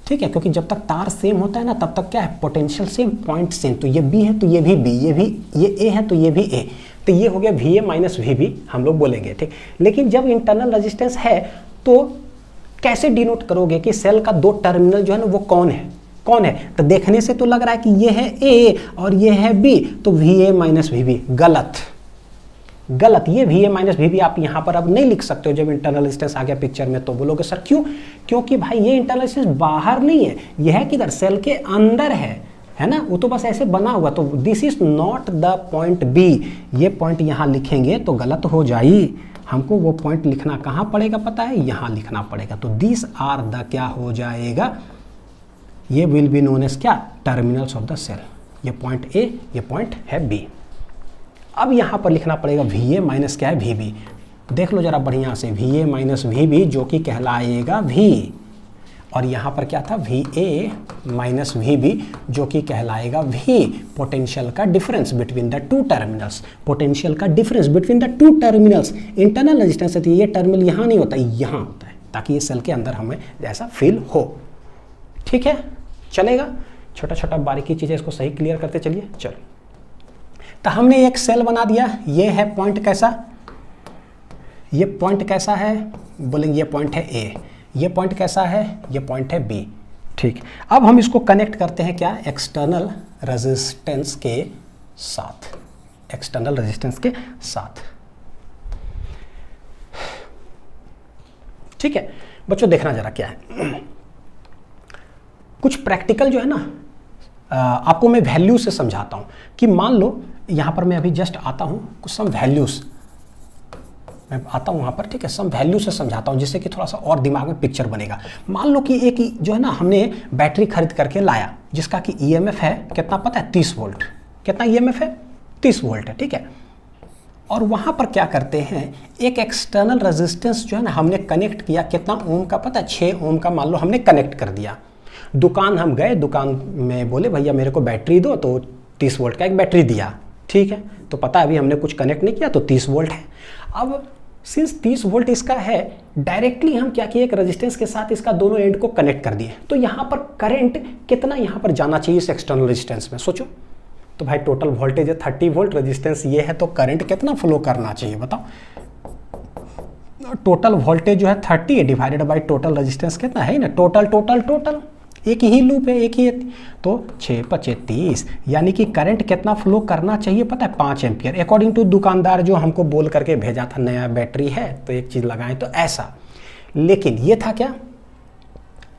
ठीक है, क्योंकि जब तक तार सेम होता है ना तब तक क्या है, पोटेंशियल सेम, पॉइंट सेम। तो ये बी है तो ये भी बी, ये ए है तो ये भी ए, तो ये हो गया V A minus V B हम लोग बोलेंगे, ठीक। लेकिन जब इंटरनल रेजिस्टेंस है तो कैसे डिनोट करोगे कि सेल का दो टर्मिनल जो है ना वो कौन है, तो देखने से तो लग रहा है कि ये है ए और ये है बी, तो V A minus V B. गलत, ये V A minus V B आप यहाँ पर अब नहीं लिख सकते हो जब इंटरनल रेजिस्टेंस आ गया पिक्चर में। तो बोलोगे सर क्यों, क्योंकि भाई ये इंटरनल रेजिस्टेंस बाहर नहीं है, यह है किधर, सेल के अंदर है ना, वो तो बस ऐसे बना हुआ। तो this is not the point B, ये पॉइंट यहाँ लिखेंगे तो गलत हो जाई। हमको वो पॉइंट लिखना कहाँ पड़ेगा पता है, यहाँ लिखना पड़ेगा। तो दिस आर द क्या हो जाएगा, ये विल बी नोन एज क्या, टर्मिनल्स ऑफ द सेल। ये पॉइंट ए, ये पॉइंट है बी। अब यहाँ पर लिखना पड़ेगा वी ए माइनस क्या है, वी बी। देख लो जरा बढ़िया से, V A minus V B जो कि कहलाएगा वी, और यहाँ पर क्या था, V A minus V B जो कि कहलाएगा वी। पोटेंशियल का difference between the two terminals, potential का difference between the two terminals. Internal resistance है तो ये टर्मिनल यहाँ नहीं होता, यहाँ होता है, ताकि ये सेल के अंदर हमें ऐसा फील हो। ठीक है, चलेगा। छोटा छोटा बारीकी चीज़ें इसको सही क्लियर करते चलिए। चलो, तो हमने एक सेल बना दिया, ये है पॉइंट कैसा, ये पॉइंट कैसा है, बोलेंगे ये पॉइंट है ए, ये पॉइंट कैसा है, ये पॉइंट है बी। ठीक, अब हम इसको कनेक्ट करते हैं क्या, एक्सटर्नल रेजिस्टेंस के साथ, एक्सटर्नल रेजिस्टेंस के साथ। ठीक है बच्चों, देखना जरा क्या है, कुछ प्रैक्टिकल जो है ना आपको मैं वैल्यू से समझाता हूं कि मान लो यहां पर मैं अभी जस्ट आता हूं, कुछ सम वैल्यूज मैं आता हूं वहां पर, ठीक है, सम वैल्यू से समझाता हूं जिससे कि थोड़ा सा और दिमाग में पिक्चर बनेगा। मान लो कि एक जो है ना हमने बैटरी खरीद करके लाया जिसका कि ईएमएफ है कितना पता है, 30 वोल्ट। कितना ईएमएफ है, 30 वोल्ट है, ठीक है। और वहां पर क्या करते हैं, एक एक्सटर्नल रेजिस्टेंस जो है ना हमने कनेक्ट किया, कितना ओम का पता है, 6 ओम का मान लो हमने कनेक्ट कर दिया। दुकान हम गए, दुकान में बोले भैया मेरे को बैटरी दो, तो 30 वोल्ट का एक बैटरी दिया, ठीक है। तो पता है अभी हमने कुछ कनेक्ट नहीं किया तो 30 वोल्ट है। अब सिंस 30 वोल्ट इसका है, डायरेक्टली हम क्या किए, एक रेजिस्टेंस के साथ इसका दोनों एंड को कनेक्ट कर दिए। तो यहाँ पर करंट कितना यहाँ पर जाना चाहिए इस एक्सटर्नल रेजिस्टेंस में, सोचो। तो भाई टोटल वोल्टेज है 30 वोल्ट, रेजिस्टेंस ये है, तो करंट कितना फ्लो करना चाहिए बताओ। टोटल वोल्टेज जो है 30 डिवाइडेड बाई टोटल रेजिस्टेंस कितना है ना, टोटल एक ही लूप है, एक ही है, तो 6 × 30, यानी कि करंट कितना फ्लो करना चाहिए पता है, 5 एम्पियर। अकॉर्डिंग टू दुकानदार जो हमको बोल करके भेजा था, नया बैटरी है तो एक चीज़ लगाएं तो ऐसा। लेकिन ये था क्या,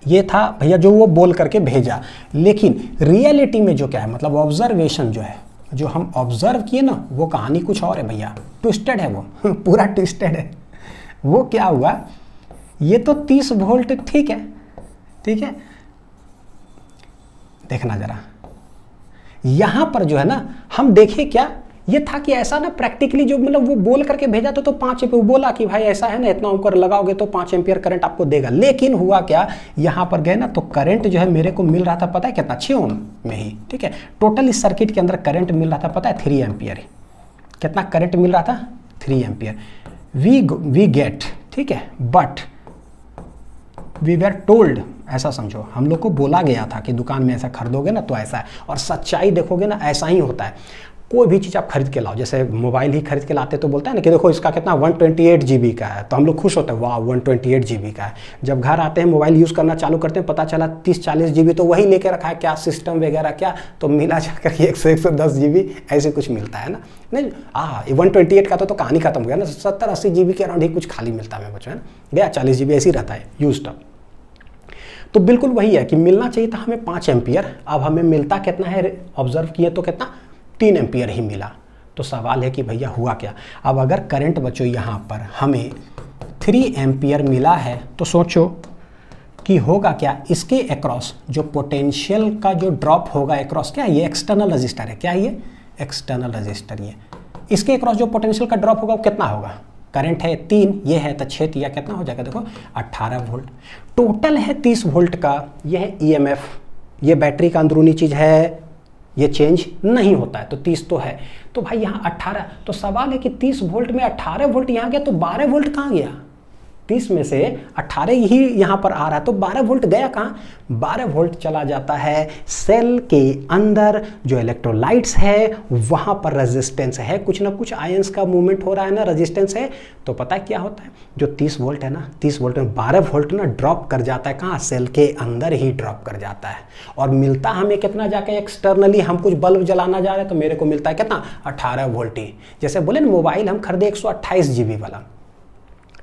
ये था भैया जो वो बोल करके भेजा, लेकिन रियलिटी में जो क्या है, मतलब ऑब्जर्वेशन जो है, जो हम ऑब्जर्व किए ना, वो कहानी कुछ और है भैया, ट्विस्टेड है वो पूरा ट्विस्टेड है। वो क्या हुआ, ये तो 30 वोल्ट ठीक है, देखना जरा यहां पर जो है ना, हम देखें क्या, ये था कि ऐसा ना प्रैक्टिकली जो मतलब वो बोल करके भेजा तो 5 एम्पियर बोला कि भाई ऐसा है ना, इतना ऊपर लगाओगे तो 5 एम्पियर करंट आपको देगा। लेकिन हुआ क्या, यहां पर गए ना तो करंट जो है मेरे को मिल रहा था पता है कितना, 6 ओम में ही, ठीक है। टोटल इस सर्किट के अंदर करंट मिल रहा था पता है 3 एम्पियर। कितना करंट मिल रहा था, 3 एम्पियर। वी गेट, ठीक है, बट वी वेर टोल्ड, ऐसा समझो हम लोग को बोला गया था कि दुकान में ऐसा खरीदोगे ना तो ऐसा है। और सच्चाई देखोगे ना ऐसा ही होता है। कोई भी चीज़ आप खरीद के लाओ, जैसे मोबाइल ही खरीद के लाते तो बोलता है ना कि देखो इसका कितना 128 GB का है, तो हम लोग खुश होते हैं, वाह 128 GB का है। जब घर आते हैं मोबाइल यूज़ करना चालू करते हैं, पता चला 30-40 GB तो वही लेके रखा है, क्या सिस्टम वगैरह क्या, तो मिला जाकर 100-110 GB ऐसे कुछ मिलता है ना। नहीं 128 का तो कहानी खत्म हो गया ना, 70-80 GB के अराउंड ही कुछ खाली मिलता है बच्चों, है ना, गया 40 GB ऐसे ही रहता है यूज्ड अप। तो बिल्कुल वही है कि मिलना चाहिए था हमें 5 एम्पियर, अब हमें मिलता कितना है, ऑब्जर्व किए तो कितना, 3 एम्पियर ही मिला। तो सवाल है कि भैया हुआ क्या। अब अगर करंट बच्चों यहाँ पर हमें 3 एम्पियर मिला है तो सोचो कि होगा क्या, इसके अक्रॉस जो पोटेंशियल का जो ड्रॉप होगा अक्रॉस, क्या है ये, एक्सटर्नल रजिस्टर है, क्या है ये, एक्सटर्नल रजिस्टर। ये इसके अक्रॉस जो पोटेंशियल का ड्रॉप होगा वो कितना होगा, करंट है 3, ये है तो 6, या कितना हो जाएगा देखो 18 वोल्ट। टोटल है 30 वोल्ट का, ये है ईएमएफ, ये बैटरी का अंदरूनी चीज़ है, ये चेंज नहीं होता है, तो 30 तो है। तो भाई यहाँ 18, तो सवाल है कि 30 वोल्ट में 18 वोल्ट यहाँ गया तो 12 वोल्ट कहाँ गया, 30 में से 18 ही यहाँ पर आ रहा है, तो 12 वोल्ट गया कहाँ? 12 वोल्ट चला जाता है सेल के अंदर जो इलेक्ट्रोलाइट्स है वहाँ पर रेजिस्टेंस है, कुछ ना कुछ आयंस का मूवमेंट हो रहा है ना, रेजिस्टेंस है। तो पता है क्या होता है, जो 30 वोल्ट है ना, 30 वोल्ट में 12 वोल्ट ना ड्रॉप कर जाता है कहाँ? सेल के अंदर ही ड्रॉप कर जाता है। और मिलता हमें कितना जाके एक्सटर्नली, हम कुछ बल्ब जलाना जा रहे हैं तो मेरे को मिलता है कितना? 18 वोल्ट ही। जैसे बोले ना मोबाइल हम खरीदे 128 GB वाला,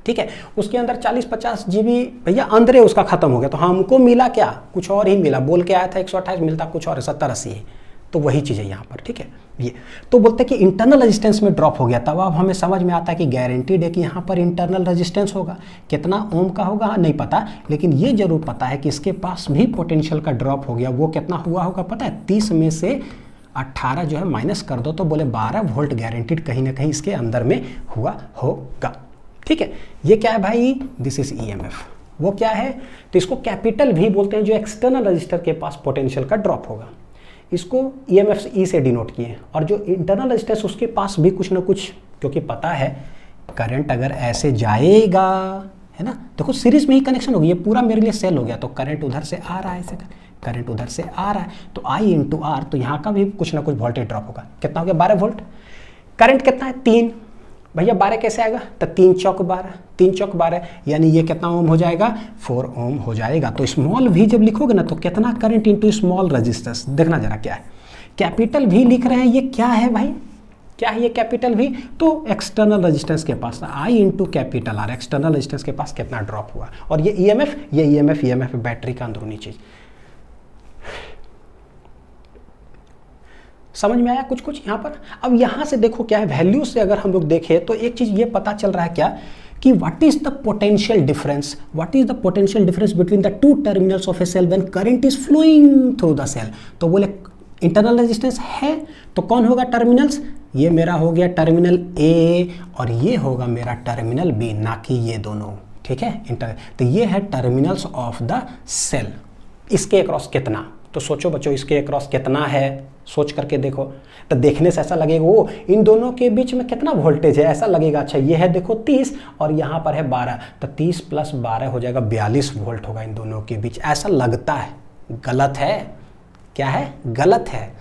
ठीक है, उसके अंदर 40-50 GB भैया अंदर उसका खत्म हो गया, तो हमको मिला क्या? कुछ और ही मिला। बोल के आया था 128, मिलता कुछ और है, 70-80 है। तो वही चीज़ है यहाँ पर, ठीक है। ये तो बोलते हैं कि इंटरनल रेजिस्टेंस में ड्रॉप हो गया, तब अब हमें समझ में आता है कि गारंटीड है कि यहाँ पर इंटरनल रेजिस्टेंस होगा। कितना ओम का होगा नहीं पता, लेकिन ये जरूर पता है कि इसके पास भी पोटेंशियल का ड्रॉप हो गया। वो कितना हुआ होगा पता है? 30 में से 18 जो है माइनस कर दो तो बोले 12 वोल्ट गारंटीड कहीं ना कहीं इसके अंदर में हुआ होगा, ठीक है। ये क्या है भाई? This is EMF. वो क्या है? तो इसको कैपिटल भी बोलते हैं, जो एक्सटर्नल रजिस्टर के पास पोटेंशियल का ड्रॉप होगा। इसको ईएमएफ ई से डिनोट किए, और जो इंटरनल रजिस्टर उसके पास भी कुछ ना कुछ, क्योंकि पता है करंट अगर ऐसे जाएगा, है ना, देखो सीरीज में ही कनेक्शन होगी, ये पूरा मेरे लिए सेल हो गया, तो करंट उधर से आ रहा है, ऐसे करंट उधर से आ रहा है, तो आई इंटू आर, तो यहाँ का भी कुछ ना कुछ वोल्टेज ड्रॉप होगा। कितना हो गया? 12 वोल्ट। करंट कितना है? 3। भैया 12 कैसे आएगा? तो 3 चौक 12, 3 चौक 12, यानी ये कितना ओम हो जाएगा? 4 ओम हो जाएगा। तो स्मॉल भी जब लिखोगे ना, तो कितना करंट इंटू स्मॉल रजिस्टेंस, देखना जरा क्या है। कैपिटल भी लिख रहे हैं, ये क्या है भाई? क्या है ये कैपिटल भी? तो एक्सटर्नल रेजिस्टेंस के पास I into capital R, external resistance के पास कितना ड्रॉप हुआ। और ये ईएमएफ, ये ईएमएफ बैटरी का अंदरूनी चीज। समझ में आया कुछ कुछ यहाँ पर? अब यहाँ से देखो क्या है, वैल्यू से अगर हम लोग देखें तो एक चीज ये पता चल रहा है क्या, कि what is the potential difference, what is the potential difference between the two terminals of a cell when current is flowing through the cell. तो बोले इंटरनल रेजिस्टेंस है, तो कौन होगा टर्मिनल्स? ये मेरा हो गया टर्मिनल ए, और ये होगा मेरा टर्मिनल बी, ना कि ये दोनों, ठीक है। तो ये है टर्मिनल्स ऑफ द सेल। इसके अक्रॉस कितना? तो सोचो बच्चों, इसके अक्रॉस कितना है, सोच करके देखो। तो देखने से ऐसा लगेगा वो इन दोनों के बीच में कितना वोल्टेज है, ऐसा लगेगा। अच्छा ये है देखो 30 और यहाँ पर है 12, तो 30 + 12 हो जाएगा 42 वोल्ट होगा इन दोनों के बीच, ऐसा लगता है। गलत है। क्या है? गलत है।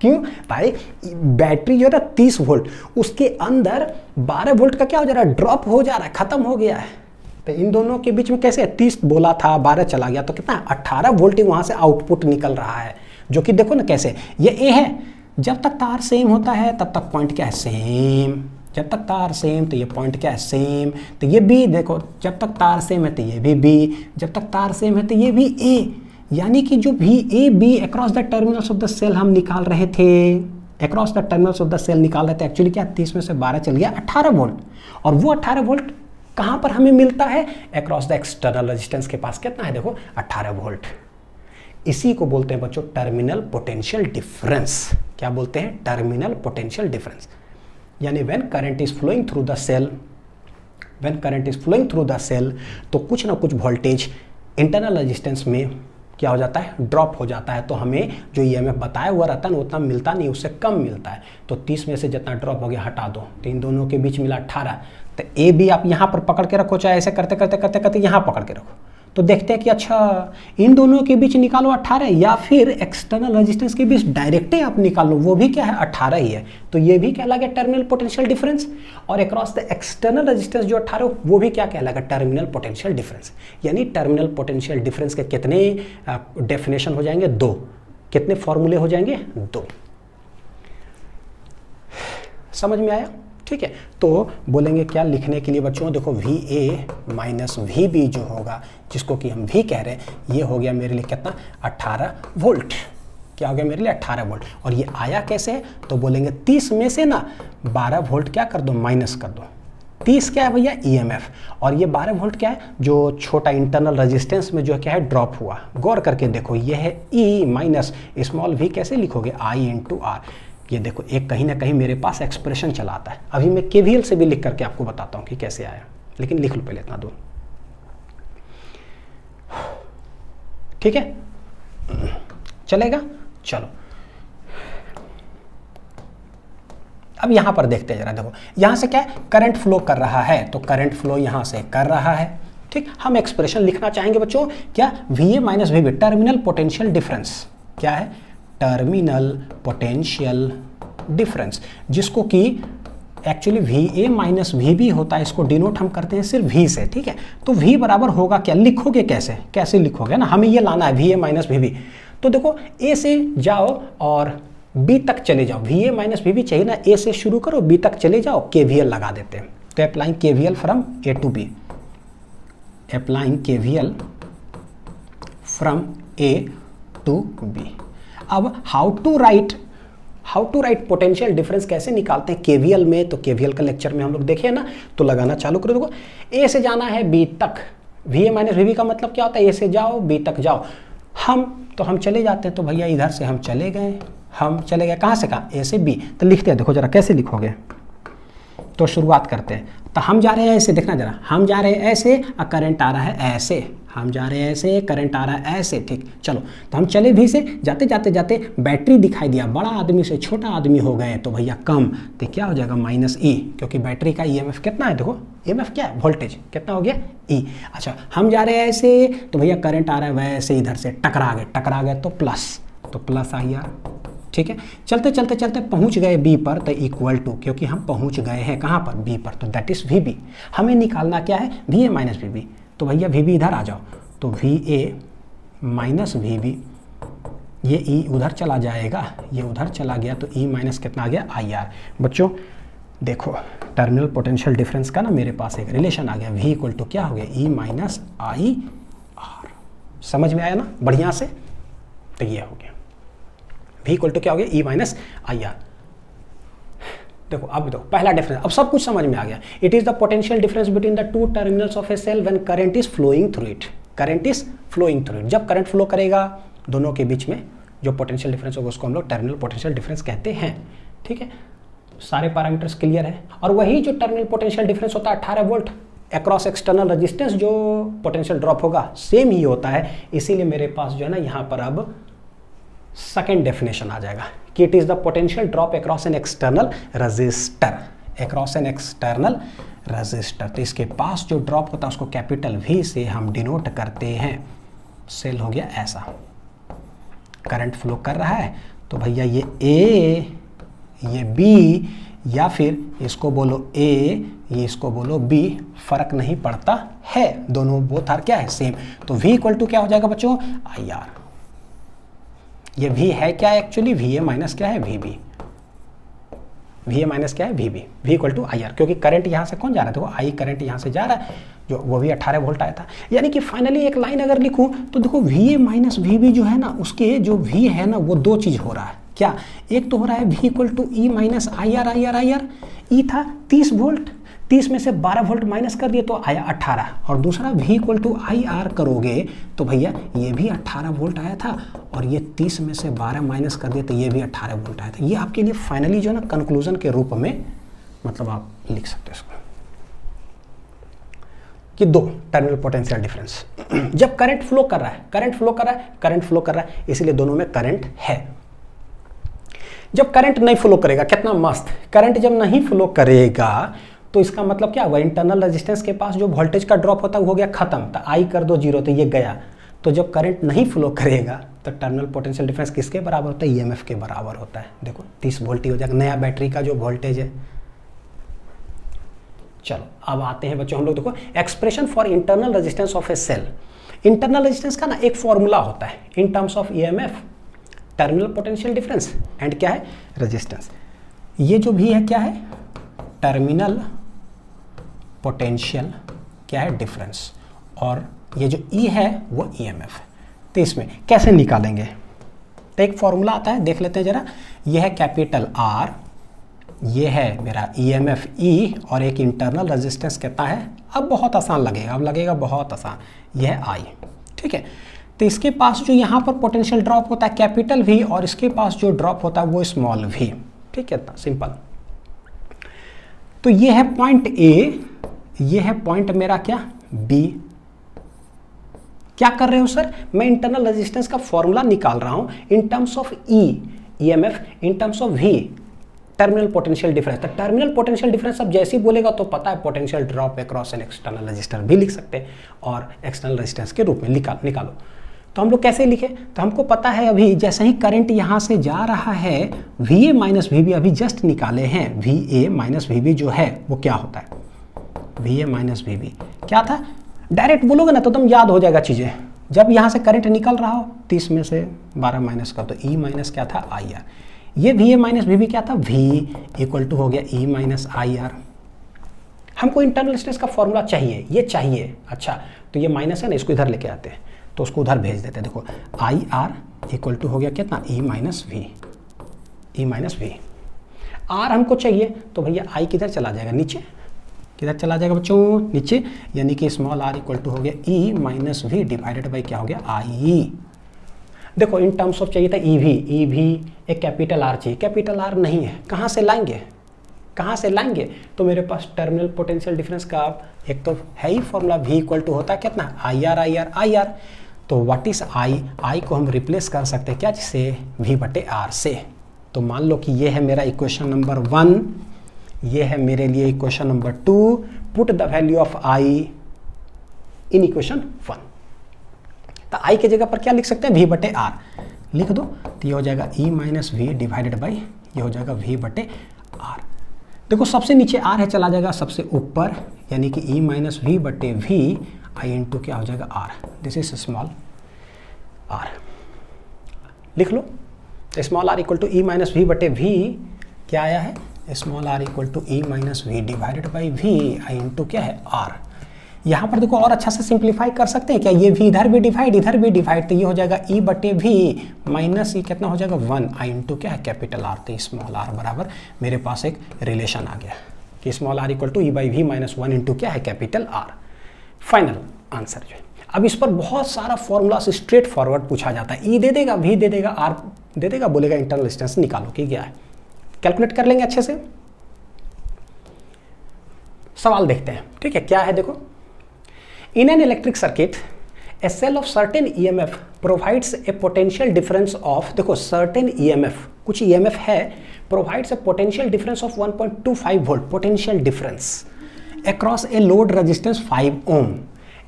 क्यों भाई? बैटरी जो है ना 30 वोल्ट, उसके अंदर 12 वोल्ट का क्या हो जा रहा है? ड्रॉप हो जा रहा है, खत्म हो गया है। तो इन दोनों के बीच में कैसे 30 बोला था, 12 चला गया, तो कितना 18 वोल्ट ही वहां से आउटपुट निकल रहा है, जो कि देखो ना कैसे, ये ए है, जब तक तार सेम होता है तब तक पॉइंट क्या है? सेम। जब तक तार सेम तो ये पॉइंट क्या है? सेम। तो ये बी देखो, जब तक तार सेम है तो ये भी बी, जब तक तार सेम है तो ये भी ए। यानी कि जो भी A B across the terminals of the cell हम निकाल रहे थे, across the terminals of the cell निकाल रहे थे, एक्चुअली क्या 30 में से 12 चल गया 18 वोल्ट। और वो 18 वोल्ट कहाँ पर हमें मिलता है? अक्रॉस द एक्सटर्नल रेजिस्टेंस के पास कितना है? देखो 18 वोल्ट। इसी को बोलते हैं बच्चों टर्मिनल पोटेंशियल डिफरेंस। क्या बोलते हैं? Terminal potential difference. यानी when current is flowing through the cell, when current is flowing through the cell, तो कुछ ना कुछ वोल्टेज इंटरनल रेजिस्टेंस में क्या हो जाता है? ड्रॉप हो जाता है। तो हमें जो ईएमएफ बताया हुआ रहता है ना, उतना मिलता नहीं, उससे कम मिलता है। तो 30 में से जितना ड्रॉप हो गया हटा दो, तो इन दोनों के बीच मिला 18। तो ए बी आप यहाँ पर पकड़ के रखो, चाहे ऐसे करते करते करते करते यहाँ पकड़ के रखो, तो देखते हैं कि अच्छा इन दोनों के बीच निकालो 18, या फिर एक्सटर्नल रेजिस्टेंस के बीच डायरेक्ट आप निकालो, वो भी क्या है? 18 ही है। तो ये भी कहलाएगा टर्मिनल पोटेंशियल डिफरेंस। और अक्रॉस द एक्सटर्नल रेजिस्टेंस जो 18, वो भी क्या कहलाएगा? Terminal potential difference. यानी टर्मिनल पोटेंशियल डिफरेंस के कितने डेफिनेशन हो जाएंगे? 2। कितने फॉर्मूले हो जाएंगे? 2। समझ में आया? ठीक है। तो बोलेंगे क्या लिखने के लिए बच्चों? देखो VA माइनस VB जो होगा, जिसको कि हम V कह रहे हैं, ये हो गया मेरे लिए कितना? 18 वोल्ट। क्या हो गया मेरे लिए? 18 वोल्ट। और ये आया कैसे? तो बोलेंगे 30 में से ना 12 वोल्ट क्या कर दो? माइनस कर दो। 30 क्या है भैया? EMF। और ये 12 वोल्ट क्या है? जो छोटा इंटरनल रेजिस्टेंस में जो क्या है? ड्रॉप हुआ। गौर करके देखो, ये है E माइनस स्मॉल v, कैसे लिखोगे? I into R। ये देखो एक कहीं ना कहीं मेरे पास एक्सप्रेशन चला आता है। अभी मैं KVL से भी लिख करके आपको बताता हूँ कि कैसे आया, लेकिन लिख लो पहले इतना दूर, ठीक है? चलेगा? चलो अब यहाँ पर देखते हैं जरा, देखो यहाँ से क्या है, करंट फ्लो कर रहा है, तो करंट फ्लो यहाँ से कर रहा है, ठीक। हम एक्सप्रेशन लिखना चाहेंगे बच्चों, क्या, VA minus VB, terminal potential difference, क्या है, टर्मिनल पोटेंशियल डिफरेंस, जिसको कि एक्चुअली VA माइनस VB होता है, इसको डिनोट हम करते हैं सिर्फ V से, ठीक है। तो V बराबर होगा क्या, लिखोगे कैसे, कैसे लिखोगे ना, हमें ये लाना है VA माइनस VB। तो देखो A से जाओ और B तक चले जाओ, VA माइनस VB चाहिए ना, A से शुरू करो B तक चले जाओ, KVL लगा देते हैं। तो applying KVL from A to B, applying KVL from A to B। अब how to write potential difference कैसे निकालते हैं KVL में, तो KVL का लेक्चर में हम लोग देखे ना, तो लगाना चालू करो। देखो A से जाना है B तक, VA माइनस VB का मतलब क्या होता है, A से जाओ B तक जाओ। हम चले जाते हैं, तो भैया इधर से हम चले गए, कहाँ से कहाँ, A से B। तो लिखते हैं, देखो जरा कैसे लिखोगे, तो शुरुआत करते हैं। तो हम जा रहे हैं ऐसे, देखना जरा, हम जा रहे हैं ऐसे और करंट आ रहा है ऐसे, हम जा रहे हैं ऐसे, करंट आ रहा है ऐसे, ठीक। चलो तो हम चले भी से, जाते जाते जाते बैटरी दिखाई दिया, बड़ा आदमी से छोटा आदमी हो गए, तो भैया कम, तो क्या हो जाएगा, माइनस E, क्योंकि बैटरी का EMF कितना है, देखो EMF क्या है, वोल्टेज कितना हो गया E। अच्छा हम जा रहे हैं ऐसे, तो भैया करंट आ रहा है वैसे, इधर से टकरा गए तो प्लस आई आर, ठीक है। चलते चलते चलते पहुंच गए B पर, तो इक्वल टू, क्योंकि हम पहुंच गए हैं कहाँ पर, B पर, तो दैट इज VB। हमें निकालना क्या है, VA माइनस VB। तो भैया VB इधर आ जाओ, तो VA माइनस VB, ये E उधर चला जाएगा, ये उधर चला गया, तो E माइनस कितना आ गया, IR। बच्चों देखो टर्मिनल पोटेंशियल डिफरेंस का ना मेरे पास एक रिलेशन आ गया, V इक्वल टू क्या हो गया, E माइनस IR। समझ में आया ना बढ़िया से, तो ये हो गया V इक्वल टू क्या हो गया, E माइनस IR। देखो अब देखो पहला डिफरेंस, अब सब कुछ समझ में आ गया। It is the potential difference between the two terminals of a cell when current is flowing through it, current is flowing through it. जब करंट फ्लो करेगा दोनों के बीच में जो पोटेंशियल डिफरेंस होगा उसको हम लोग टर्मिनल पोटेंशियल डिफरेंस कहते हैं, ठीक है। सारे पैरामीटर्स क्लियर है। और वही जो टर्मिनल पोटेंशियल डिफरेंस होता है 18 वोल्ट अक्रॉस एक्सटर्नल रेजिस्टेंस, जो पोटेंशियल ड्रॉप होगा सेम ही होता है। इसीलिए मेरे पास जो है ना यहाँ पर अब सेकेंड डेफिनेशन आ जाएगा कि it is the potential drop across an external register, across an external register. तो इसके पास जो ड्रॉप होता है उसको कैपिटल V से हम डिनोट करते हैं। सेल हो गया ऐसा, करंट फ्लो कर रहा है, तो भैया ये A, ये B, या फिर इसको बोलो A, ये इसको बोलो B, फर्क नहीं पड़ता है, दोनों बोथ आर क्या है, सेम। तो V इक्वल टू क्या हो जाएगा बच्चों, IR। ये V है क्या एक्चुअली, VA माइनस क्या है, VB, VA माइनस क्या है, VB, V equal to IR, क्योंकि करंट यहाँ से कौन जा रहा है, देखो I करंट यहाँ से जा रहा है, जो वो भी 18 वोल्ट आया था। यानी कि फाइनली एक लाइन अगर लिखूं तो देखो VA माइनस VB जो है ना, उसके जो V है ना वो दो चीज़ हो रहा है। क्या, एक तो हो रहा है V equal to E minus IR। E था 30 वोल्ट, 30 में से 12 वोल्ट माइनस कर दिए तो आया 18, और दूसरा V इक्वल टू IR करोगे तो भैया ये भी 18 वोल्ट आया था, और ये 30 में से 12 माइनस कर दिए तो ये भी 18 वोल्ट आया था। ये आपके लिए फाइनली जो है ना कंक्लूजन के रूप में मतलब आप लिख सकते हैं इसको कि दो टर्मिनल पोटेंशियल डिफरेंस जब करंट फ्लो कर रहा है, इसलिए दोनों में करंट है। जब करंट नहीं फ्लो करेगा, कितना मस्त, करंट जब नहीं फ्लो करेगा तो इसका मतलब क्या हुआ, इंटरनल रेजिस्टेंस के पास जो वोल्टेज का ड्रॉप होता है वो हो गया खत्म, तो I कर दो 0 तो ये गया। तो जब करंट नहीं फ्लो करेगा तो टर्मिनल पोटेंशियल डिफरेंस किसके बराबर होता है, EMF के बराबर होता है। देखो 30 वोल्ट ही हो जाएगा नया बैटरी का जो वोल्टेज है। चलो अब आते हैं बच्चों हम लोग, देखो expression for internal resistance of a cell. Internal resistance का ना एक फॉर्मूला होता है in terms of EMF, terminal potential difference and क्या है, रेजिस्टेंस। ये जो भी है क्या है, टर्मिनल पोटेंशियल क्या है, डिफरेंस, और ये जो E है वो EMF। तो इसमें कैसे निकालेंगे, तो एक फॉर्मूला आता है, देख लेते हैं जरा। ये है कैपिटल R, ये है मेरा EMF E, और एक इंटरनल रेजिस्टेंस कितना है, अब बहुत आसान लगेगा, अब लगेगा बहुत आसान, यह है I, ठीक है। तो इसके पास जो यहाँ पर पोटेंशियल ड्रॉप होता है कैपिटल V, और इसके पास जो ड्रॉप होता है वो स्मॉल v, ठीक है, इतना सिंपल। तो ये है पॉइंट A, ये है पॉइंट मेरा क्या B। क्या कर रहे हो सर, मैं इंटरनल रेजिस्टेंस का फॉर्मूला निकाल रहा हूं इन terms of E EMF, in terms of V terminal potential difference. तो टर्मिनल पोटेंशियल डिफरेंस अब जैसे ही बोलेगा तो पता है potential drop across an external register भी लिख सकते हैं और एक्सटर्नल रेजिस्टेंस के रूप में निकालो। तो हम लोग कैसे लिखे, तो हमको पता है अभी जैसे ही करंट यहाँ से जा रहा है VA माइनस VB अभी जस्ट निकाले हैं, VA माइनस VB जो है वो क्या होता है, VA माइनस VB क्या था, डायरेक्ट बोलोगे ना तो एकदम याद हो जाएगा चीज़ें। जब यहाँ से करंट निकल रहा हो 30 में से 12 माइनस का तो E माइनस क्या था IR, ये VA माइनस VB क्या था, V इक्वल टू हो गया E माइनस IR। हमको इंटरनल रेजिस्टेंस का फॉर्मूला चाहिए, ये चाहिए। अच्छा तो ये माइनस है ना, इसको इधर लेके आते हैं तो उसको उधर भेज देते हैं। देखो IR इक्वल टू हो गया कितना, E minus V, E minus V। R हमको चाहिए तो भैया I किधर चला जाएगा, नीचे, किधर चला जाएगा बच्चों, नीचे, यानी कि स्मॉल r इक्वल टू हो गया E minus V divided by क्या हो गया IE। देखो इन टर्म्स ऑफ चाहिए था EV एक कैपिटल R चाहिए, कैपिटल R नहीं है, कहाँ से लाएंगे, कहाँ से लाएंगे, तो मेरे पास टर्मिनल पोटेंशियल डिफरेंस का एक तो है ही फॉर्मूला V इक्वल टू होता है कितना IR। तो व्हाट इज I को हम रिप्लेस कर सकते हैं क्या जिससे, V बटे R से। तो मान लो कि ये है मेरा इक्वेशन नंबर 1, ये है मेरे लिए equation number 2। Put the value of I in equation 1। तो I के जगह पर क्या लिख सकते हैं, V बटे R लिख दो, तो ये हो जाएगा E minus V divided by ये हो जाएगा V बटे R। देखो सबसे नीचे R है, चला जाएगा सबसे ऊपर, यानी कि E माइनस V बटे V I इंटू क्या हो जाएगा R। This is small r, लिख लो। Small r equal to E minus V बटे V क्या आया है, small r equal to E minus V divided by V I into क्या है R। यहाँ पर देखो और अच्छा से सिंप्लीफाई कर सकते हैं क्या, ये V इधर भी डिवाइड इधर भी डिवाइड, तो ये हो जाएगा E बटे V माइनस ये कितना हो जाएगा 1 I इंटू क्या है कैपिटल R। तो स्मॉल r बराबर मेरे पास एक रिलेशन आ गया कि small r equal to E by V minus 1 into क्या है कैपिटल R। फाइनल आंसर जो है। अब इस पर बहुत सारा फॉर्मूला से स्ट्रेट फॉरवर्ड पूछा जाता है, E दे देगा, V दे देगा, R दे देगा, बोलेगा इंटरनल रेजिस्टेंस निकालो कि क्या है, कैलकुलेट कर लेंगे अच्छे से। सवाल देखते हैं, ठीक है क्या है, देखो। In an electric circuit a cell of certain EMF provides a potential difference of, देखो सर्टेन EMF कुछ EMF है, provides a potential difference of 1.25 volt potential difference across a load resistance 5 ohm.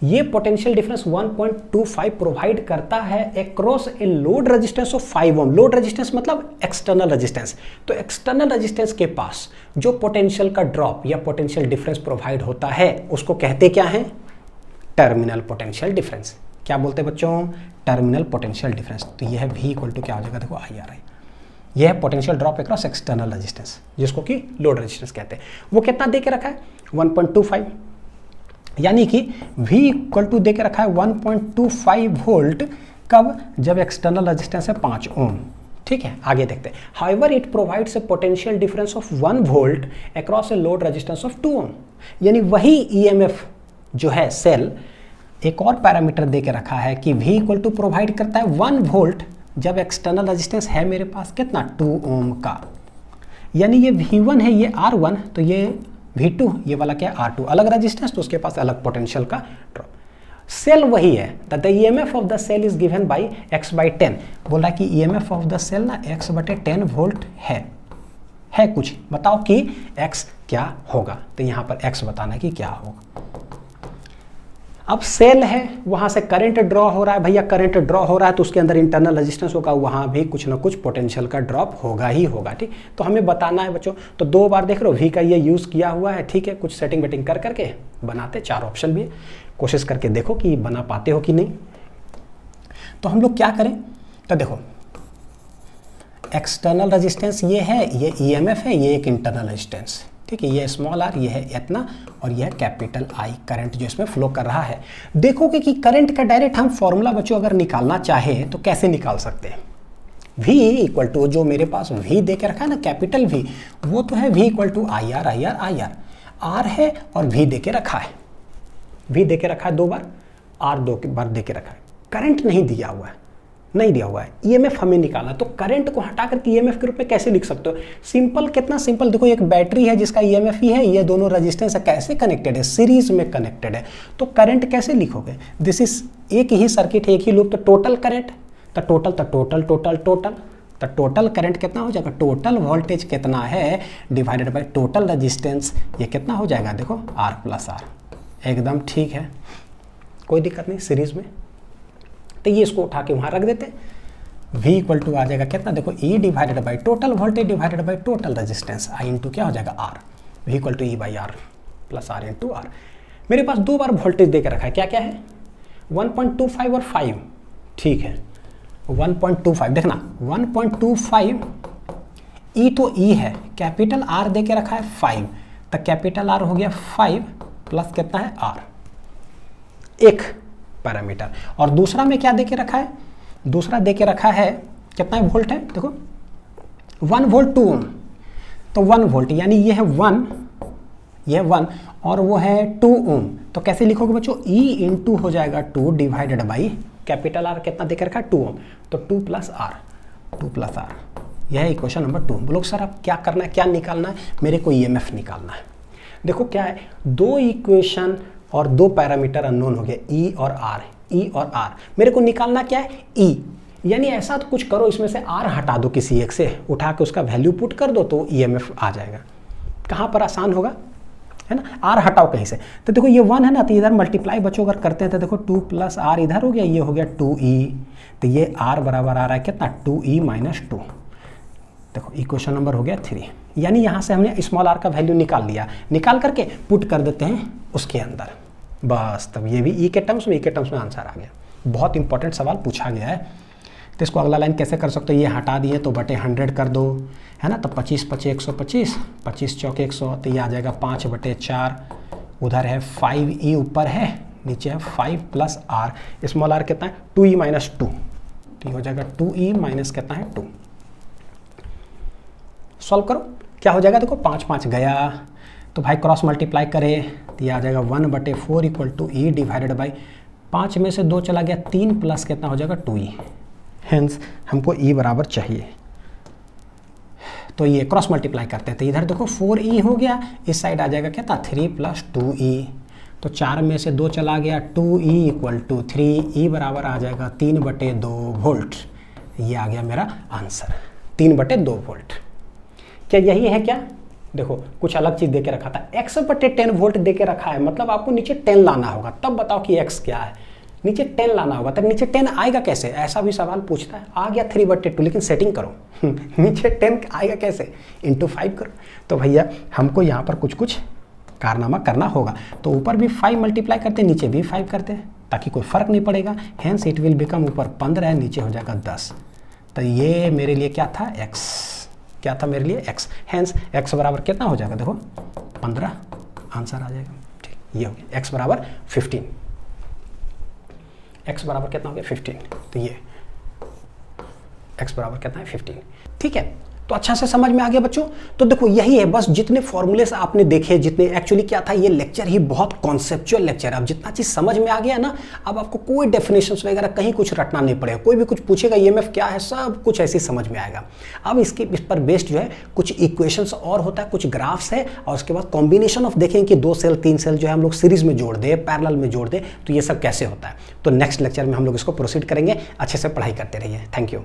ये पोटेंशियल डिफरेंस 1.25 प्रोवाइड करता है across a load resistance of 5 ohm. Load resistance मतलब external resistance. तो external resistance के पास जो पोटेंशियल का ड्रॉप या पोटेंशियल डिफरेंस प्रोवाइड होता है उसको कहते क्या है, टर्मिनल पोटेंशियल डिफरेंस। क्या बोलते हैं बच्चों, टर्मिनल पोटेंशियल डिफरेंस। तो यह है V इक्वल टू क्या हो जाएगा, देखो IR। यह है potential drop across external resistance जिसको कि लोड रेजिस्टेंस कहते हैं। वो कितना दे के रखा है 1.25, यानी कि V इक्वल टू दे के रखा है 1.25 वोल्ट, कब, जब एक्सटर्नल रेजिस्टेंस है 5 ओम। ठीक है आगे देखते हैं। However it provides a potential difference of 1 volt across a load resistance of 2 ओम। यानी वही EMF जो है सेल एक और पैरामीटर दे के रखा है कि V इक्वल टू प्रोवाइड करता है 1 वोल्ट जब एक्सटर्नल रेजिस्टेंस है मेरे पास कितना 2 ओम का। यानी ये V1 है, ये R1, तो ये V2, ये वाला क्या है R2, अलग रेजिस्टेंस तो उसके पास अलग पोटेंशियल का ड्रॉप। सेल वही है, the EMF of the cell is given by x/10। बोल रहा है कि EMF ऑफ द सेल ना x/10 वोल्ट है कुछ, बताओ कि x क्या होगा। तो यहाँ पर x बताना है कि क्या होगा। अब सेल है, वहाँ से करंट ड्रॉ हो रहा है, भैया करंट ड्रॉ हो रहा है तो उसके अंदर इंटरनल रेजिस्टेंस होगा, वहाँ भी कुछ ना कुछ पोटेंशियल का ड्रॉप होगा ही होगा। ठीक, तो हमें बताना है बच्चों। तो 2 बार देख रहे हो V का ये यूज़ किया हुआ है, ठीक है, कुछ सेटिंग वेटिंग कर करके बनाते, 4 ऑप्शन भी है, कोशिश करके देखो कि बना पाते हो कि नहीं। तो हम लोग क्या करें, तो देखो एक्सटर्नल रेजिस्टेंस ये है, ये EMF है, ये एक इंटरनल रेजिस्टेंस, ठीक है, ये स्मॉल r, ये है इतना, और यह कैपिटल I करंट जो इसमें फ्लो कर रहा है। देखोगे कि करंट का डायरेक्ट हम फॉर्मूला बच्चों अगर निकालना चाहे तो कैसे निकाल सकते हैं। V इक्वल टू जो मेरे पास V दे के रखा है ना कैपिटल V, वो तो है V equal to IR R है और V दे के रखा है, V दे के रखा है 2 बार, R 2 बार दे के रखा है। करंट नहीं दिया हुआ है, नहीं दिया हुआ है, EMF हमें निकालना। तो करंट को हटा करके EMF के रूप में कैसे लिख सकते हो, सिंपल, कितना सिंपल। देखो एक बैटरी है जिसका EMF ही है, ये दोनों रेजिस्टेंस है, कैसे कनेक्टेड है, सीरीज में कनेक्टेड है। तो करंट कैसे लिखोगे, दिस इज एक ही सर्किट, एक ही लूप, तो टोटल करंट, तो टोटल तो टोटल करंट कितना हो जाएगा, टोटल वोल्टेज कितना है डिवाइडेड बाय टोटल रेजिस्टेंस, ये कितना हो जाएगा देखो R प्लस R। एकदम ठीक है, कोई दिक्कत नहीं सीरीज में। तो ये इसको उठा के वहाँ रख देते, V इक्वल टू आ जाएगा कितना देखो E divided by total voltage divided by total resistance I into क्या हो जाएगा R, V equal to E by R plus R into R। मेरे पास दो बार वोल्टेज दे के रखा है, क्या क्या है 1.25 और 5, ठीक है 1.25 देखना 1.25 E तो E है, कैपिटल R दे के रखा है 5, तो कैपिटल R हो गया 5 प्लस कितना है R, एक पैरामीटर। और दूसरा में क्या दे के रखा है, दूसरा दे के रखा है कितना वोल्ट है देखो 1 वोल्ट 2 ओम, तो 1 वोल्ट यानी ये है 1, ये 1 और वो है 2 ओम। तो कैसे लिखोगे बच्चों, E इंटू हो जाएगा 2 डिवाइडेड बाई कैपिटल R कितना दे के रखा है 2 ओम, तो 2 प्लस R, यह है इक्वेशन नंबर 2। बोलो सर अब क्या करना है, क्या निकालना है, मेरे को EMF निकालना है। देखो क्या है, दो इक्वेशन और दो पैरामीटर अननोन हो गए E और R, मेरे को निकालना क्या है E, यानी ऐसा तो कुछ करो इसमें से R हटा दो, किसी एक से उठा के उसका वैल्यू पुट कर दो तो EMF आ जाएगा। कहाँ पर आसान होगा है ना, R हटाओ कहीं से, तो देखो ये 1 है ना, तो इधर मल्टीप्लाई बच्चों अगर करते हैं तो देखो 2 प्लस R इधर हो गया, ये हो गया 2E, तो ये R बराबर आ रहा है कितना 2E माइनस 2। देखो इक्वेशन नंबर हो गया 3, यानी यहाँ से हमने स्मॉल r का वैल्यू निकाल लिया, निकाल करके पुट कर देते हैं उसके अंदर, बस तब ये भी E के टर्म्स में आंसर आ गया। बहुत इंपॉर्टेंट सवाल पूछा गया है। तो इसको अगला लाइन कैसे कर सकते हो, ये हटा दिए तो बटे 100 कर दो, है ना, तो 25 25 125, 25 चौके 100, तो ये आ जाएगा 5 बटे 4, उधर है 5E ऊपर है, नीचे है 5 प्लस R, स्मॉल r कितना है 2E माइनस 2, तो ये हो जाएगा 2E माइनस कितना है 2। सॉल्व करो क्या हो जाएगा, देखो 5 5 गया, तो भाई क्रॉस मल्टीप्लाई करे तो ये आ जाएगा 1 बटे 4 equal to E divided by 5 में से 2 चला गया 3 प्लस कितना हो जाएगा 2E, हेंस हमको E बराबर चाहिए। तो ये क्रॉस मल्टीप्लाई करते हैं तो इधर देखो 4E हो गया, इस साइड आ जाएगा कितना 3 प्लस 2E, तो 4 में से 2 चला गया 2E इक्वल टू 3E बराबर आ जाएगा 3 बटे 2 वोल्ट। ये आ गया मेरा आंसर 3 बटे 2 वोल्ट। क्या यही है क्या, देखो कुछ अलग चीज़ दे के रखा था, x बटे 10 वोल्ट दे के रखा है, मतलब आपको नीचे 10 लाना होगा, तब बताओ कि x क्या है, नीचे 10 लाना होगा, तब नीचे 10 आएगा कैसे, ऐसा भी सवाल पूछता है। आ गया 3 बटे 2, लेकिन सेटिंग करो नीचे 10 आएगा कैसे, इंटू 5 करो। तो भैया हमको यहाँ पर कुछ कुछ कारनामा करना होगा, तो ऊपर भी 5 मल्टीप्लाई करते हैं, नीचे भी 5 करते हैं, ताकि कोई फर्क नहीं पड़ेगा। हेंस इट विल बिकम ऊपर 15 है, नीचे हो जाएगा 10। तो ये मेरे लिए क्या था x, क्या था मेरे लिए x, हेंस x बराबर कितना हो जाएगा देखो 15, आंसर आ जाएगा। ठीक, ये हो गया x बराबर 15, x बराबर कितना हो गया 15, तो ये x बराबर कितना है 15। ठीक है, तो अच्छा से समझ में आ गया बच्चों। तो देखो यही है बस, जितने फॉर्मूले से आपने देखे, जितने एक्चुअली क्या था, ये लेक्चर ही बहुत कॉन्सेप्चुअल लेक्चर है। अब जितना चीज़ समझ में आ गया ना, अब आपको कोई डेफिनेशंस वगैरह कहीं कुछ रटना नहीं पड़ेगा, कोई भी कुछ पूछेगा EMF क्या है, सब कुछ ऐसे समझ में आएगा। अब इस पर बेस्ड जो है कुछ इक्वेशंस और होता है, कुछ ग्राफ्स है, और उसके बाद कॉम्बिनेशन ऑफ देखेंगे कि 2 सेल 3 सेल जो है हम लोग सीरीज में जोड़ दे, पैरेलल में जोड़ दे, तो ये सब कैसे होता है। तो नेक्स्ट लेक्चर में हम लोग इसको प्रोसीड करेंगे। अच्छे से पढ़ाई करते रहिए। Thank you.